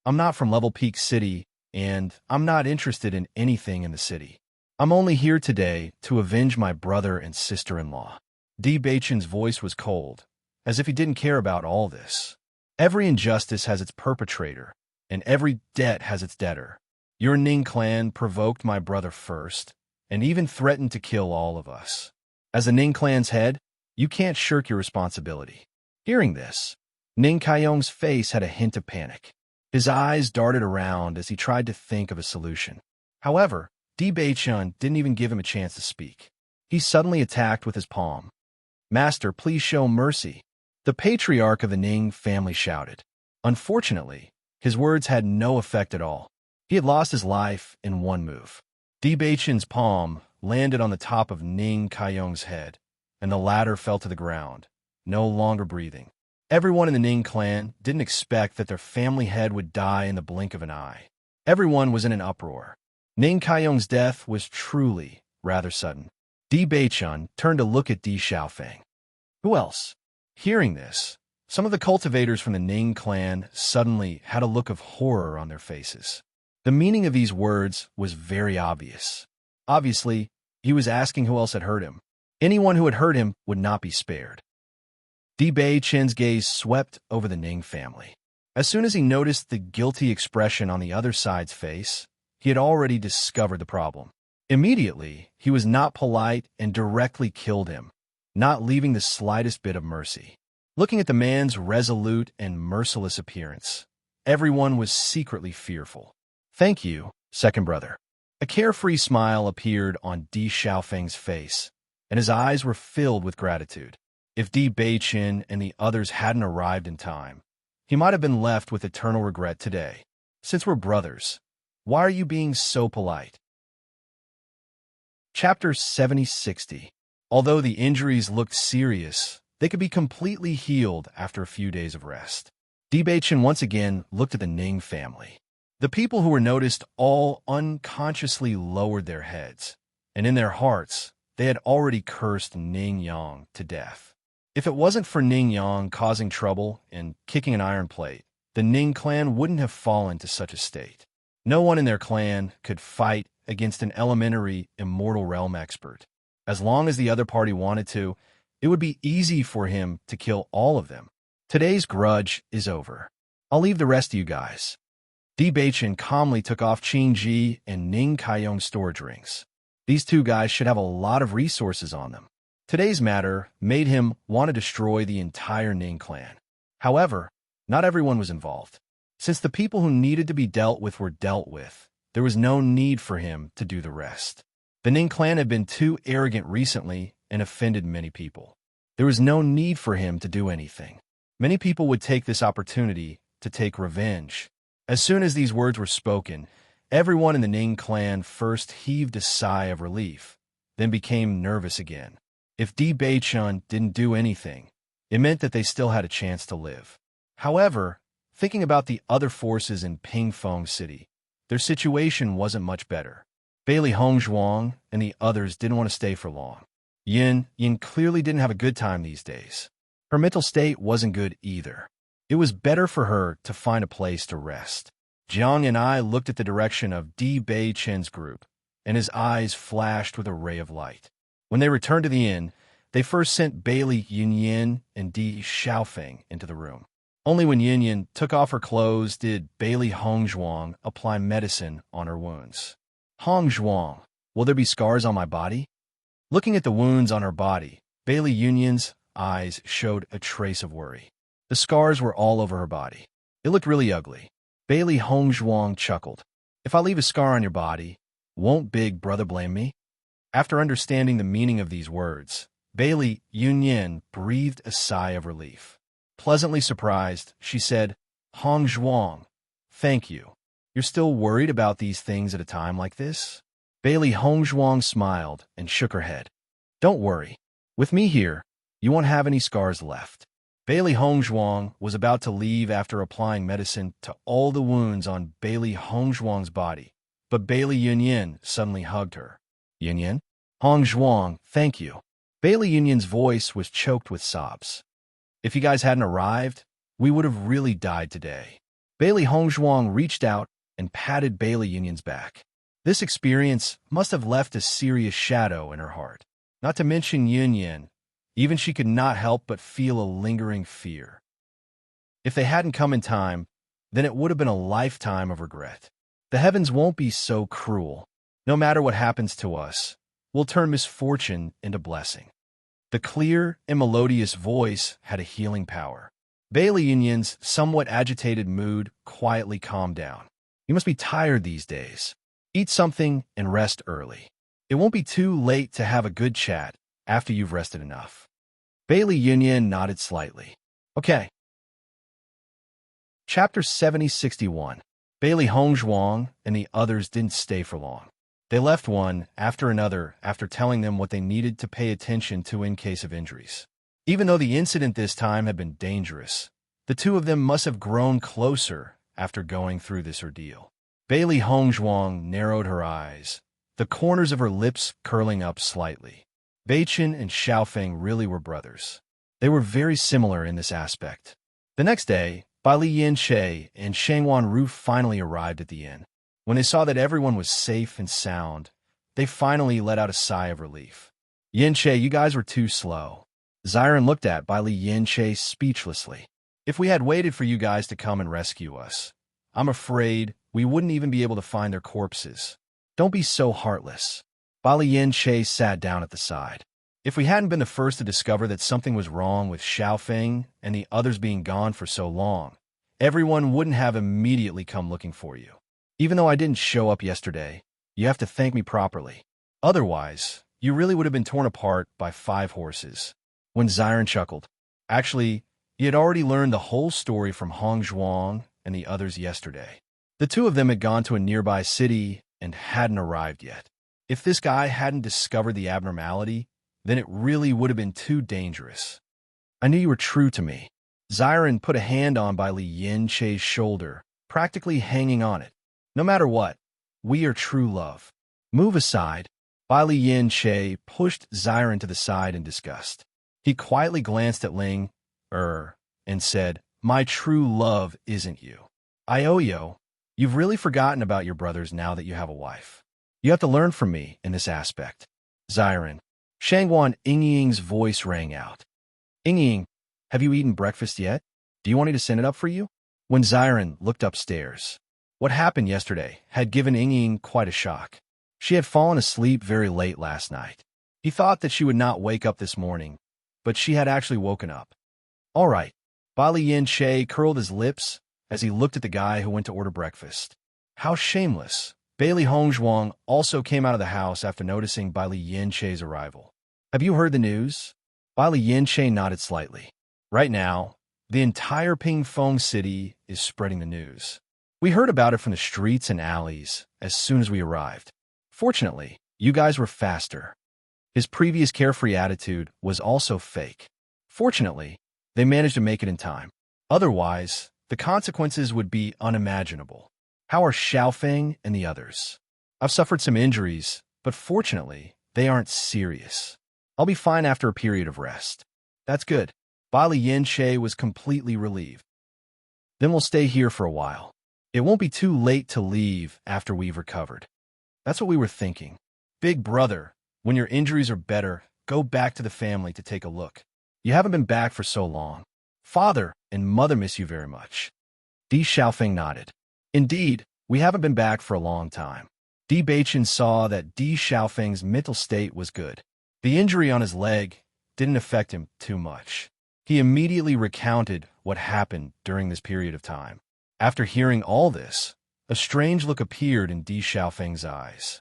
I'm not from Level Peak City, and I'm not interested in anything in the city. I'm only here today to avenge my brother and sister-in-law. Di Beichen's voice was cold, as if he didn't care about all this. Every injustice has its perpetrator, and every debt has its debtor. Your Ning clan provoked my brother first, and even threatened to kill all of us. As the Ning clan's head, you can't shirk your responsibility. Hearing this, Ning Kaiyong's face had a hint of panic. His eyes darted around as he tried to think of a solution. However, Di Beichen didn't even give him a chance to speak. He suddenly attacked with his palm. Master, please show mercy. The patriarch of the Ning family shouted. Unfortunately, his words had no effect at all. He had lost his life in one move. Di Beichen's palm landed on the top of Ning Kaiyong's head, and the latter fell to the ground, no longer breathing. Everyone in the Ning clan didn't expect that their family head would die in the blink of an eye. Everyone was in an uproar. Ning Kaiyong's death was truly rather sudden. Di Beichen turned to look at Di Xiaofeng. Who else? Hearing this, some of the cultivators from the Ning clan suddenly had a look of horror on their faces. The meaning of these words was very obvious. Obviously, he was asking who else had hurt him. Anyone who had hurt him would not be spared. Di Beichen's gaze swept over the Ning family. As soon as he noticed the guilty expression on the other side's face, he had already discovered the problem. Immediately, he was not polite and directly killed him, not leaving the slightest bit of mercy. Looking at the man's resolute and merciless appearance, everyone was secretly fearful. Thank you, second brother. A carefree smile appeared on Di Xiaofeng's face, and his eyes were filled with gratitude. If Di Beichen and the others hadn't arrived in time, he might have been left with eternal regret today. Since we're brothers, why are you being so polite? Chapter 7060. Although the injuries looked serious, they could be completely healed after a few days of rest. Di Beichen once again looked at the Ning family. The people who were noticed all unconsciously lowered their heads, and in their hearts, they had already cursed Ning Yang to death. If it wasn't for Ning Yang causing trouble and kicking an iron plate, the Ning clan wouldn't have fallen to such a state. No one in their clan could fight against an elementary immortal realm expert. As long as the other party wanted to, it would be easy for him to kill all of them. Today's grudge is over. I'll leave the rest of you guys. Di Baichen calmly took off Qing Ji and Ning Kaiyong's storage rings. These two guys should have a lot of resources on them. Today's matter made him want to destroy the entire Ning clan. However, not everyone was involved. Since the people who needed to be dealt with were dealt with, there was no need for him to do the rest. The Ning clan had been too arrogant recently and offended many people. There was no need for him to do anything. Many people would take this opportunity to take revenge. As soon as these words were spoken, everyone in the Ning clan first heaved a sigh of relief, then became nervous again. If Di Baichun didn't do anything, it meant that they still had a chance to live. However, thinking about the other forces in Pingfeng City, their situation wasn't much better. Bailey Hongzhuang and the others didn't want to stay for long. Yin clearly didn't have a good time these days. Her mental state wasn't good either. It was better for her to find a place to rest. Jiang and I looked at the direction of Di Baichun's group, and his eyes flashed with a ray of light. When they returned to the inn, they first sent Bailey Yinyin and Di Xiaofeng into the room. Only when Yinyin took off her clothes did Bailey Hongzhuang apply medicine on her wounds. Hongzhuang, will there be scars on my body? Looking at the wounds on her body, Bailey Yunyin's eyes showed a trace of worry. The scars were all over her body. It looked really ugly. Bailey Hongzhuang chuckled. If I leave a scar on your body, won't Big Brother blame me? After understanding the meaning of these words, Bailey Yunyin breathed a sigh of relief. Pleasantly surprised, she said, Hongzhuang, thank you. You're still worried about these things at a time like this? Bailey Hongzhuang smiled and shook her head. Don't worry. With me here, you won't have any scars left. Bailey Hongzhuang was about to leave after applying medicine to all the wounds on Bailey Hongzhuang's body, but Bailey Yunyin suddenly hugged her. Yunyin? Hongzhuang, thank you. Bailey Yunyin's voice was choked with sobs. If you guys hadn't arrived, we would have really died today. Bailey Hongzhuang reached out and patted Bailey Yunyin's back. This experience must have left a serious shadow in her heart. Not to mention Yunyin, even she could not help but feel a lingering fear. If they hadn't come in time, then it would have been a lifetime of regret. The heavens won't be so cruel. No matter what happens to us, we'll turn misfortune into blessing. The clear and melodious voice had a healing power. Bailey Yunyin's somewhat agitated mood quietly calmed down. You must be tired these days. Eat something and rest early. It won't be too late to have a good chat after you've rested enough. Bailey Yunyin nodded slightly. Okay. Chapter 7061. Bailey Hongzhuang and the others didn't stay for long. They left one after another after telling them what they needed to pay attention to in case of injuries. Even though the incident this time had been dangerous, the two of them must have grown closer after going through this ordeal. Bailey Hongzhuang narrowed her eyes, the corners of her lips curling up slightly. Baichen and Xiaofeng really were brothers. They were very similar in this aspect. The next day, Bailey Yin-che and Shangwan Ru finally arrived at the inn. When they saw that everyone was safe and sound, they finally let out a sigh of relief. Yin-che, you guys were too slow. Xiren looked at Bailey Yin-che speechlessly. If we had waited for you guys to come and rescue us, I'm afraid we wouldn't even be able to find their corpses. Don't be so heartless. Bailey Yin-che sat down at the side. If we hadn't been the first to discover that something was wrong with Xiaofeng and the others being gone for so long, everyone wouldn't have immediately come looking for you. Even though I didn't show up yesterday, you have to thank me properly. Otherwise, you really would have been torn apart by 5 horses. When Xiren chuckled. Actually, he had already learned the whole story from Hongzhuang and the others yesterday. The two of them had gone to a nearby city and hadn't arrived yet. If this guy hadn't discovered the abnormality, then it really would have been too dangerous. I knew you were true to me. Xiren put a hand on Bailey Yin-che's shoulder, practically hanging on it. No matter what, we are true love. Move aside. Bailey Yin-che pushed Xiren to the side in disgust. He quietly glanced at Ling, and said, My true love isn't you. Ioyo, you've really forgotten about your brothers now that you have a wife. You have to learn from me in this aspect. Xiren. Shangwan Yingying's voice rang out. Yingying, have you eaten breakfast yet? Do you want me to send it up for you? When Xiren looked upstairs, what happened yesterday had given Ying quite a shock. She had fallen asleep very late last night. He thought that she would not wake up this morning, but she had actually woken up. All right. Bai Yin-che curled his lips as he looked at the guy who went to order breakfast. How shameless. Bailey Hongzhuang also came out of the house after noticing Bai Yin-che's arrival. Have you heard the news? Bai Yin-che nodded slightly. Right now, the entire Pingfeng city is spreading the news. We heard about it from the streets and alleys as soon as we arrived. Fortunately, you guys were faster. His previous carefree attitude was also fake. Fortunately, they managed to make it in time. Otherwise, the consequences would be unimaginable. How are Xiaofeng and the others? I've suffered some injuries, but fortunately, they aren't serious. I'll be fine after a period of rest. That's good. Bai Yin-che was completely relieved. Then we'll stay here for a while. It won't be too late to leave after we've recovered. That's what we were thinking. Big brother, when your injuries are better, go back to the family to take a look. You haven't been back for so long. Father and mother miss you very much. Di Xiaofeng nodded. Indeed, we haven't been back for a long time. Di Beichen saw that Di Xiaofeng's mental state was good. The injury on his leg didn't affect him too much. He immediately recounted what happened during this period of time. After hearing all this, a strange look appeared in Di Xiaofeng's eyes.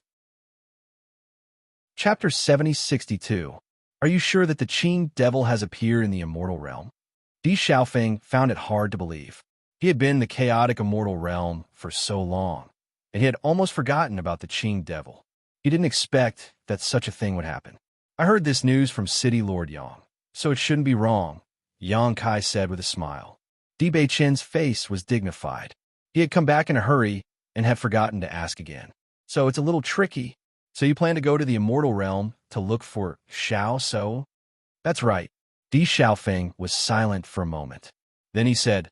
Chapter 7062. Are you sure that the Qing devil has appeared in the immortal realm? Di Xiaofeng found it hard to believe. He had been in the chaotic immortal realm for so long, and he had almost forgotten about the Qing devil. He didn't expect that such a thing would happen. I heard this news from City Lord Yang, so it shouldn't be wrong, Yang Kai said with a smile. Di Beichen's face was dignified. He had come back in a hurry and had forgotten to ask again. So it's a little tricky. So you plan to go to the immortal realm to look for Xiao So? That's right. Di Xiaofeng was silent for a moment. Then he said,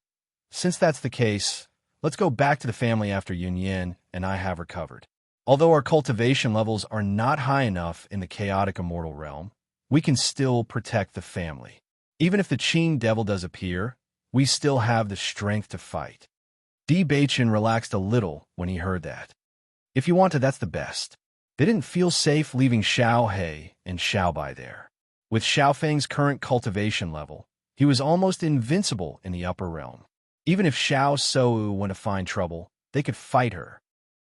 since that's the case, let's go back to the family after Yunyan and I have recovered. Although our cultivation levels are not high enough in the chaotic immortal realm, we can still protect the family. Even if the Qing devil does appear, we still have the strength to fight. Di Beichen relaxed a little when he heard that. If you want to, that's the best. They didn't feel safe leaving Xiao He and Xiao Bai there. With Xiaofeng's current cultivation level, he was almost invincible in the upper realm. Even if Xiao Sou went to find trouble, they could fight her.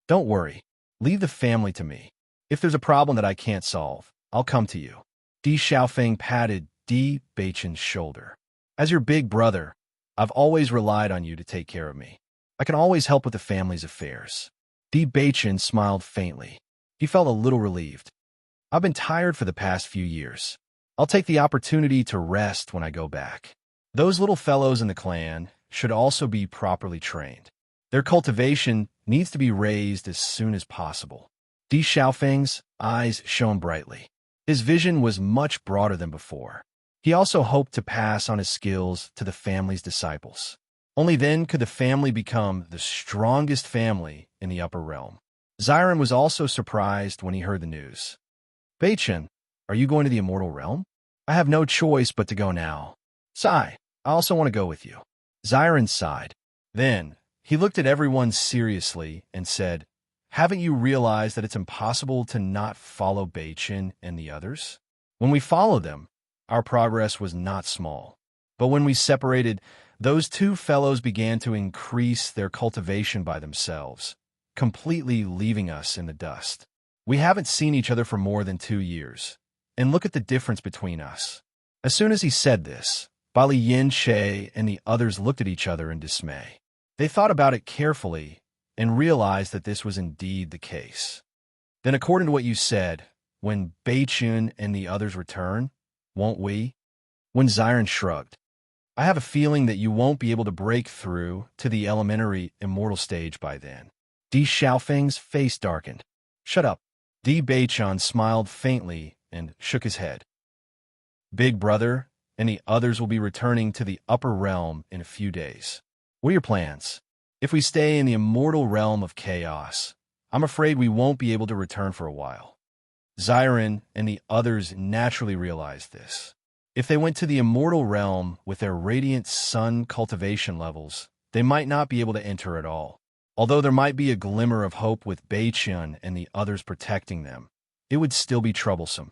Don't worry. Leave the family to me. If there's a problem that I can't solve, I'll come to you. Di Xiaofeng patted Di Beichen's shoulder. As your big brother, I've always relied on you to take care of me. I can always help with the family's affairs. Di Beichen smiled faintly. He felt a little relieved. I've been tired for the past few years. I'll take the opportunity to rest when I go back. Those little fellows in the clan should also be properly trained. Their cultivation needs to be raised as soon as possible. Di Xiaofeng's eyes shone brightly. His vision was much broader than before. He also hoped to pass on his skills to the family's disciples. Only then could the family become the strongest family in the upper realm. Xiren was also surprised when he heard the news. Beichen, are you going to the immortal realm? I have no choice but to go now. Sai, I also want to go with you. Xiren sighed. Then, he looked at everyone seriously and said, haven't you realized that it's impossible to not follow Beichen and the others? When we followed them, our progress was not small. But when we separated, those two fellows began to increase their cultivation by themselves, completely leaving us in the dust. We haven't seen each other for more than 2 years, and look at the difference between us. As soon as he said this, Bai Yin-che and the others looked at each other in dismay. They thought about it carefully and realized that this was indeed the case. Then according to what you said, when Beichun and the others return, won't we? When Xiren shrugged. I have a feeling that you won't be able to break through to the elementary immortal stage by then. Di Xiaofeng's face darkened. Shut up. Di Beichun smiled faintly and shook his head. Big brother and the others will be returning to the upper realm in a few days. What are your plans? If we stay in the immortal realm of chaos, I'm afraid we won't be able to return for a while. Xiren and the others naturally realized this. If they went to the immortal realm with their radiant sun cultivation levels, they might not be able to enter at all. Although there might be a glimmer of hope with Beichun and the others protecting them, it would still be troublesome.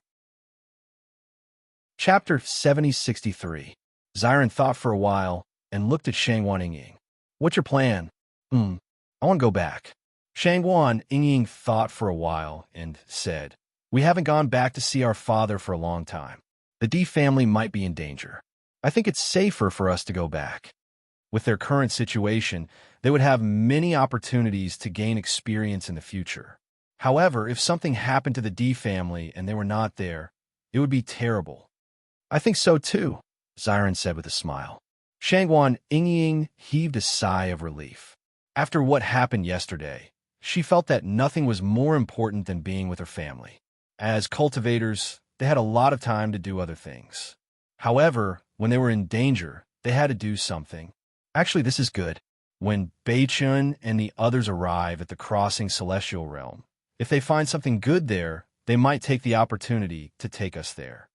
Chapter 7063. Xiren thought for a while and looked at Shangwan Yingying. What's your plan? I want to go back. Shangwan Yingying thought for a while and said, we haven't gone back to see our father for a long time. The D family might be in danger. I think it's safer for us to go back. With their current situation, they would have many opportunities to gain experience in the future. However, if something happened to the D family and they were not there, it would be terrible. I think so too, Xiren said with a smile. Shangwan Yingying heaved a sigh of relief. After what happened yesterday, she felt that nothing was more important than being with her family. As cultivators, they had a lot of time to do other things. However, when they were in danger, they had to do something. Actually, this is good. When Beichun and the others arrive at the crossing celestial realm, if they find something good there, they might take the opportunity to take us there.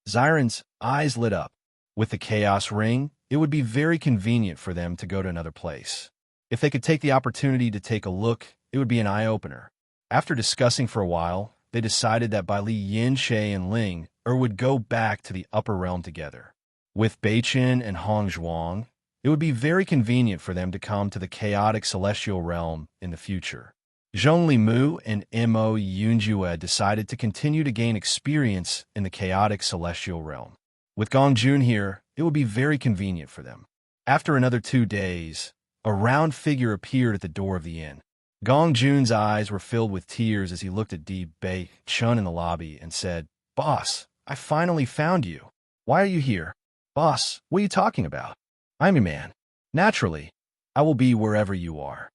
Xiren's eyes lit up. With the Chaos Ring, it would be very convenient for them to go to another place. If they could take the opportunity to take a look, it would be an eye-opener. After discussing for a while, they decided that Bai Li Yin, Shay, and Ling would go back to the upper realm together. With Beichun and Hong Zhuang, it would be very convenient for them to come to the chaotic celestial realm in the future. Zhongli Mu and Mo Yunjue decided to continue to gain experience in the chaotic celestial realm. With Gong Jun here, it would be very convenient for them. After another 2 days, a round figure appeared at the door of the inn. Gong Jun's eyes were filled with tears as he looked at Di Bei Chun in the lobby and said, Boss, I finally found you. Why are you here? Boss, what are you talking about? I'm your man. Naturally, I will be wherever you are.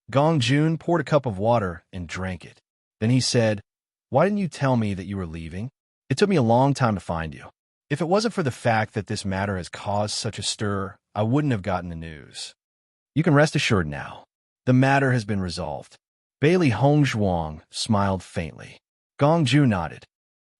Gong Jun poured a cup of water and drank it. Then he said, why didn't you tell me that you were leaving? It took me a long time to find you. If it wasn't for the fact that this matter has caused such a stir, I wouldn't have gotten the news. You can rest assured now. The matter has been resolved. Bailey Hong Zhuang smiled faintly. Gong Ju nodded.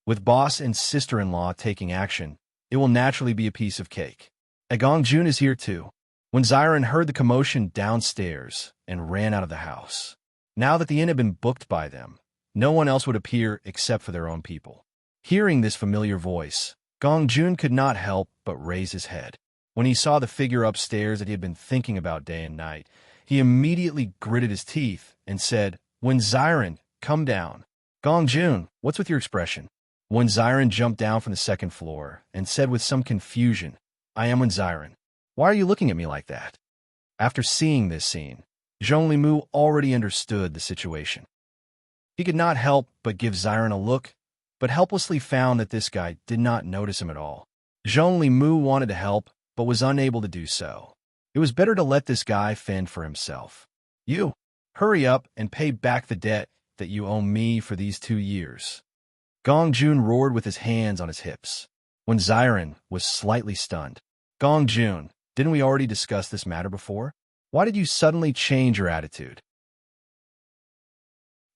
With boss and sister-in-law taking action, it will naturally be a piece of cake. And Gong Jun is here too. When Xiren heard the commotion downstairs and ran out of the house. Now that the inn had been booked by them, no one else would appear except for their own people. Hearing this familiar voice, Gong Jun could not help but raise his head. When he saw the figure upstairs that he had been thinking about day and night, he immediately gritted his teeth and said, When Xiren, come down. Gong Jun, what's with your expression? When Xiren jumped down from the second floor and said with some confusion, I am When Xiren. Why are you looking at me like that? After seeing this scene, Zhongli Mu already understood the situation. He could not help but give Xiren a look, but helplessly found that this guy did not notice him at all. Zhongli Mu wanted to help, but was unable to do so. It was better to let this guy fend for himself. You, hurry up and pay back the debt that you owe me for these 2 years. Gong Jun roared with his hands on his hips. When Xiren was slightly stunned. Gong Jun, didn't we already discuss this matter before? Why did you suddenly change your attitude?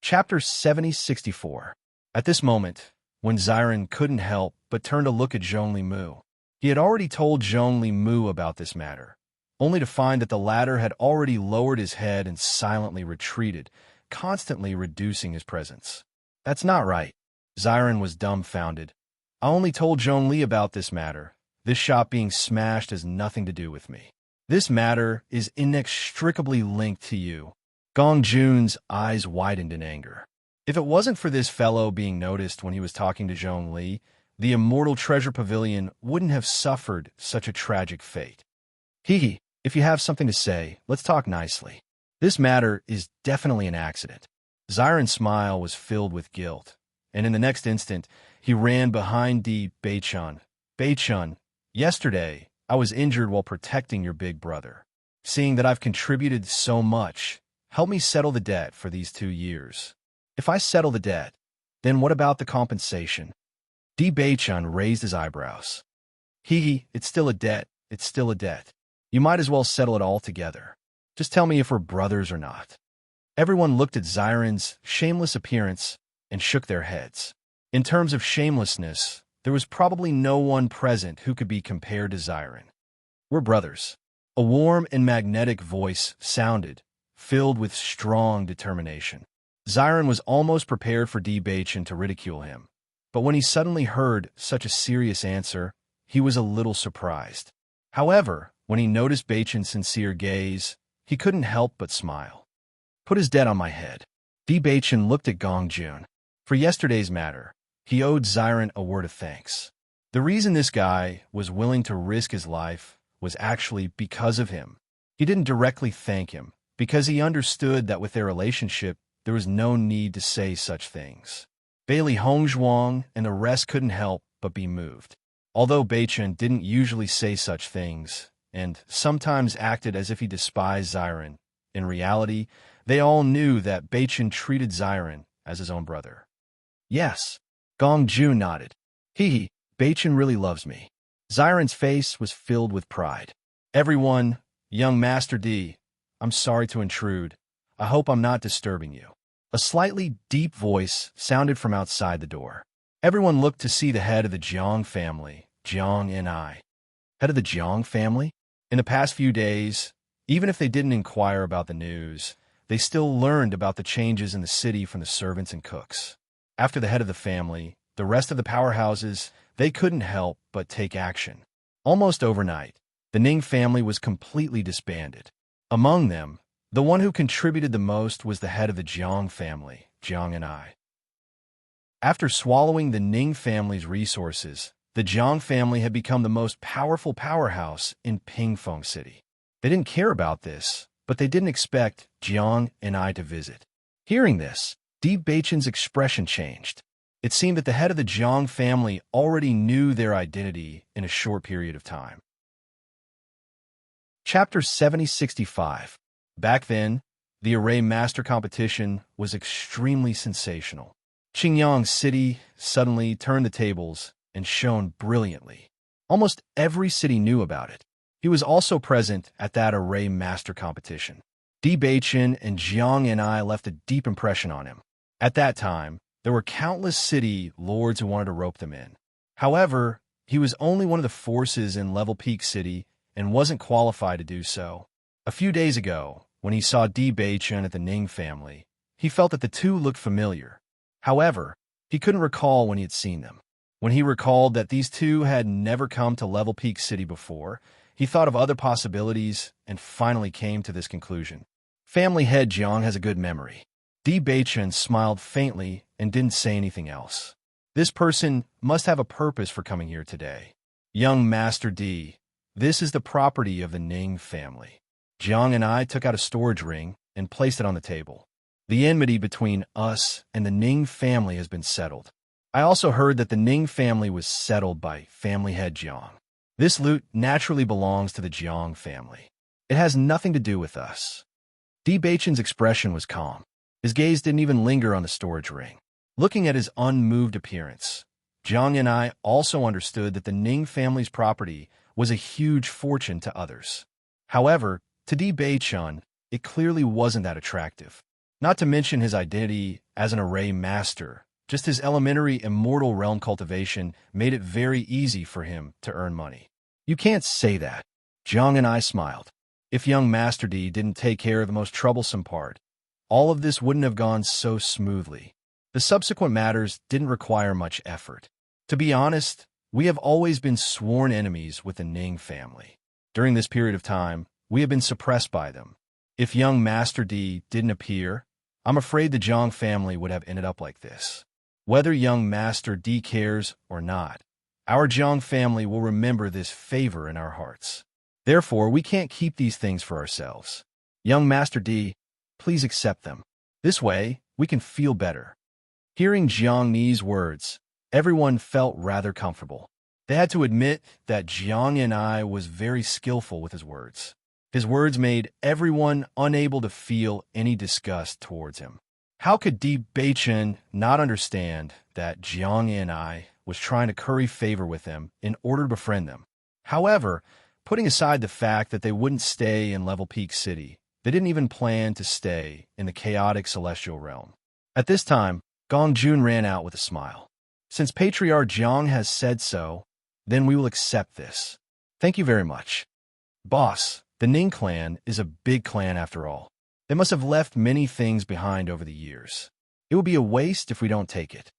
Chapter 7064. At this moment, when Xiren couldn't help but turn to look at Zhongli Mu, he had already told Zhongli Mu about this matter, only to find that the latter had already lowered his head and silently retreated, constantly reducing his presence. That's not right. Xiren was dumbfounded. I only told Zhongli about this matter. This shop being smashed has nothing to do with me. This matter is inextricably linked to you. Gong Jun's eyes widened in anger. If it wasn't for this fellow being noticed when he was talking to Zhongli, the Immortal Treasure Pavilion wouldn't have suffered such a tragic fate. Hee, if you have something to say, let's talk nicely. This matter is definitely an accident. Xiren's smile was filled with guilt, and in the next instant, he ran behind Di Beichun. Beichun, yesterday, I was injured while protecting your big brother. Seeing that I've contributed so much, help me settle the debt for these 2 years. If I settle the debt, then what about the compensation? Di Beichun raised his eyebrows. It's still a debt. It's still a debt. You might as well settle it all together. Just tell me if we're brothers or not. Everyone looked at Xiren's shameless appearance and shook their heads. In terms of shamelessness, there was probably no one present who could be compared to Xiren. We're brothers. A warm and magnetic voice sounded, filled with strong determination. Xiron was almost prepared for D. Bachin to ridicule him, but when he suddenly heard such a serious answer, he was a little surprised. However, when he noticed Bachin's sincere gaze, he couldn't help but smile. Put his debt on my head. D. Bachin looked at Gong Jun. For yesterday's matter, he owed Xiron a word of thanks. The reason this guy was willing to risk his life was actually because of him. He didn't directly thank him, because he understood that with their relationship, there was no need to say such things. Bailey Hongzhuang and the rest couldn't help but be moved. Although Bachin didn't usually say such things, and sometimes acted as if he despised Xiron, in reality, they all knew that Bachin treated Xiron as his own brother. Yes, Gong Jun nodded. Bachin really loves me. Xiron's face was filled with pride. Everyone, young Master D, I'm sorry to intrude. I hope I'm not disturbing you. A slightly deep voice sounded from outside the door. Everyone looked to see the head of the Jiang family, Jiang and I. Head of the Jiang family? In the past few days, even if they didn't inquire about the news, they still learned about the changes in the city from the servants and cooks. After the head of the family, the rest of the powerhouses, they couldn't help but take action. Almost overnight, the Ning family was completely disbanded. Among them, the one who contributed the most was the head of the Jiang family, Jiang and I. After swallowing the Ning family's resources, the Jiang family had become the most powerful powerhouse in Pingfeng City. They didn't care about this, but they didn't expect Jiang and I to visit. Hearing this, D. Bachin's expression changed. It seemed that the head of the Jiang family already knew their identity in a short period of time. Chapter 7065. Back then, the Array Master competition was extremely sensational. Qingyang City suddenly turned the tables and shone brilliantly. Almost every city knew about it. He was also present at that Array Master competition. D. Bachin and Jiang and I left a deep impression on him. At that time, there were countless city lords who wanted to rope them in. However, he was only one of the forces in Level Peak City and wasn't qualified to do so. A few days ago, when he saw D. Bachin at the Ning family, he felt that the two looked familiar. However, he couldn't recall when he had seen them. When he recalled that these two had never come to Level Peak City before, he thought of other possibilities and finally came to this conclusion. Family head Jiang has a good memory. D. Bachin smiled faintly and didn't say anything else. This person must have a purpose for coming here today. Young Master D, this is the property of the Ning family. Jiang and I took out a storage ring and placed it on the table. The enmity between us and the Ning family has been settled. I also heard that the Ning family was settled by family head Jiang. This loot naturally belongs to the Jiang family. It has nothing to do with us. D. Bachin's expression was calm. His gaze didn't even linger on the storage ring. Looking at his unmoved appearance, Jiang and I also understood that the Ning family's property was a huge fortune to others. However, to D. Bachin, it clearly wasn't that attractive. Not to mention his identity as an Array Master, just his elementary immortal realm cultivation made it very easy for him to earn money. You can't say that. Jiang and I smiled. If young Master D didn't take care of the most troublesome part, all of this wouldn't have gone so smoothly. The subsequent matters didn't require much effort. To be honest, we have always been sworn enemies with the Ning family. During this period of time, we have been suppressed by them. If young Master D didn't appear, I'm afraid the Jiang family would have ended up like this. Whether young Master D cares or not, our Jiang family will remember this favor in our hearts. Therefore, we can't keep these things for ourselves. Young Master D, please accept them. This way, we can feel better. Hearing Jiang Ni's words, everyone felt rather comfortable. They had to admit that Jiang and I was very skillful with his words. His words made everyone unable to feel any disgust towards him. How could D. Bachin not understand that Jiang and I was trying to curry favor with them in order to befriend them? However, putting aside the fact that they wouldn't stay in Level Peak City, they didn't even plan to stay in the chaotic celestial realm. At this time, Gong Jun ran out with a smile. Since Patriarch Jiang has said so, then we will accept this. Thank you very much. Boss, The Ning clan is a big clan after all. They must have left many things behind over the years. It would be a waste if we don't take it.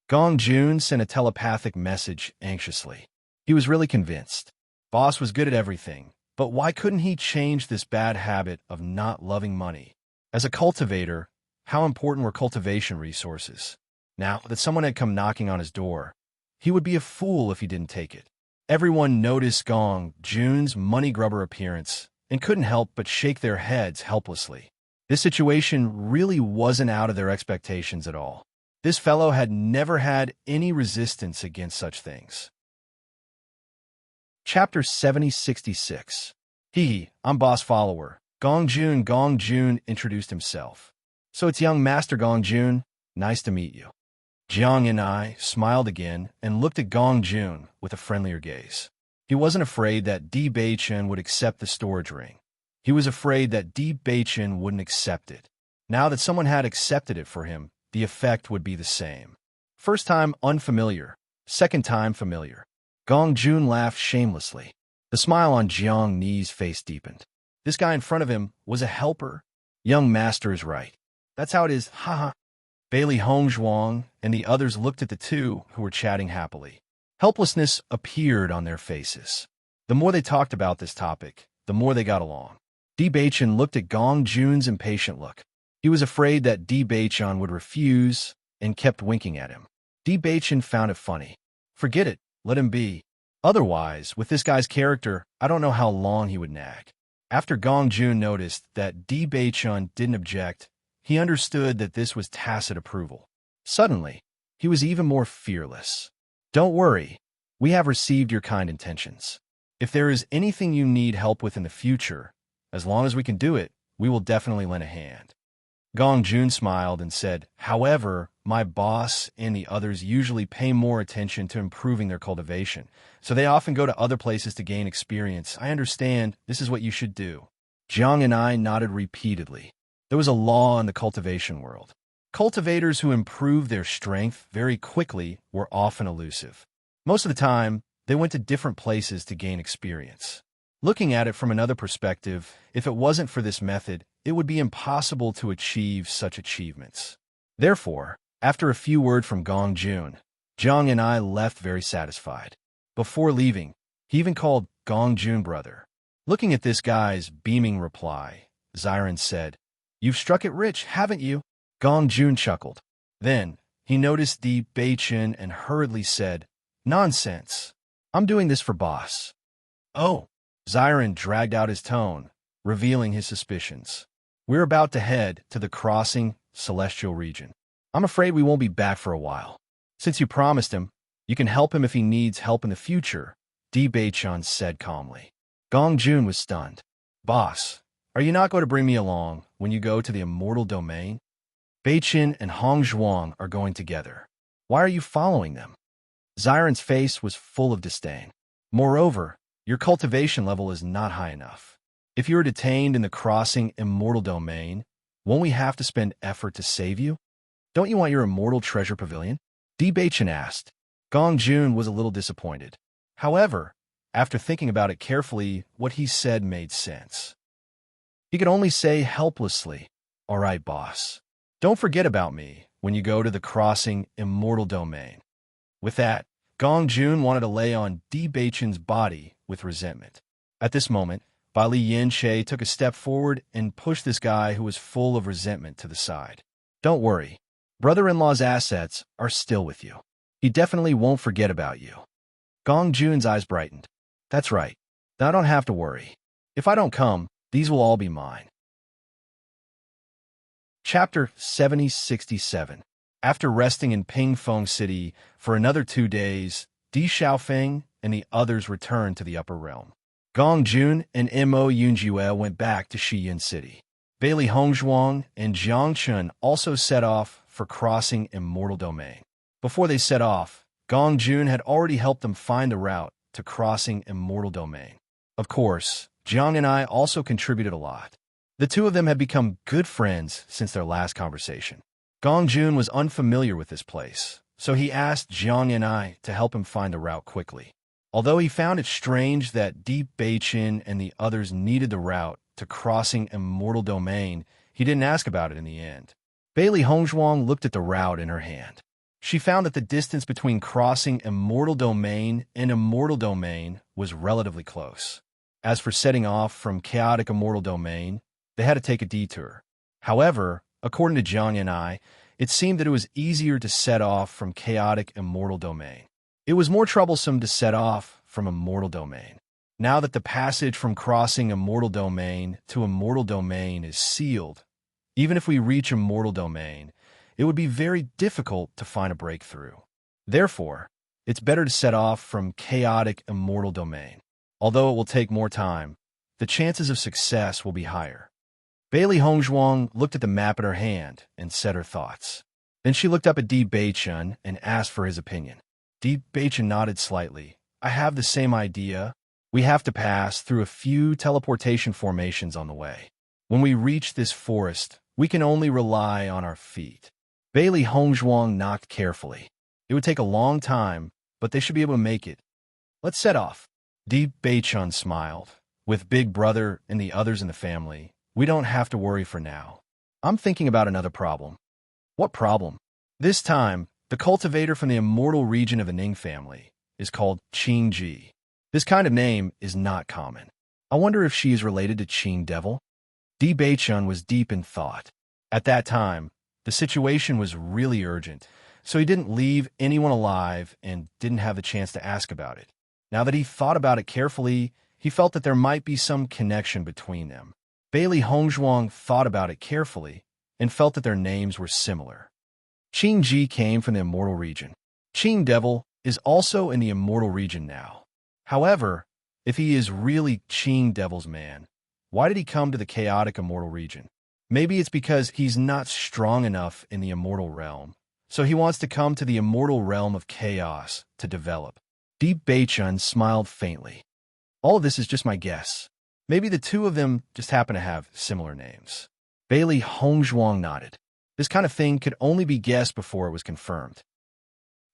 Gong Jun sent a telepathic message anxiously. He was really convinced. Boss was good at everything, but why couldn't he change this bad habit of not loving money? As a cultivator, how important were cultivation resources? Now that someone had come knocking on his door, he would be a fool if he didn't take it. Everyone noticed Gong Jun's money grubber appearance and couldn't help but shake their heads helplessly. This situation really wasn't out of their expectations at all. This fellow had never had any resistance against such things. Chapter 7066. I'm boss follower. Gong Jun introduced himself. So it's young Master Gong Jun. Nice to meet you. Jiang and I smiled again and looked at Gong Jun with a friendlier gaze. He wasn't afraid that Di Beichen would accept the storage ring. He was afraid that Di Beichen wouldn't accept it. Now that someone had accepted it for him, the effect would be the same. First time unfamiliar, second time familiar. Gong Jun laughed shamelessly. The smile on Jiang Ni's face deepened. This guy in front of him was a helper. Young master is right. That's how it is, haha. Bailey Hongzhuang and the others looked at the two who were chatting happily. Helplessness appeared on their faces. The more they talked about this topic, the more they got along. Di Beichen looked at Gong Jun's impatient look. He was afraid that Di Beichen would refuse and kept winking at him. Di Beichen found it funny. Forget it, let him be. Otherwise, with this guy's character, I don't know how long he would nag. After Gong Jun noticed that Di Beichen didn't object, he understood that this was tacit approval. Suddenly, he was even more fearless. Don't worry, we have received your kind intentions. If there is anything you need help with in the future, as long as we can do it, we will definitely lend a hand. Gong Jun smiled and said, however, my boss and the others usually pay more attention to improving their cultivation, so they often go to other places to gain experience. I understand this is what you should do. Jiang and I nodded repeatedly. There was a law in the cultivation world. Cultivators who improved their strength very quickly were often elusive. Most of the time, they went to different places to gain experience. Looking at it from another perspective, if it wasn't for this method, it would be impossible to achieve such achievements. Therefore, after a few words from Gong Jun, Jiang and I left very satisfied. Before leaving, he even called Gong Jun brother. Looking at this guy's beaming reply, Xiren said, "You've struck it rich, haven't you?" Gong Jun chuckled. Then, he noticed Di Beichen and hurriedly said, "Nonsense. I'm doing this for boss." Oh, Xiren dragged out his tone, revealing his suspicions. We're about to head to the crossing celestial region. I'm afraid we won't be back for a while. Since you promised him, you can help him if he needs help in the future, Di Beichen said calmly. Gong Jun was stunned. Boss, are you not going to bring me along when you go to the immortal domain? Beichen and Hongzhuang are going together. Why are you following them? Xiren's face was full of disdain. Moreover, your cultivation level is not high enough. If you are detained in the crossing immortal domain, won't we have to spend effort to save you? Don't you want your immortal treasure pavilion? Di Beichen asked. Gong Jun was a little disappointed. However, after thinking about it carefully, what he said made sense. He could only say helplessly, "All right, boss. Don't forget about me when you go to the crossing immortal domain." With that, Gong Jun wanted to lay on Di Beichen's body with resentment. At this moment, Bali Yin-che took a step forward and pushed this guy who was full of resentment to the side. Don't worry. Brother-in-law's assets are still with you. He definitely won't forget about you. Gong Jun's eyes brightened. That's right. I don't have to worry. If I don't come, these will all be mine. Chapter 7067. After resting in Pingfeng City for another 2 days, Di Xiaofeng and the others returned to the upper realm. Gong Jun and Mo Yunjue went back to Shiyin City. Bailey Hongzhuang and Jiang Chun also set off for crossing immortal domain. Before they set off, Gong Jun had already helped them find the route to crossing immortal domain. Of course, Jiang and I also contributed a lot. The two of them had become good friends since their last conversation. Gong Jun was unfamiliar with this place, so he asked Jiang and I to help him find the route quickly. Although he found it strange that Deep Beichin and the others needed the route to crossing Immortal Domain, he didn't ask about it in the end. Bailey Hongzhuang looked at the route in her hand. She found that the distance between crossing Immortal Domain and Immortal Domain was relatively close. As for setting off from chaotic Immortal Domain, they had to take a detour. However, according to Jiang and I, it seemed that it was easier to set off from chaotic Immortal Domain. It was more troublesome to set off from Immortal Domain. Now that the passage from crossing Immortal Domain to Immortal Domain is sealed, even if we reach Immortal Domain, it would be very difficult to find a breakthrough. Therefore, it's better to set off from chaotic Immortal Domain. Although it will take more time, the chances of success will be higher. Bailey Hongzhuang looked at the map in her hand and said her thoughts. Then she looked up at Di Beichun and asked for his opinion. Di Beichun nodded slightly. I have the same idea. We have to pass through a few teleportation formations on the way. When we reach this forest, we can only rely on our feet. Bailey Hongzhuang knocked carefully. It would take a long time, but they should be able to make it. Let's set off. Di Beichun smiled. With Big Brother and the others in the family, we don't have to worry for now. I'm thinking about another problem. What problem? This time, the cultivator from the immortal region of the Ning family is called Qing Ji. This kind of name is not common. I wonder if she is related to Qing Devil? Di Beichun was deep in thought. At that time, the situation was really urgent, so he didn't leave anyone alive and didn't have the chance to ask about it. Now that he thought about it carefully, he felt that there might be some connection between them. Bailey Hongzhuang thought about it carefully and felt that their names were similar. Qing Ji came from the immortal region. Qing Devil is also in the immortal region now. However, if he is really Qing Devil's man, why did he come to the chaotic immortal region? Maybe it's because he's not strong enough in the immortal realm, so he wants to come to the immortal realm of chaos to develop. Deep Beichun smiled faintly. All of this is just my guess. Maybe the two of them just happen to have similar names. Bailey Hongzhuang nodded. This kind of thing could only be guessed before it was confirmed.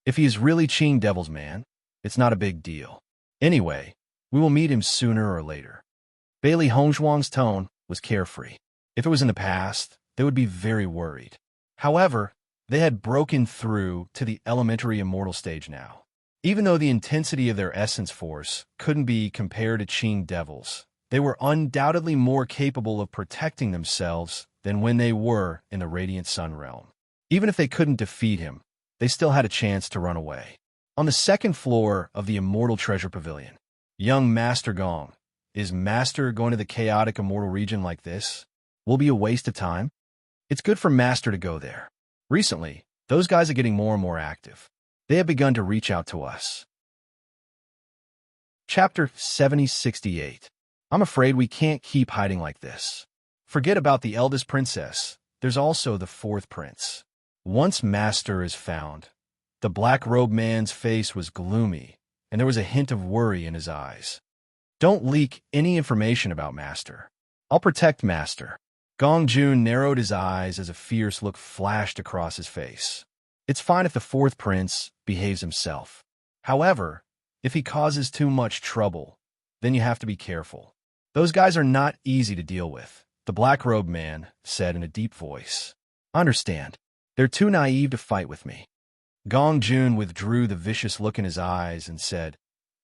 If he is really Qing Devil's man, it's not a big deal. Anyway, we will meet him sooner or later. Bailey Hongzhuang's tone was carefree. If it was in the past, they would be very worried. However, they had broken through to the elementary immortal stage now. Even though the intensity of their essence force couldn't be compared to Qing Devils, they were undoubtedly more capable of protecting themselves than when they were in the Radiant Sun realm. Even if they couldn't defeat him, they still had a chance to run away. On the second floor of the Immortal Treasure Pavilion, young Master Gong, is Master going to the chaotic immortal region like this? Will be a waste of time? It's good for Master to go there. Recently, those guys are getting more and more active. They have begun to reach out to us. Chapter 7068. I'm afraid we can't keep hiding like this. Forget about the eldest princess. There's also the fourth prince. Once Master is found, the black-robed man's face was gloomy, and there was a hint of worry in his eyes. Don't leak any information about Master. I'll protect Master. Gong Jun narrowed his eyes as a fierce look flashed across his face. It's fine if the fourth prince behaves himself. However, if he causes too much trouble, then you have to be careful. Those guys are not easy to deal with, the black-robed man said in a deep voice. I understand. They're too naive to fight with me. Gong Jun withdrew the vicious look in his eyes and said,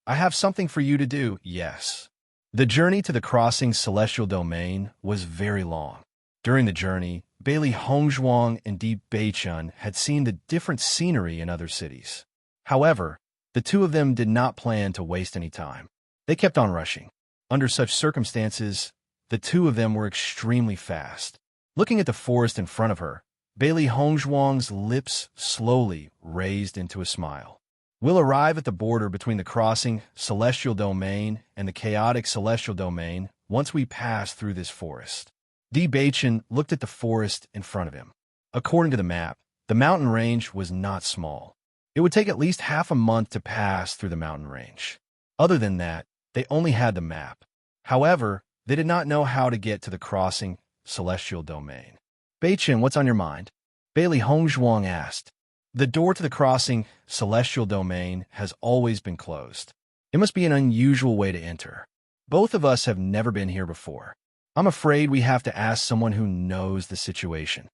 I have something for you to do, yes. The journey to the crossing celestial domain was very long. During the journey, Bailey Hongzhuang and Di Beichun had seen the different scenery in other cities. However, the two of them did not plan to waste any time. They kept on rushing. Under such circumstances, the two of them were extremely fast. Looking at the forest in front of her, Bailey Hongzhuang's lips slowly raised into a smile. We'll arrive at the border between the crossing celestial domain and the chaotic celestial domain once we pass through this forest. Di Beichun looked at the forest in front of him. According to the map, the mountain range was not small. It would take at least half a month to pass through the mountain range. Other than that, they only had the map. However, they did not know how to get to the crossing celestial domain. Beichun, what's on your mind? Bailey Hongzhuang asked. The door to the crossing celestial domain has always been closed. It must be an unusual way to enter. Both of us have never been here before. I'm afraid we have to ask someone who knows the situation.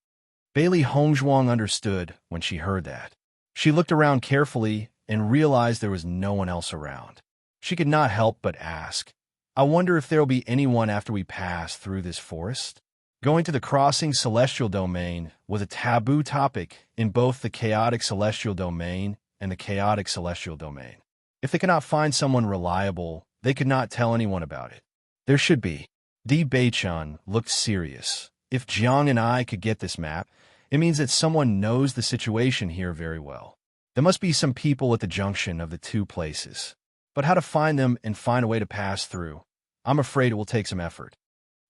Bailey Hongzhuang understood when she heard that. She looked around carefully and realized there was no one else around. She could not help but ask, I wonder if there will be anyone after we pass through this forest? Going to the crossing celestial domain was a taboo topic in both the chaotic celestial domain and the chaotic celestial domain. If they could not find someone reliable, they could not tell anyone about it. There should be. Di Beichun looked serious. If Jiang and I could get this map, it means that someone knows the situation here very well. There must be some people at the junction of the two places. But how to find them and find a way to pass through, I'm afraid it will take some effort.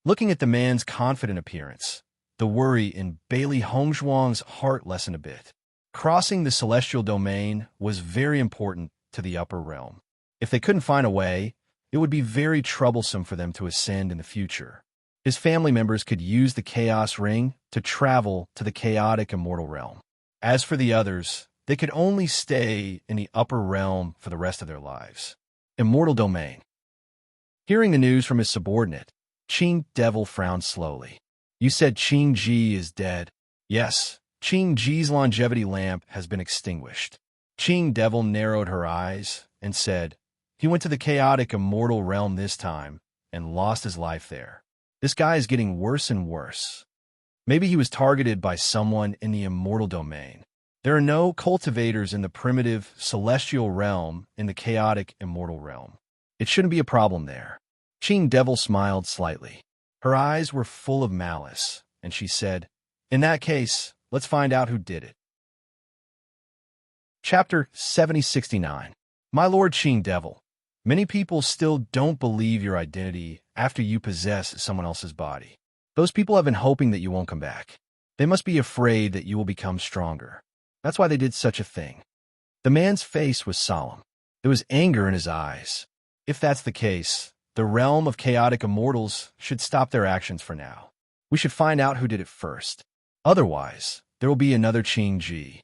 Looking at the man's confident appearance, the worry in Bailey Hongzhuang's heart lessened a bit. Crossing the celestial domain was very important to the upper realm. If they couldn't find a way, it would be very troublesome for them to ascend in the future. His family members could use the Chaos Ring to travel to the chaotic immortal realm. As for the others, they could only stay in the upper realm for the rest of their lives. Immortal Domain. Hearing the news from his subordinate, Qing Devil frowned slowly. You said Qing Ji is dead. Yes, Qing Ji's longevity lamp has been extinguished. Qing Devil narrowed her eyes and said, he went to the chaotic immortal realm this time and lost his life there. This guy is getting worse and worse. Maybe he was targeted by someone in the immortal domain. There are no cultivators in the primitive celestial realm in the chaotic immortal realm. It shouldn't be a problem there. Qing Devil smiled slightly. Her eyes were full of malice, and she said, in that case, let's find out who did it. Chapter 7069. My Lord Qing Devil, many people still don't believe your identity after you possess someone else's body. Those people have been hoping that you won't come back. They must be afraid that you will become stronger. That's why they did such a thing. The man's face was solemn. There was anger in his eyes. If that's the case, the realm of chaotic immortals should stop their actions for now. We should find out who did it first. Otherwise, there will be another Qing Ji.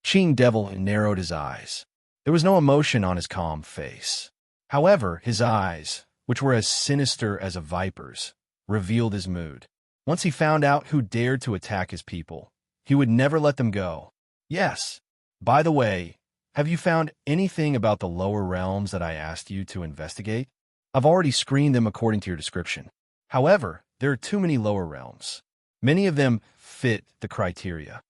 Qing Devil narrowed his eyes. There was no emotion on his calm face. However, his eyes, which were as sinister as a viper's, revealed his mood. Once he found out who dared to attack his people, he would never let them go. Yes. By the way, have you found anything about the lower realms that I asked you to investigate? I've already screened them according to your description. However, there are too many lower realms. Many of them fit the criteria.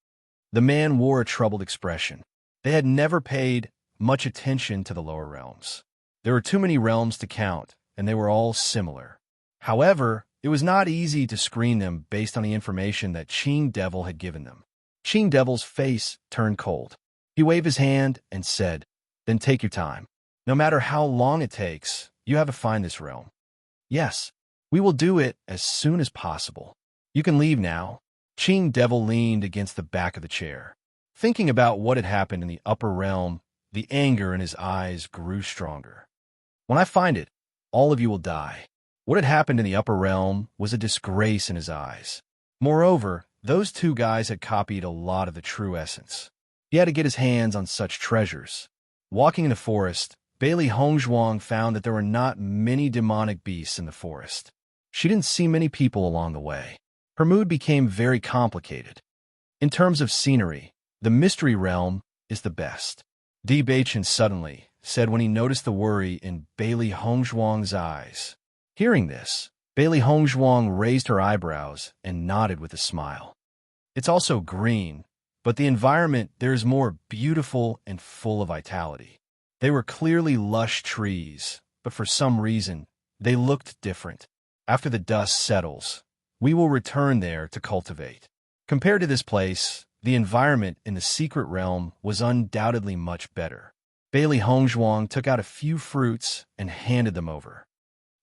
The man wore a troubled expression. They had never paid much attention to the lower realms. There were too many realms to count, and they were all similar. However, it was not easy to screen them based on the information that Qing Devil had given them. Qing Devil's face turned cold. He waved his hand and said, then take your time. No matter how long it takes, you have to find this realm. Yes, we will do it as soon as possible. You can leave now. Qing Devil leaned against the back of the chair. Thinking about what had happened in the upper realm, the anger in his eyes grew stronger. When I find it, all of you will die. What had happened in the upper realm was a disgrace in his eyes. Moreover, those two guys had copied a lot of the true essence. He had to get his hands on such treasures. Walking in the forest, Bailey Hongzhuang found that there were not many demonic beasts in the forest. She didn't see many people along the way. Her mood became very complicated. In terms of scenery, the mystery realm is the best. Di Beichun suddenly said when he noticed the worry in Bailey Hongzhuang's eyes. Hearing this, Bailey Hongzhuang raised her eyebrows and nodded with a smile. It's also green, but the environment there is more beautiful and full of vitality. They were clearly lush trees, but for some reason, they looked different. After the dust settles, we will return there to cultivate. Compared to this place, the environment in the secret realm was undoubtedly much better. Bailey Hongzhuang took out a few fruits and handed them over.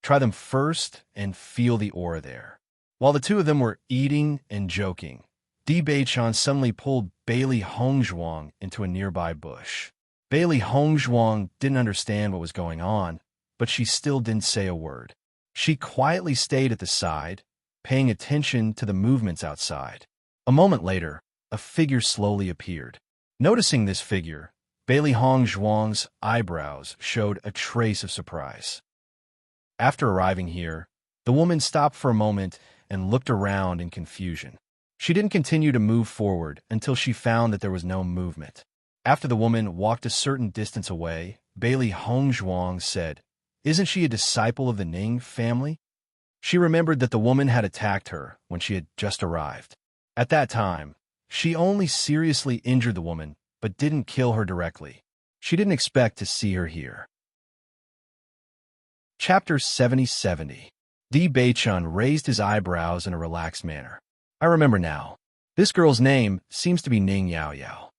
Try them first and feel the aura there. While the two of them were eating and joking, Di Beichun suddenly pulled Bailey Hongzhuang into a nearby bush. Bailey Hongzhuang didn't understand what was going on, but she still didn't say a word. She quietly stayed at the side, paying attention to the movements outside. A moment later, a figure slowly appeared. Noticing this figure, Bailey Hongzhuang's eyebrows showed a trace of surprise. After arriving here, the woman stopped for a moment and looked around in confusion. She didn't continue to move forward until she found that there was no movement. After the woman walked a certain distance away, Bailey Hongzhuang said, "Isn't she a disciple of the Ning family?" She remembered that the woman had attacked her when she had just arrived. At that time, she only seriously injured the woman, but didn't kill her directly. She didn't expect to see her here. Chapter 70. Di Beichun raised his eyebrows in a relaxed manner. "I remember now. This girl's name seems to be Ning Yaoyao,"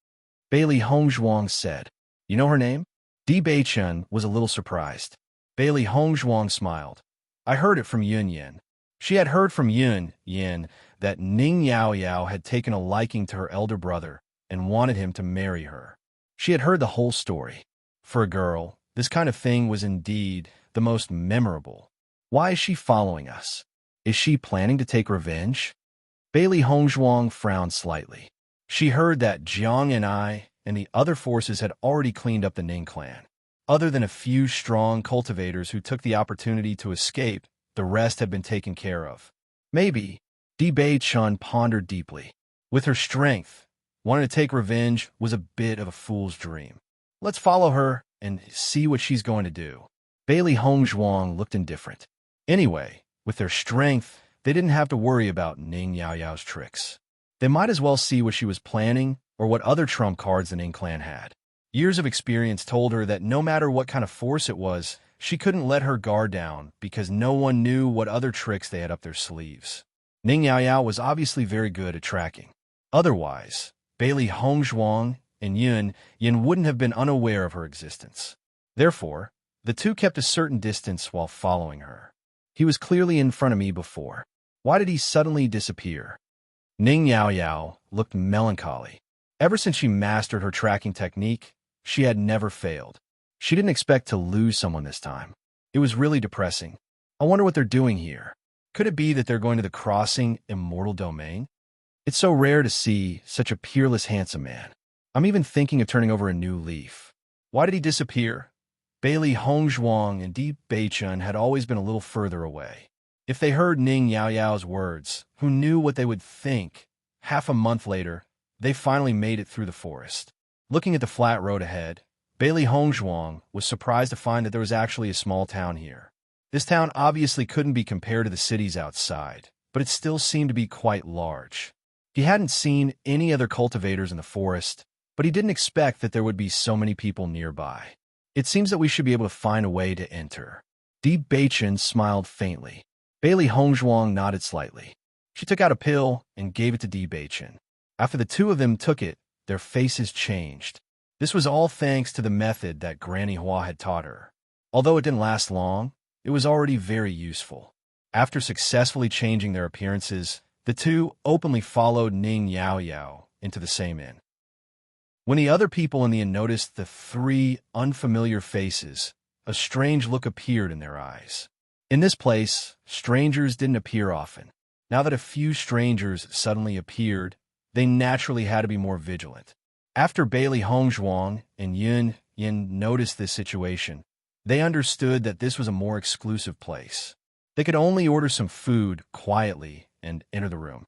Bailey Hongzhuang said. "You know her name?" Di Beichun was a little surprised. Bailey Hongzhuang smiled. "I heard it from Yun Yin." She had heard from Yun Yin that Ning Yaoyao had taken a liking to her elder brother and wanted him to marry her. She had heard the whole story. For a girl, this kind of thing was indeed the most memorable. Why is she following us? Is she planning to take revenge? Bailey Hongzhuang frowned slightly. She heard that Jiang and I and the other forces had already cleaned up the Ning clan. Other than a few strong cultivators who took the opportunity to escape, the rest had been taken care of. Maybe, Di Beichun pondered deeply. With her strength, wanting to take revenge was a bit of a fool's dream. Let's follow her and see what she's going to do. Bailey Hongzhuang looked indifferent. Anyway, with their strength, they didn't have to worry about Ning Yaoyao's tricks. They might as well see what she was planning or what other trump cards the Ning clan had. Years of experience told her that no matter what kind of force it was, she couldn't let her guard down because no one knew what other tricks they had up their sleeves. Ning Yaoyao was obviously very good at tracking. Otherwise, Bailey Hongzhuang and Yun Yin wouldn't have been unaware of her existence. Therefore, the two kept a certain distance while following her. He was clearly in front of me before. Why did he suddenly disappear? Ning Yaoyao looked melancholy. Ever since she mastered her tracking technique, she had never failed. She didn't expect to lose someone this time. It was really depressing. I wonder what they're doing here. Could it be that they're going to the crossing Immortal Domain? It's so rare to see such a peerless, handsome man. I'm even thinking of turning over a new leaf. Why did he disappear? Bailey Hongzhuang and Di Beichun had always been a little further away. If they heard Ning Yaoyao's words, who knew what they would think? Half a month later, they finally made it through the forest. Looking at the flat road ahead, Bailey Hongzhuang was surprised to find that there was actually a small town here. This town obviously couldn't be compared to the cities outside, but it still seemed to be quite large. He hadn't seen any other cultivators in the forest, but he didn't expect that there would be so many people nearby. It seems that we should be able to find a way to enter. Di Beichun smiled faintly. Bailey Hongzhuang nodded slightly. She took out a pill and gave it to Di Beichun. After the two of them took it, their faces changed. This was all thanks to the method that Granny Hua had taught her. Although it didn't last long, it was already very useful. After successfully changing their appearances, the two openly followed Ning Yaoyao into the same inn. When the other people in the inn noticed the three unfamiliar faces, a strange look appeared in their eyes. In this place, strangers didn't appear often. Now that a few strangers suddenly appeared, they naturally had to be more vigilant. After Bailey Hongzhuang and Yun Yin noticed this situation, they understood that this was a more exclusive place. They could only order some food quietly and enter the room.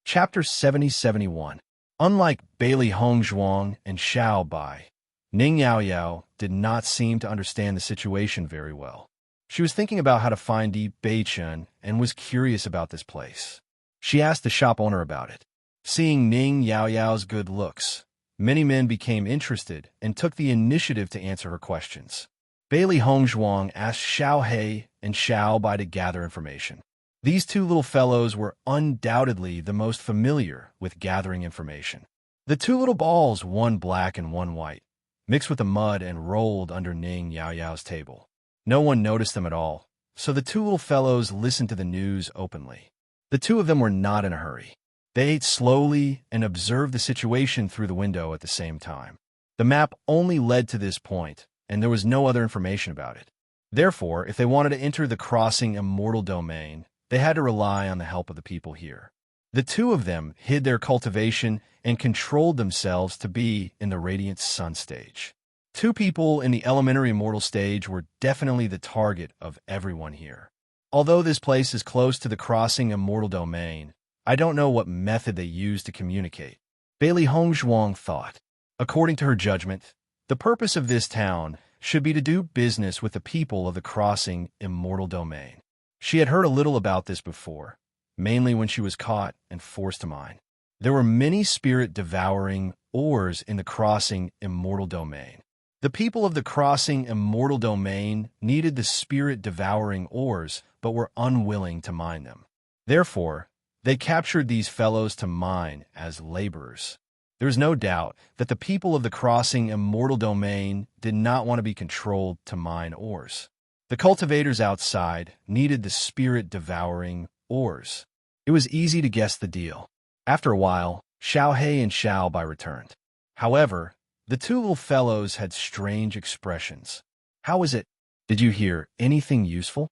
Chapter 70-71. Unlike Bailey Hongzhuang and Xiao Bai, Ning Yaoyao did not seem to understand the situation very well. She was thinking about how to find Di Beichun and was curious about this place. She asked the shop owner about it. Seeing Ning Yaoyao's good looks, many men became interested and took the initiative to answer her questions. Bailey Hongzhuang asked Xiao He and Xiao Bai to gather information. These two little fellows were undoubtedly the most familiar with gathering information. The two little balls, one black and one white, mixed with the mud and rolled under Ning Yaoyao's table. No one noticed them at all, so the two little fellows listened to the news openly. The two of them were not in a hurry. They ate slowly and observed the situation through the window at the same time. The map only led to this point, and there was no other information about it. Therefore, if they wanted to enter the crossing Immortal Domain, they had to rely on the help of the people here. The two of them hid their cultivation and controlled themselves to be in the Radiant Sun stage. Two people in the elementary immortal stage were definitely the target of everyone here. Although this place is close to the crossing immortal domain, I don't know what method they used to communicate. Bailey Hongzhuang thought. According to her judgment, the purpose of this town should be to do business with the people of the crossing immortal domain. She had heard a little about this before, mainly when she was caught and forced to mine. There were many spirit-devouring ores in the crossing immortal domain. The people of the crossing immortal domain needed the spirit-devouring ores, but were unwilling to mine them. Therefore, they captured these fellows to mine as laborers. There is no doubt that the people of the crossing immortal domain did not want to be controlled to mine ores. The cultivators outside needed the spirit-devouring ores. It was easy to guess the deal. After a while, Xiao He and Xiao Bai returned. However, the two little fellows had strange expressions. How is it? Did you hear anything useful?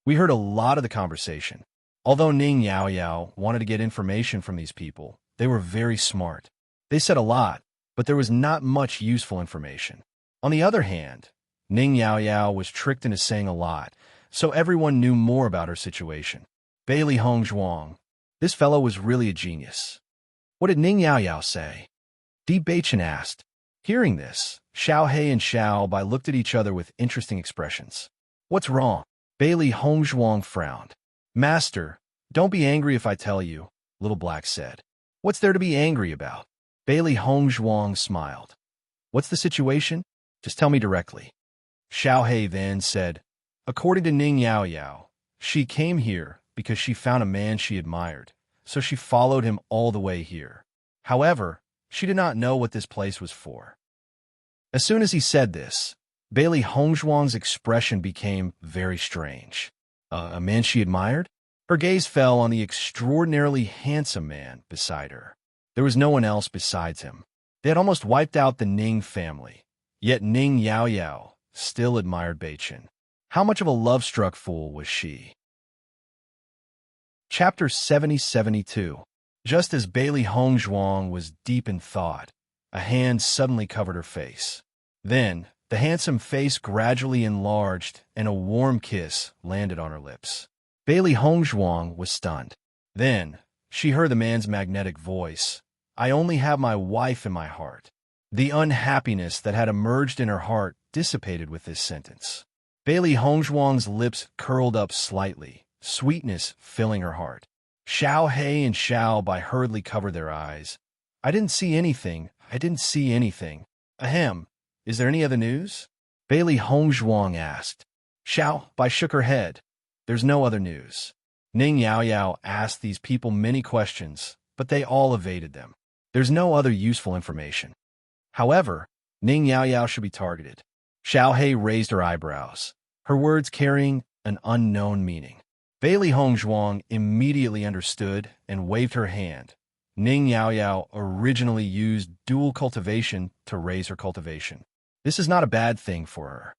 We heard a lot of the conversation. Although Ning Yao Yao wanted to get information from these people, they were very smart. They said a lot, but there was not much useful information. On the other hand, Ning Yao Yao was tricked into saying a lot, so everyone knew more about her situation. Bailey Hongzhuang. This fellow was really a genius. What did Ning Yao Yao say? Di Beichen asked. Hearing this, Xiao He and Xiao Bai looked at each other with interesting expressions. What's wrong? Bailey Hongzhuang frowned. Master, don't be angry if I tell you, Little Black said. What's there to be angry about? Bailey Hongzhuang smiled. What's the situation? Just tell me directly. Xiao He then said, according to Ning Yao Yao, she came here because she found a man she admired, so she followed him all the way here. However, she did not know what this place was for. As soon as he said this, Bailey Hongzhuang's expression became very strange. A man she admired? Her gaze fell on the extraordinarily handsome man beside her. There was no one else besides him. They had almost wiped out the Ning family, yet Ning Yao Yao still admired Beichen. How much of a love-struck fool was she? Chapter 70-72. Just as Bailey Hongzhuang was deep in thought, a hand suddenly covered her face. Then, the handsome face gradually enlarged and a warm kiss landed on her lips. Bailey Hongzhuang was stunned. Then, she heard the man's magnetic voice. I only have my wife in my heart. The unhappiness that had emerged in her heart dissipated with this sentence. Bailey Hongzhuang's lips curled up slightly, sweetness filling her heart. Xiao He and Xiao Bai hurriedly covered their eyes. I didn't see anything. Ahem. Is there any other news? Bailey Hongzhuang asked. Xiao Bai shook her head. There's no other news. Ning Yao Yao asked these people many questions, but they all evaded them. There's no other useful information. However, Ning Yao Yao should be targeted. Xiao He raised her eyebrows, her words carrying an unknown meaning. Bailey Hongzhuang immediately understood and waved her hand. Ning Yao Yao originally used dual cultivation to raise her cultivation. This is not a bad thing for her.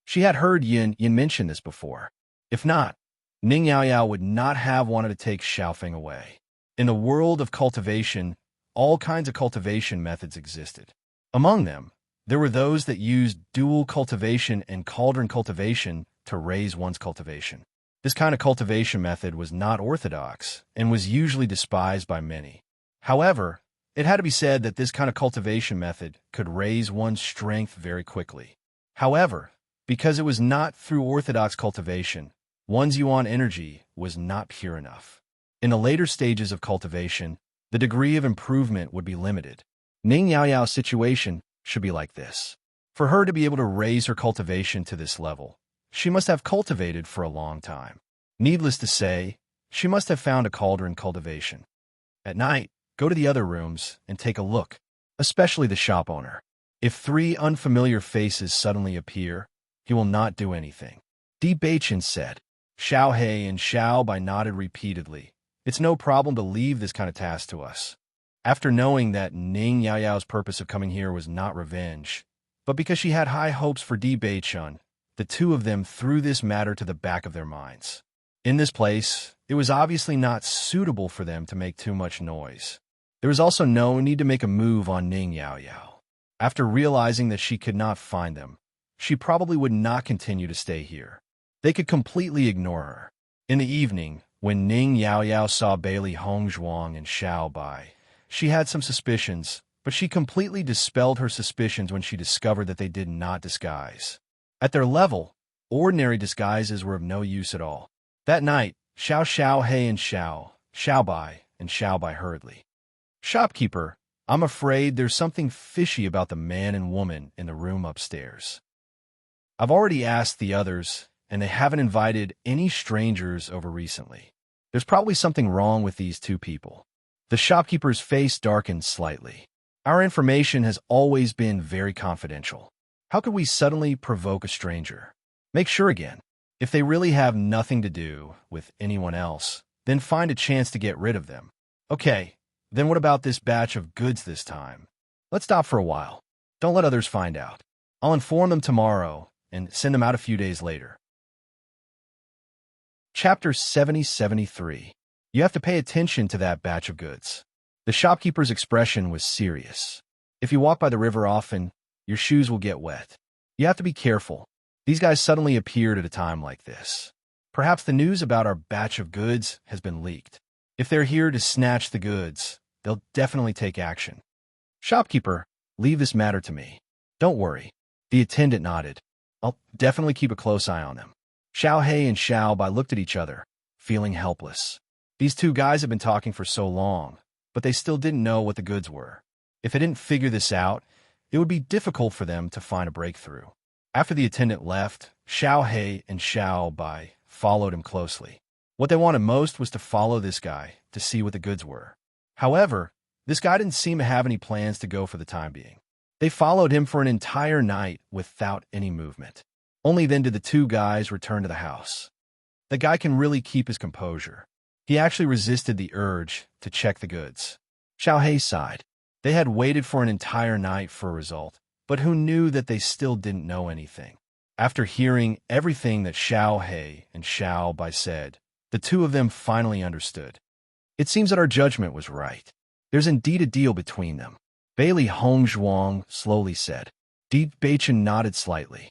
She had heard Yin mention this before. If not, Ning Yao Yao would not have wanted to take Xiaofeng away. In the world of cultivation, all kinds of cultivation methods existed. Among them, there were those that used dual cultivation and cauldron cultivation to raise one's cultivation. This kind of cultivation method was not orthodox and was usually despised by many. However, it had to be said that this kind of cultivation method could raise one's strength very quickly. However, because it was not through orthodox cultivation, one's yuan energy was not pure enough. In the later stages of cultivation, the degree of improvement would be limited. Ning Yao Yao's situation should be like this. For her to be able to raise her cultivation to this level, she must have cultivated for a long time. Needless to say, she must have found a cauldron cultivation. At night, go to the other rooms and take a look, especially the shop owner. If 3 unfamiliar faces suddenly appear, he will not do anything. Di Beichen said. Xiao He and Xiao Bai nodded repeatedly. It's no problem to leave this kind of task to us. After knowing that Ning Yao Yao's purpose of coming here was not revenge, but because she had high hopes for Di Beichen, the two of them threw this matter to the back of their minds. In this place, it was obviously not suitable for them to make too much noise. There was also no need to make a move on Ning Yao Yao. After realizing that she could not find them, she probably would not continue to stay here. They could completely ignore her. In the evening, when Ning Yao Yao saw Bailey Hongzhuang and Xiao Bai, she had some suspicions, but she completely dispelled her suspicions when she discovered that they did not disguise. At their level, ordinary disguises were of no use at all. That night, Xiao Hei and Xiao Bai hurriedly. Shopkeeper, I'm afraid there's something fishy about the man and woman in the room upstairs. I've already asked the others, and they haven't invited any strangers over recently. There's probably something wrong with these two people. The shopkeeper's face darkened slightly. Our information has always been very confidential. How could we suddenly provoke a stranger? Make sure again. If they really have nothing to do with anyone else, then find a chance to get rid of them. Okay, then what about this batch of goods this time? Let's stop for a while. Don't let others find out. I'll inform them tomorrow and send them out a few days later. Chapter 70-73. You have to pay attention to that batch of goods. The shopkeeper's expression was serious. If you walk by the river often, your shoes will get wet. You have to be careful. These guys suddenly appeared at a time like this. Perhaps the news about our batch of goods has been leaked. If they're here to snatch the goods, they'll definitely take action. Shopkeeper, leave this matter to me. Don't worry. The attendant nodded. I'll definitely keep a close eye on them. Xiao Hei and Xiao Bai looked at each other, feeling helpless. These two guys had been talking for so long, but they still didn't know what the goods were. If they didn't figure this out, it would be difficult for them to find a breakthrough. After the attendant left, Xiao Hei and Xiao Bai followed him closely. What they wanted most was to follow this guy to see what the goods were. However, this guy didn't seem to have any plans to go for the time being. They followed him for an entire night without any movement. Only then did the two guys return to the house. The guy can really keep his composure. He actually resisted the urge to check the goods. Xiao Hei sighed. They had waited for an entire night for a result, but who knew that they still didn't know anything? After hearing everything that Xiao Hei and Xiao Bai said, the two of them finally understood. It seems that our judgment was right. There's indeed a deal between them. Bailey Hongzhuang slowly said. Di Beichen nodded slightly.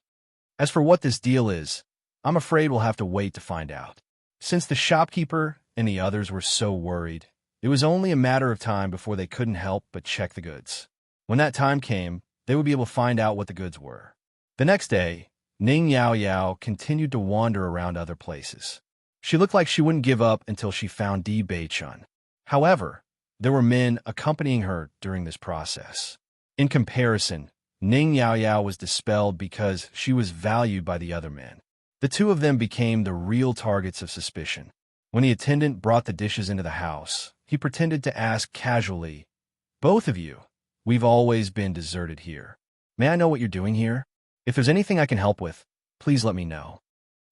As for what this deal is, I'm afraid we'll have to wait to find out. Since the shopkeeper and the others were so worried, it was only a matter of time before they couldn't help but check the goods. When that time came, they would be able to find out what the goods were. The next day, Ning Yao Yao continued to wander around other places. She looked like she wouldn't give up until she found Di Beichun. However, there were men accompanying her during this process. In comparison, Ning Yao Yao was dispelled because she was valued by the other men. The two of them became the real targets of suspicion. When the attendant brought the dishes into the house, he pretended to ask casually, "Both of you, we've always been deserted here. May I know what you're doing here? If there's anything I can help with, please let me know."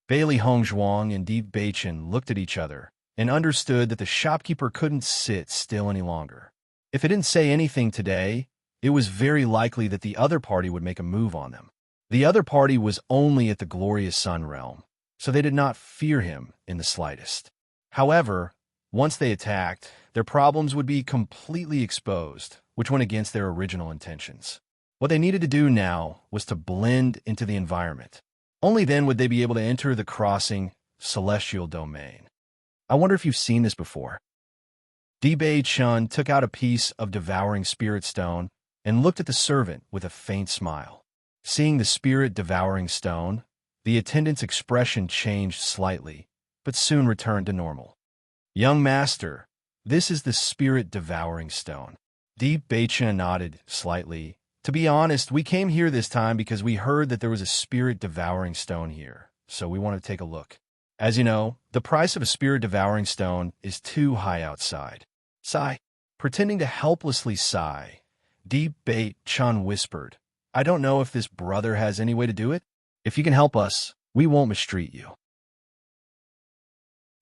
Bailey Hongzhuang and Di Beichen looked at each other and understood that the shopkeeper couldn't sit still any longer. If he didn't say anything today, it was very likely that the other party would make a move on them. The other party was only at the Glorious Sun realm, so they did not fear him in the slightest. However, once they attacked, their problems would be completely exposed, which went against their original intentions. What they needed to do now was to blend into the environment. Only then would they be able to enter the crossing celestial domain. I wonder if you've seen this before. Di Bei Chun took out a piece of devouring spirit stone and looked at the servant with a faint smile. Seeing the spirit devouring stone, the attendant's expression changed slightly, but soon returned to normal. "Young master, this is the spirit devouring stone." Di Beichen nodded slightly. "To be honest, we came here this time because we heard that there was a spirit devouring stone here, so we wanted to take a look. As you know, the price of a spirit devouring stone is too high outside." Sigh. Pretending to helplessly sigh, Di Bei Chun whispered, "I don't know if this brother has any way to do it. If you can help us, we won't mistreat you."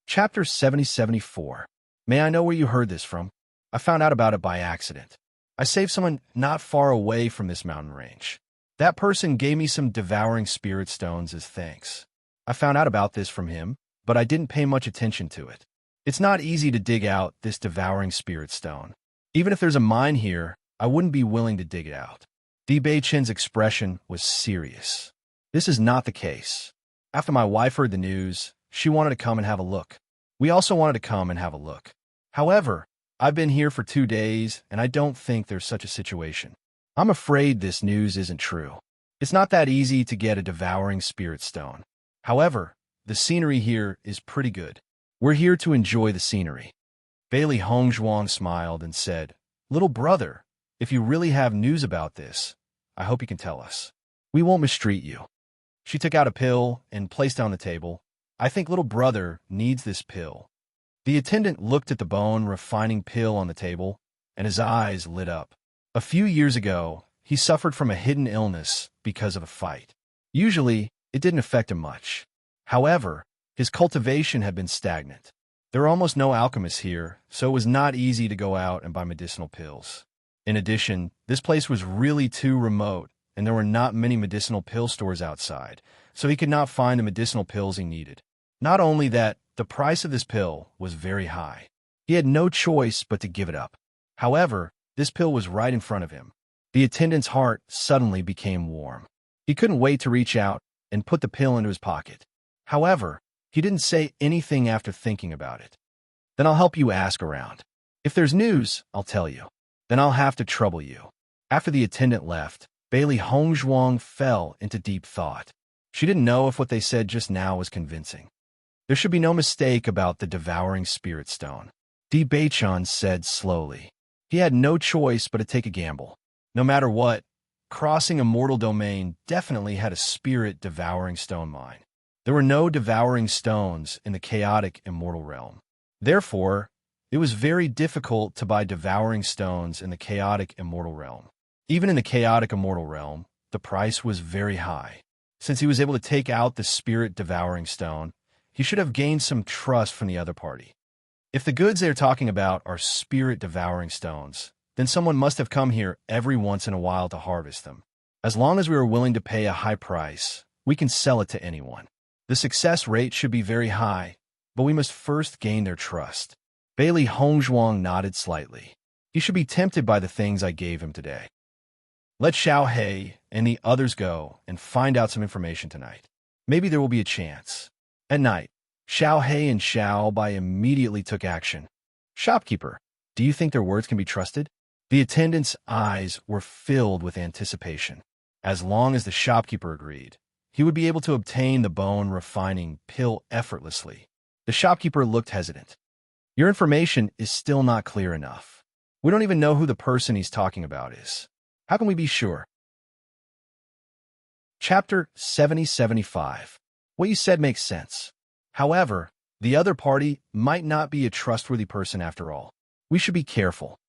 Chapter 70-74. May I know where you heard this from? I found out about it by accident. I saved someone not far away from this mountain range. That person gave me some devouring spirit stones as thanks. I found out about this from him. but I didn't pay much attention to it. It's not easy to dig out this devouring spirit stone. Even if there's a mine here, I wouldn't be willing to dig it out. Di Beichen's expression was serious. This is not the case. After my wife heard the news, she wanted to come and have a look. We also wanted to come and have a look. However, I've been here for 2 days, and I don't think there's such a situation. I'm afraid this news isn't true. It's not that easy to get a devouring spirit stone. However, the scenery here is pretty good. We're here to enjoy the scenery. Bailey Hongzhuang smiled and said, "Little brother, if you really have news about this, I hope you can tell us. We won't mistreat you." She took out a pill and placed it on the table. "I think little brother needs this pill." The attendant looked at the bone refining pill on the table, and his eyes lit up. A few years ago, he suffered from a hidden illness because of a fight. Usually, it didn't affect him much. However, his cultivation had been stagnant. There were almost no alchemists here, so it was not easy to go out and buy medicinal pills. In addition, this place was really too remote, and there were not many medicinal pill stores outside, so he could not find the medicinal pills he needed. Not only that, the price of this pill was very high. He had no choice but to give it up. However, this pill was right in front of him. The attendant's heart suddenly became warm. He couldn't wait to reach out and put the pill into his pocket. However, he didn't say anything after thinking about it. "Then I'll help you ask around. If there's news, I'll tell you. Then I'll have to trouble you." After the attendant left, Bailey Hongzhuang fell into deep thought. She didn't know if what they said just now was convincing. There should be no mistake about the devouring spirit stone. Di Beichen said slowly. He had no choice but to take a gamble. No matter what, crossing a mortal domain definitely had a spirit-devouring stone mine. There were no devouring stones in the chaotic immortal realm. Therefore, it was very difficult to buy devouring stones in the chaotic immortal realm. Even in the chaotic immortal realm, the price was very high. Since he was able to take out the spirit-devouring stone, he should have gained some trust from the other party. If the goods they're talking about are spirit-devouring stones, then someone must have come here every once in a while to harvest them. As long as we are willing to pay a high price, we can sell it to anyone. The success rate should be very high, but we must first gain their trust. Bailey Hongzhuang nodded slightly. He should be tempted by the things I gave him today. Let Xiao He and the others go and find out some information tonight. Maybe there will be a chance. At night, Xiao He and Xiao Bai immediately took action. "Shopkeeper, do you think their words can be trusted?" The attendant's eyes were filled with anticipation. As long as the shopkeeper agreed, he would be able to obtain the bone-refining pill effortlessly. The shopkeeper looked hesitant. "Your information is still not clear enough. We don't even know who the person he's talking about is. How can we be sure?" Chapter 7075. What you said makes sense. However, the other party might not be a trustworthy person after all. We should be careful.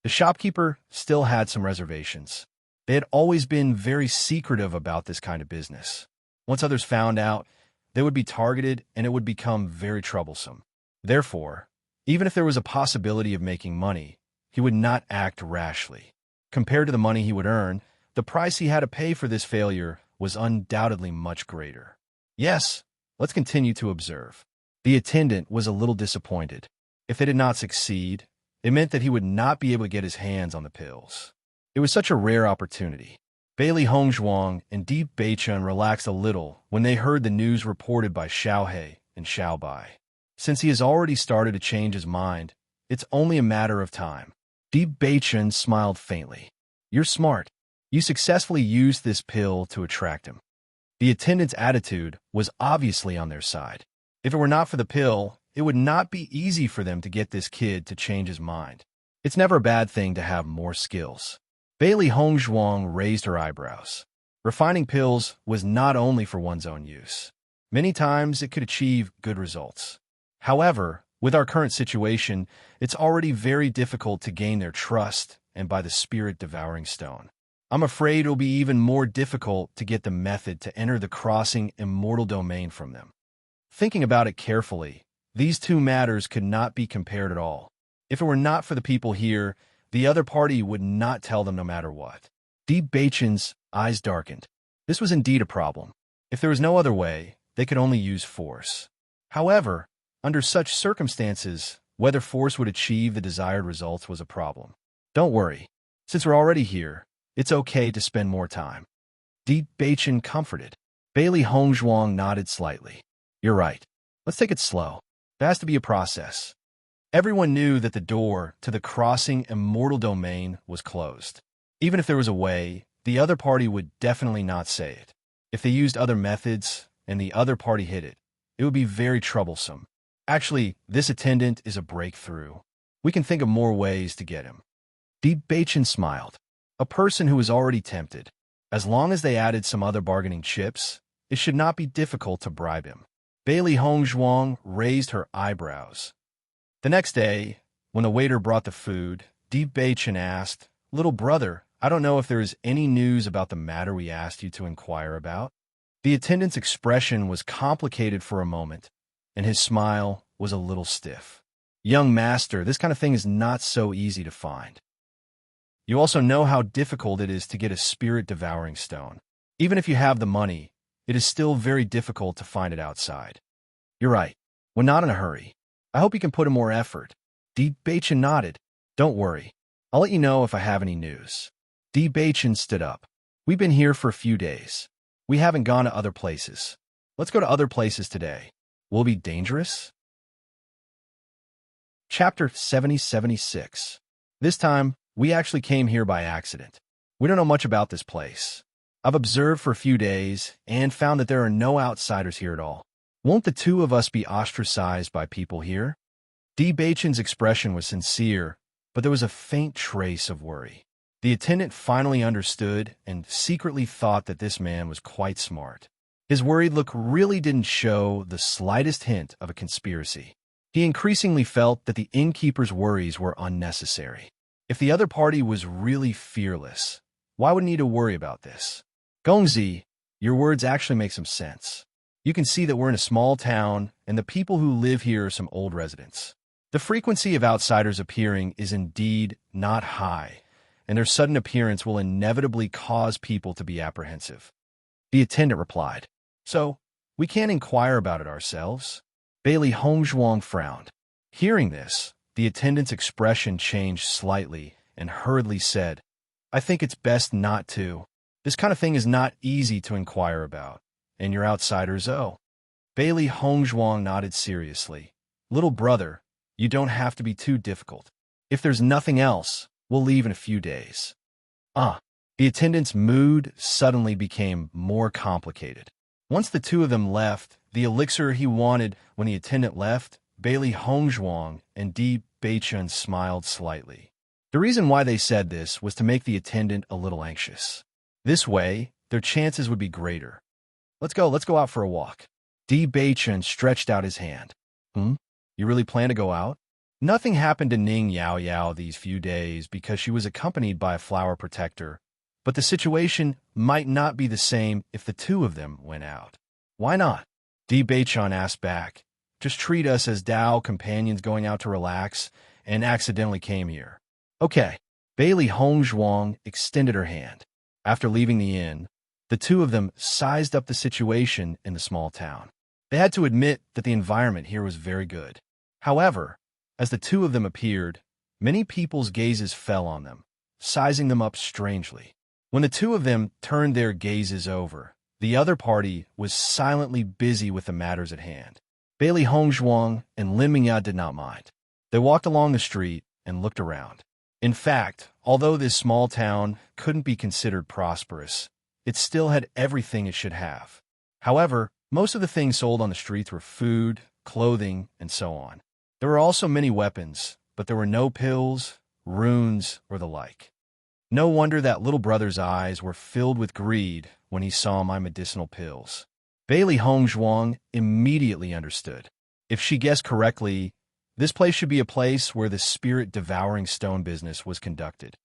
The shopkeeper still had some reservations. They had always been very secretive about this kind of business. Once others found out, they would be targeted and it would become very troublesome. Therefore, even if there was a possibility of making money, he would not act rashly. Compared to the money he would earn, the price he had to pay for this failure was undoubtedly much greater. Yes, let's continue to observe. The attendant was a little disappointed. If they did not succeed, it meant that he would not be able to get his hands on the pills. It was such a rare opportunity. Bailey Hongzhuang and Di Beichen relaxed a little when they heard the news reported by Xiao He and Xiao Bai. Since he has already started to change his mind, it's only a matter of time. Di Beichen smiled faintly. "You're smart. You successfully used this pill to attract him." The attendant's attitude was obviously on their side. If it were not for the pill, it would not be easy for them to get this kid to change his mind. It's never a bad thing to have more skills. Bailey Hongzhuang raised her eyebrows. Refining pills was not only for one's own use. Many times it could achieve good results. However, with our current situation, it's already very difficult to gain their trust and buy the spirit-devouring stone. I'm afraid it'll be even more difficult to get the method to enter the crossing immortal domain from them. Thinking about it carefully, these two matters could not be compared at all. If it were not for the people here, the other party would not tell them no matter what. Di Beichen's eyes darkened. This was indeed a problem. If there was no other way, they could only use force. However, under such circumstances, whether force would achieve the desired results was a problem. Don't worry. Since we're already here, it's okay to spend more time. Di Beichen comforted. Bailey Hongzhuang nodded slightly. You're right. Let's take it slow. There has to be a process. Everyone knew that the door to the crossing immortal domain was closed. Even if there was a way, the other party would definitely not say it. If they used other methods and the other party hid it, it would be very troublesome. Actually, this attendant is a breakthrough. We can think of more ways to get him. Di Beichen smiled. A person who is already tempted. As long as they added some other bargaining chips, it should not be difficult to bribe him. Bailey Hongzhuang raised her eyebrows. The next day, when the waiter brought the food, Di Beichen asked, Little brother, I don't know if there is any news about the matter we asked you to inquire about. The attendant's expression was complicated for a moment, and his smile was a little stiff. Young master, this kind of thing is not so easy to find. You also know how difficult it is to get a spirit-devouring stone. Even if you have the money, it is still very difficult to find it outside. You're right. We're not in a hurry. I hope you can put in more effort. Di Beichen nodded. Don't worry. I'll let you know if I have any news. Di Beichen stood up. We've been here for a few days. We haven't gone to other places. Let's go to other places today. Will it be dangerous? Chapter 7076. This time, we actually came here by accident. We don't know much about this place. I've observed for a few days and found that there are no outsiders here at all. Won't the two of us be ostracized by people here? Di Beichen's expression was sincere, but there was a faint trace of worry. The attendant finally understood and secretly thought that this man was quite smart. His worried look really didn't show the slightest hint of a conspiracy. He increasingly felt that the innkeeper's worries were unnecessary. If the other party was really fearless, why would he need to worry about this? Gongzi, your words actually make some sense. You can see that we're in a small town, and the people who live here are some old residents. The frequency of outsiders appearing is indeed not high, and their sudden appearance will inevitably cause people to be apprehensive. The attendant replied, So, we can't inquire about it ourselves. Bailey Hongzhuang frowned. Hearing this, the attendant's expression changed slightly and hurriedly said, I think it's best not to. This kind of thing is not easy to inquire about, and your outsiders owe. Bailey Hongzhuang nodded seriously. Little brother, you don't have to be too difficult. If there's nothing else, we'll leave in a few days. The attendant's mood suddenly became more complicated. Once the two of them left, the elixir he wanted when the attendant left, Bailey Hongzhuang and Di Beichen smiled slightly. The reason why they said this was to make the attendant a little anxious. This way, their chances would be greater. Let's go out for a walk. Di Beichen stretched out his hand. You really plan to go out? Nothing happened to Ning Yao Yao these few days because she was accompanied by a flower protector, but the situation might not be the same if the two of them went out. Why not? Di Beichen asked back. Just treat us as Dao companions going out to relax and accidentally came here. Okay. Bailey Hongzhuang extended her hand. After leaving the inn, the two of them sized up the situation in the small town. They had to admit that the environment here was very good. However, as the two of them appeared, many people's gazes fell on them, sizing them up strangely. When the two of them turned their gazes over, the other party was silently busy with the matters at hand. Bailey Hongzhuang and Lin Mingya did not mind. They walked along the street and looked around. In fact, although this small town couldn't be considered prosperous, it still had everything it should have. However, most of the things sold on the streets were food, clothing, and so on. There were also many weapons, but there were no pills, runes, or the like. No wonder that little brother's eyes were filled with greed when he saw my medicinal pills. Bailey Hongzhuang immediately understood. If she guessed correctly, this place should be a place where the spirit-devouring stone business was conducted.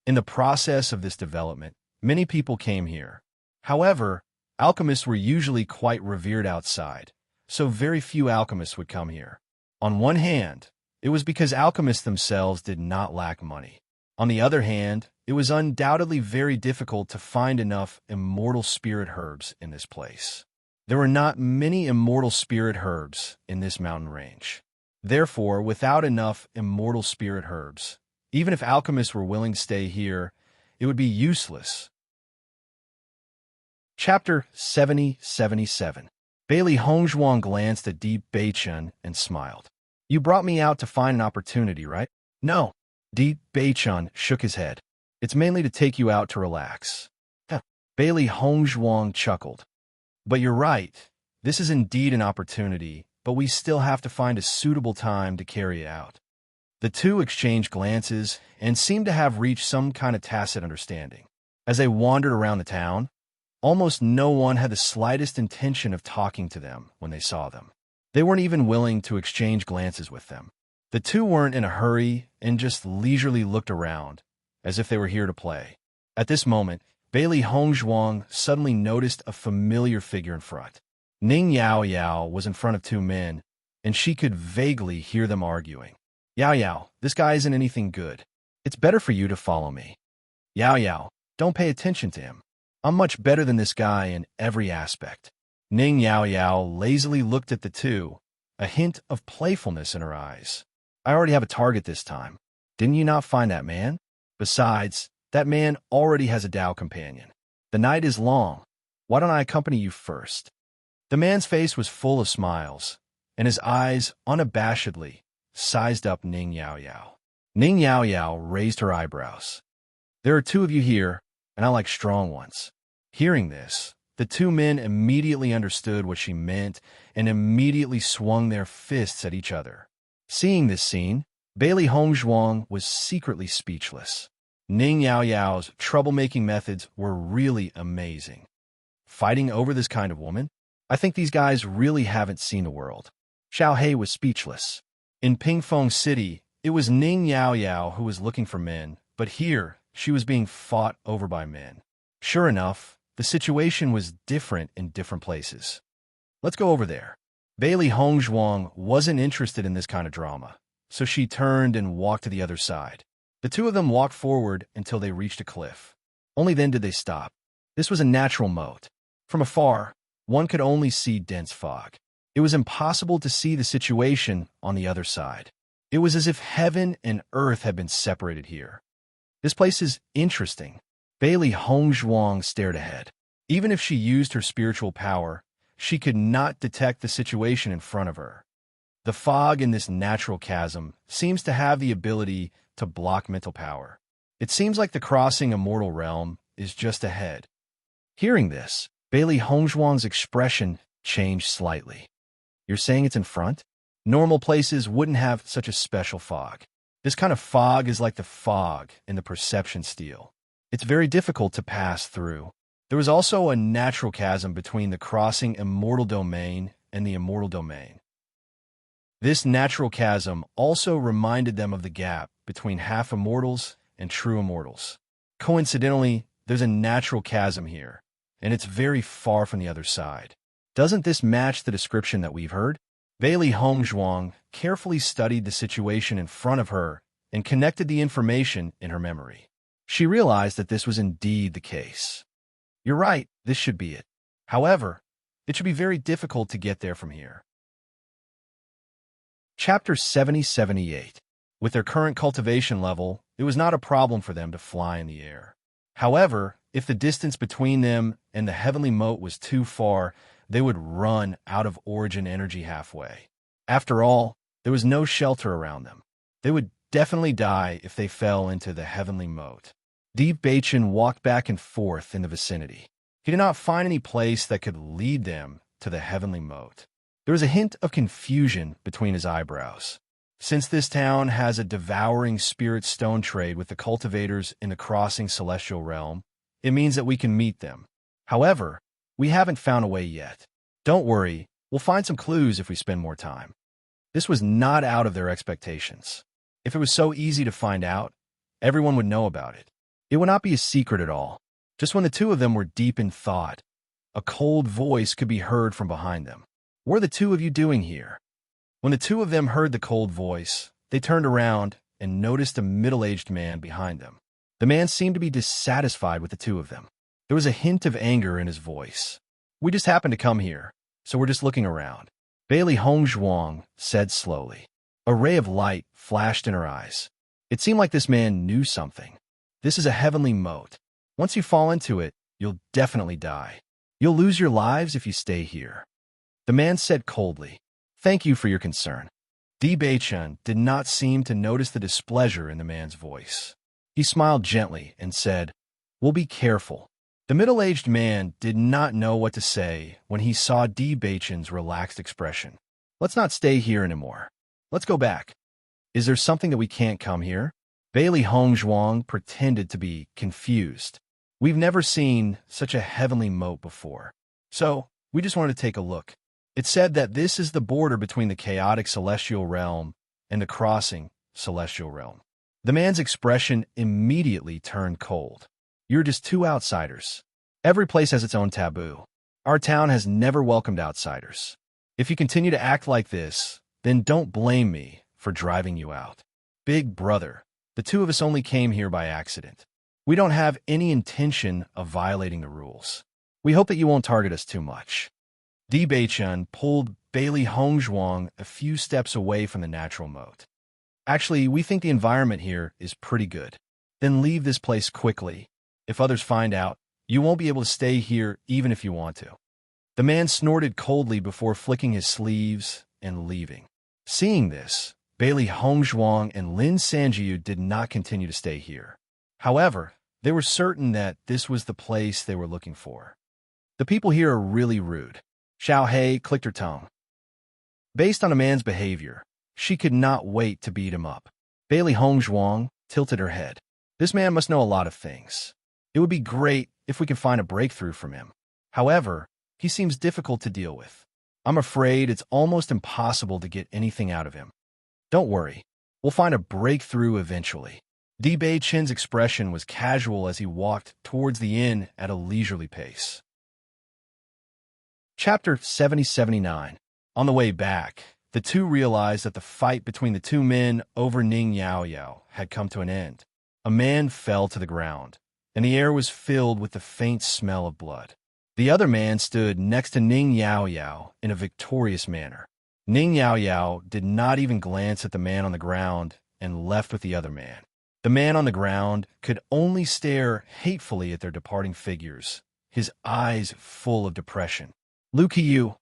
In the process of this development, many people came here. However, alchemists were usually quite revered outside, so very few alchemists would come here. On one hand, it was because alchemists themselves did not lack money. On the other hand, it was undoubtedly very difficult to find enough immortal spirit herbs in this place. There were not many immortal spirit herbs in this mountain range. Therefore, without enough immortal spirit herbs, even if alchemists were willing to stay here, it would be useless. Chapter 7077. Bailey Hongzhuang glanced at Deep Beichun and smiled. You brought me out to find an opportunity, right? No. Deep Beichun shook his head. It's mainly to take you out to relax. Bailey Hongzhuang chuckled. But you're right. This is indeed an opportunity, but we still have to find a suitable time to carry it out. The two exchanged glances and seemed to have reached some kind of tacit understanding. As they wandered around the town, almost no one had the slightest intention of talking to them when they saw them. They weren't even willing to exchange glances with them. The two weren't in a hurry and just leisurely looked around, as if they were here to play. At this moment, Bailey Hongzhuang suddenly noticed a familiar figure in front. Ning Yao Yao was in front of two men, and she could vaguely hear them arguing. Yao Yao, this guy isn't anything good. It's better for you to follow me. Yao Yao, don't pay attention to him. I'm much better than this guy in every aspect. Ning Yao Yao lazily looked at the two, a hint of playfulness in her eyes. I already have a target this time. Didn't you not find that man? Besides, that man already has a Tao companion. The night is long. Why don't I accompany you first? The man's face was full of smiles, and his eyes unabashedly sized up Ning Yao Yao. Ning Yao Yao raised her eyebrows. There are two of you here, and I like strong ones. Hearing this, the two men immediately understood what she meant and immediately swung their fists at each other. Seeing this scene, Bailey Hongzhuang was secretly speechless. Ning Yao Yao's troublemaking methods were really amazing. Fighting over this kind of woman? I think these guys really haven't seen the world. Xiao He was speechless. In Pingfeng City, it was Ning Yao Yao who was looking for men, but here, she was being fought over by men. Sure enough, the situation was different in different places. Let's go over there. Bailey Hongzhuang wasn't interested in this kind of drama, so she turned and walked to the other side. The two of them walked forward until they reached a cliff. Only then did they stop. This was a natural moat. From afar, one could only see dense fog. It was impossible to see the situation on the other side. It was as if heaven and earth had been separated here. This place is interesting. Bailey Hongzhuang stared ahead. Even if she used her spiritual power, she could not detect the situation in front of her. The fog in this natural chasm seems to have the ability to block mental power. It seems like the crossing a mortal realm is just ahead. Hearing this, Bailey Hongzhuang's expression changed slightly. You're saying it's in front? Normal places wouldn't have such a special fog. This kind of fog is like the fog in the perception steel. It's very difficult to pass through. There was also a natural chasm between the crossing immortal domain and the immortal domain. This natural chasm also reminded them of the gap between half-immortals and true immortals. Coincidentally, there's a natural chasm here, and it's very far from the other side. Doesn't this match the description that we've heard? Bailey Hongzhuang carefully studied the situation in front of her and connected the information in her memory. She realized that this was indeed the case. You're right, this should be it. However, it should be very difficult to get there from here. Chapter 7078. With their current cultivation level, it was not a problem for them to fly in the air. However, if the distance between them and the heavenly moat was too far, they would run out of origin energy halfway. After all, there was no shelter around them. They would definitely die if they fell into the heavenly moat. Deep Beichun walked back and forth in the vicinity. He did not find any place that could lead them to the heavenly moat. There was a hint of confusion between his eyebrows. Since this town has a devouring spirit stone trade with the cultivators in the crossing celestial realm, it means that we can meet them. However, we haven't found a way yet. Don't worry, we'll find some clues if we spend more time. This was not out of their expectations. If it was so easy to find out, everyone would know about it. It would not be a secret at all. Just when the two of them were deep in thought, a cold voice could be heard from behind them. What are the two of you doing here? When the two of them heard the cold voice, they turned around and noticed a middle-aged man behind them. The man seemed to be dissatisfied with the two of them. There was a hint of anger in his voice. We just happened to come here. so we're just looking around. Bailey Hongzhuang said slowly. A ray of light flashed in her eyes. It seemed like this man knew something. This is a heavenly moat. Once you fall into it, you'll definitely die. You'll lose your lives if you stay here. The man said coldly. Thank you for your concern. Di Beichun did not seem to notice the displeasure in the man's voice. He smiled gently and said, We'll be careful. The middle-aged man did not know what to say when he saw Di Beichun's relaxed expression. Let's not stay here anymore. Let's go back. Is there something that we can't come here? Bailey Hongzhuang pretended to be confused. We've never seen such a heavenly moat before. So, we just wanted to take a look. It said that this is the border between the chaotic celestial realm and the crossing celestial realm. The man's expression immediately turned cold. You're just two outsiders. Every place has its own taboo. Our town has never welcomed outsiders. If you continue to act like this, then don't blame me for driving you out. Big brother, the two of us only came here by accident. We don't have any intention of violating the rules. We hope that you won't target us too much. Di Beichun pulled Bailey Hongzhuang a few steps away from the natural moat. Actually, we think the environment here is pretty good. Then leave this place quickly. If others find out, you won't be able to stay here even if you want to. The man snorted coldly before flicking his sleeves and leaving. Seeing this, Bailey Hongzhuang and Lin Sanjiu did not continue to stay here. However, they were certain that this was the place they were looking for. The people here are really rude. Xiao Hei clicked her tongue. Based on a man's behavior, she could not wait to beat him up. Bailey Hongzhuang tilted her head. This man must know a lot of things. It would be great if we could find a breakthrough from him. However, he seems difficult to deal with. I'm afraid it's almost impossible to get anything out of him. Don't worry. We'll find a breakthrough eventually. Di Beichun's expression was casual as he walked towards the inn at a leisurely pace. Chapter 70-79. On the way back, the two realized that the fight between the two men over Ning Yaoyao had come to an end. A man fell to the ground, and the air was filled with the faint smell of blood. The other man stood next to Ning Yaoyao in a victorious manner. Ning Yaoyao did not even glance at the man on the ground and left with the other man. The man on the ground could only stare hatefully at their departing figures, his eyes full of depression. Lu Qiyu,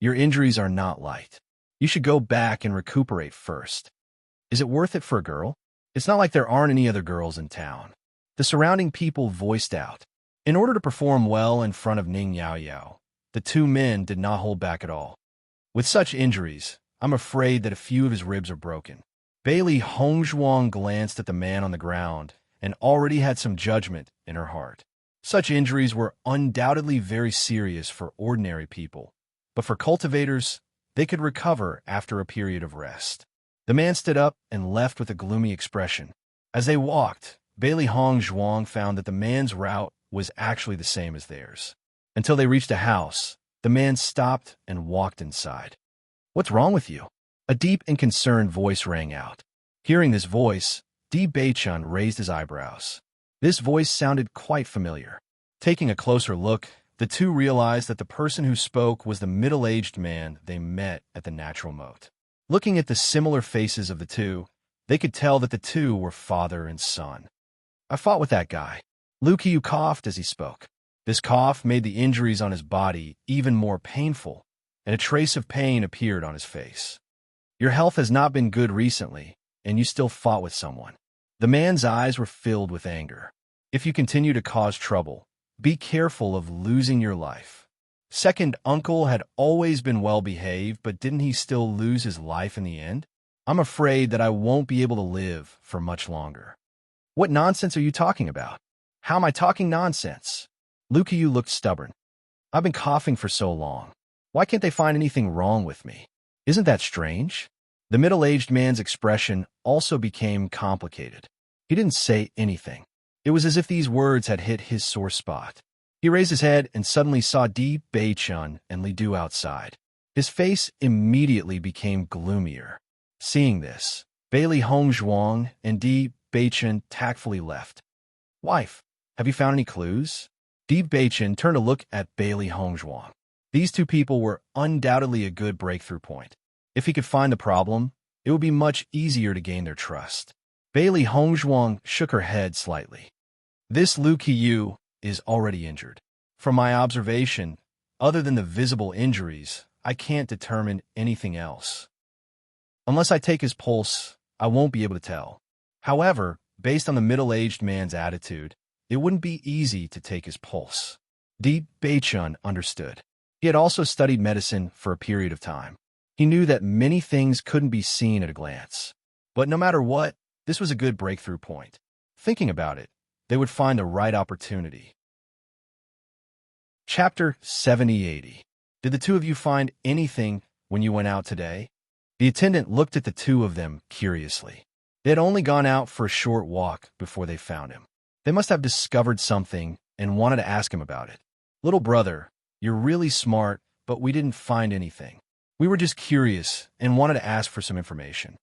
your injuries are not light. You should go back and recuperate first. Is it worth it for a girl? It's not like there aren't any other girls in town. The surrounding people voiced out. In order to perform well in front of Ning Yaoyao, the two men did not hold back at all. With such injuries, I'm afraid that a few of his ribs are broken. Bailey Hongzhuang glanced at the man on the ground and already had some judgment in her heart. Such injuries were undoubtedly very serious for ordinary people, but for cultivators, they could recover after a period of rest. The man stood up and left with a gloomy expression. As they walked, Bailey Hongzhuang found that the man's route was actually the same as theirs. Until they reached a house, the man stopped and walked inside. What's wrong with you? A deep and concerned voice rang out. Hearing this voice, Di Beichun raised his eyebrows. This voice sounded quite familiar. Taking a closer look, the two realized that the person who spoke was the middle-aged man they met at the natural moat. Looking at the similar faces of the two, they could tell that the two were father and son. I fought with that guy. Lu Qiyu coughed as he spoke. This cough made the injuries on his body even more painful, and a trace of pain appeared on his face. Your health has not been good recently, and you still fought with someone. The man's eyes were filled with anger. If you continue to cause trouble, be careful of losing your life. Second uncle had always been well-behaved, but didn't he still lose his life in the end? I'm afraid that I won't be able to live for much longer. What nonsense are you talking about? How am I talking nonsense? Lu Qiyu looked stubborn. I've been coughing for so long. Why can't they find anything wrong with me? Isn't that strange? The middle-aged man's expression also became complicated. He didn't say anything. It was as if these words had hit his sore spot. He raised his head and suddenly saw Di Beichun and Li Du outside. His face immediately became gloomier. Seeing this, Bailey Hongzhuang and Di Beichun tactfully left. Wife, have you found any clues? Di Beichun turned to look at Bailey Hongzhuang. These two people were undoubtedly a good breakthrough point. If he could find the problem, it would be much easier to gain their trust. Bailey Hongzhuang shook her head slightly. This Lu Qiyu is already injured. From my observation, other than the visible injuries, I can't determine anything else. Unless I take his pulse, I won't be able to tell. However, based on the middle-aged man's attitude, it wouldn't be easy to take his pulse. Di Beichun understood. He had also studied medicine for a period of time. He knew that many things couldn't be seen at a glance. But no matter what, this was a good breakthrough point. Thinking about it, they would find the right opportunity. Chapter 70-80. Did the two of you find anything when you went out today? The attendant looked at the two of them curiously. They had only gone out for a short walk before they found him. They must have discovered something and wanted to ask him about it. Little brother, you're really smart, but we didn't find anything. We were just curious and wanted to ask for some information.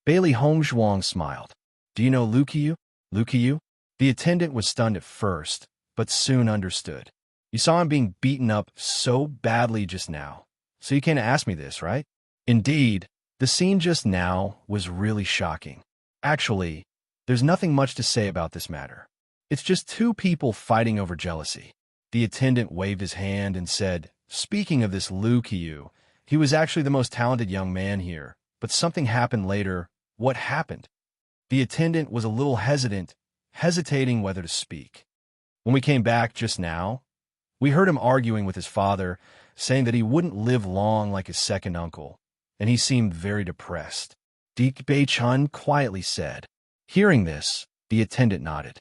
Bailey Hongzhuang smiled. Do you know Lu Qiyu? Lu Qiyu? The attendant was stunned at first, but soon understood. You saw him being beaten up so badly just now, so you can't ask me this, right? Indeed, the scene just now was really shocking. Actually, there's nothing much to say about this matter. It's just two people fighting over jealousy. The attendant waved his hand and said, speaking of this Lu Qiyu, he was actually the most talented young man here, but something happened later. What happened? The attendant was a little hesitating whether to speak. When we came back just now, we heard him arguing with his father, saying that he wouldn't live long like his second uncle, and he seemed very depressed. Di Beichun quietly said. Hearing this, the attendant nodded.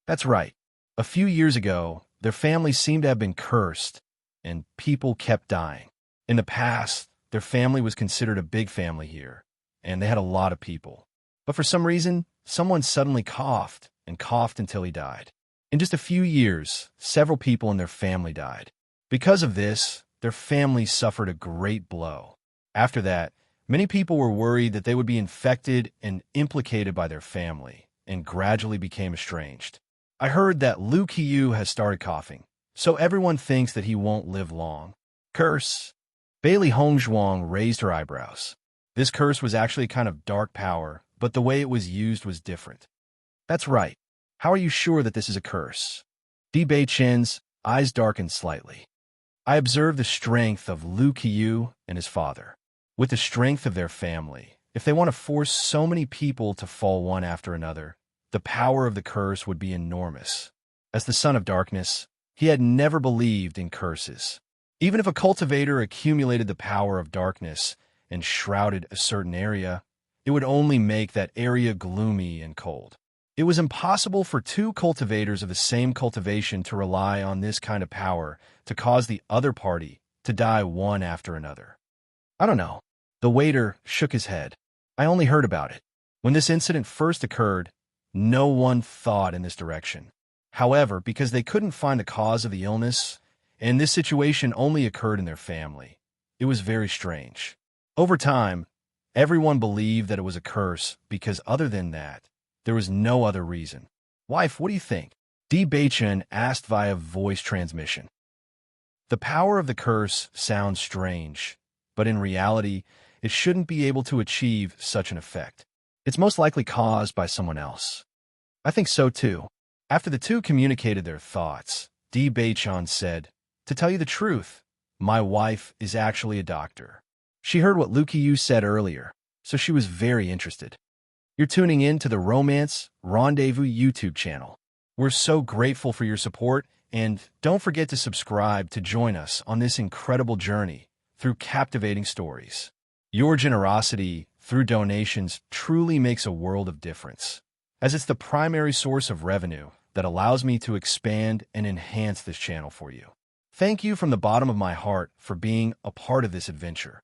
That's right. A few years ago, their family seemed to have been cursed, and people kept dying. In the past, their family was considered a big family here, and they had a lot of people. But for some reason, someone suddenly coughed and coughed until he died. In just a few years, several people in their family died. Because of this, their family suffered a great blow. After that, many people were worried that they would be infected and implicated by their family, and gradually became estranged. I heard that Lu Qiyu has started coughing, so everyone thinks that he won't live long. Curse. Bailey Hongzhuang raised her eyebrows. This curse was actually a kind of dark power, but the way it was used was different. That's right. How are you sure that this is a curse? Di Beichun's eyes darkened slightly. I observed the strength of Lu Qiyu and his father. With the strength of their family, if they want to force so many people to fall one after another, the power of the curse would be enormous. As the son of darkness, he had never believed in curses. Even if a cultivator accumulated the power of darkness and shrouded a certain area, it would only make that area gloomy and cold. It was impossible for two cultivators of the same cultivation to rely on this kind of power to cause the other party to die one after another. I don't know. The waiter shook his head. I only heard about it. When this incident first occurred, no one thought in this direction. However, because they couldn't find the cause of the illness, and this situation only occurred in their family, it was very strange. Over time, everyone believed that it was a curse because other than that, there was no other reason. Wife, what do you think? Di Beichun asked via voice transmission. The power of the curse sounds strange, but in reality, it shouldn't be able to achieve such an effect. It's most likely caused by someone else. I think so too. After the two communicated their thoughts, Di Beichun said, to tell you the truth, my wife is actually a doctor. She heard what Lu Qiyu said earlier, so she was very interested. You're tuning in to the Romance Rendezvous YouTube channel. We're so grateful for your support, and don't forget to subscribe to join us on this incredible journey through captivating stories. Your generosity through donations truly makes a world of difference, as it's the primary source of revenue that allows me to expand and enhance this channel for you. Thank you from the bottom of my heart for being a part of this adventure.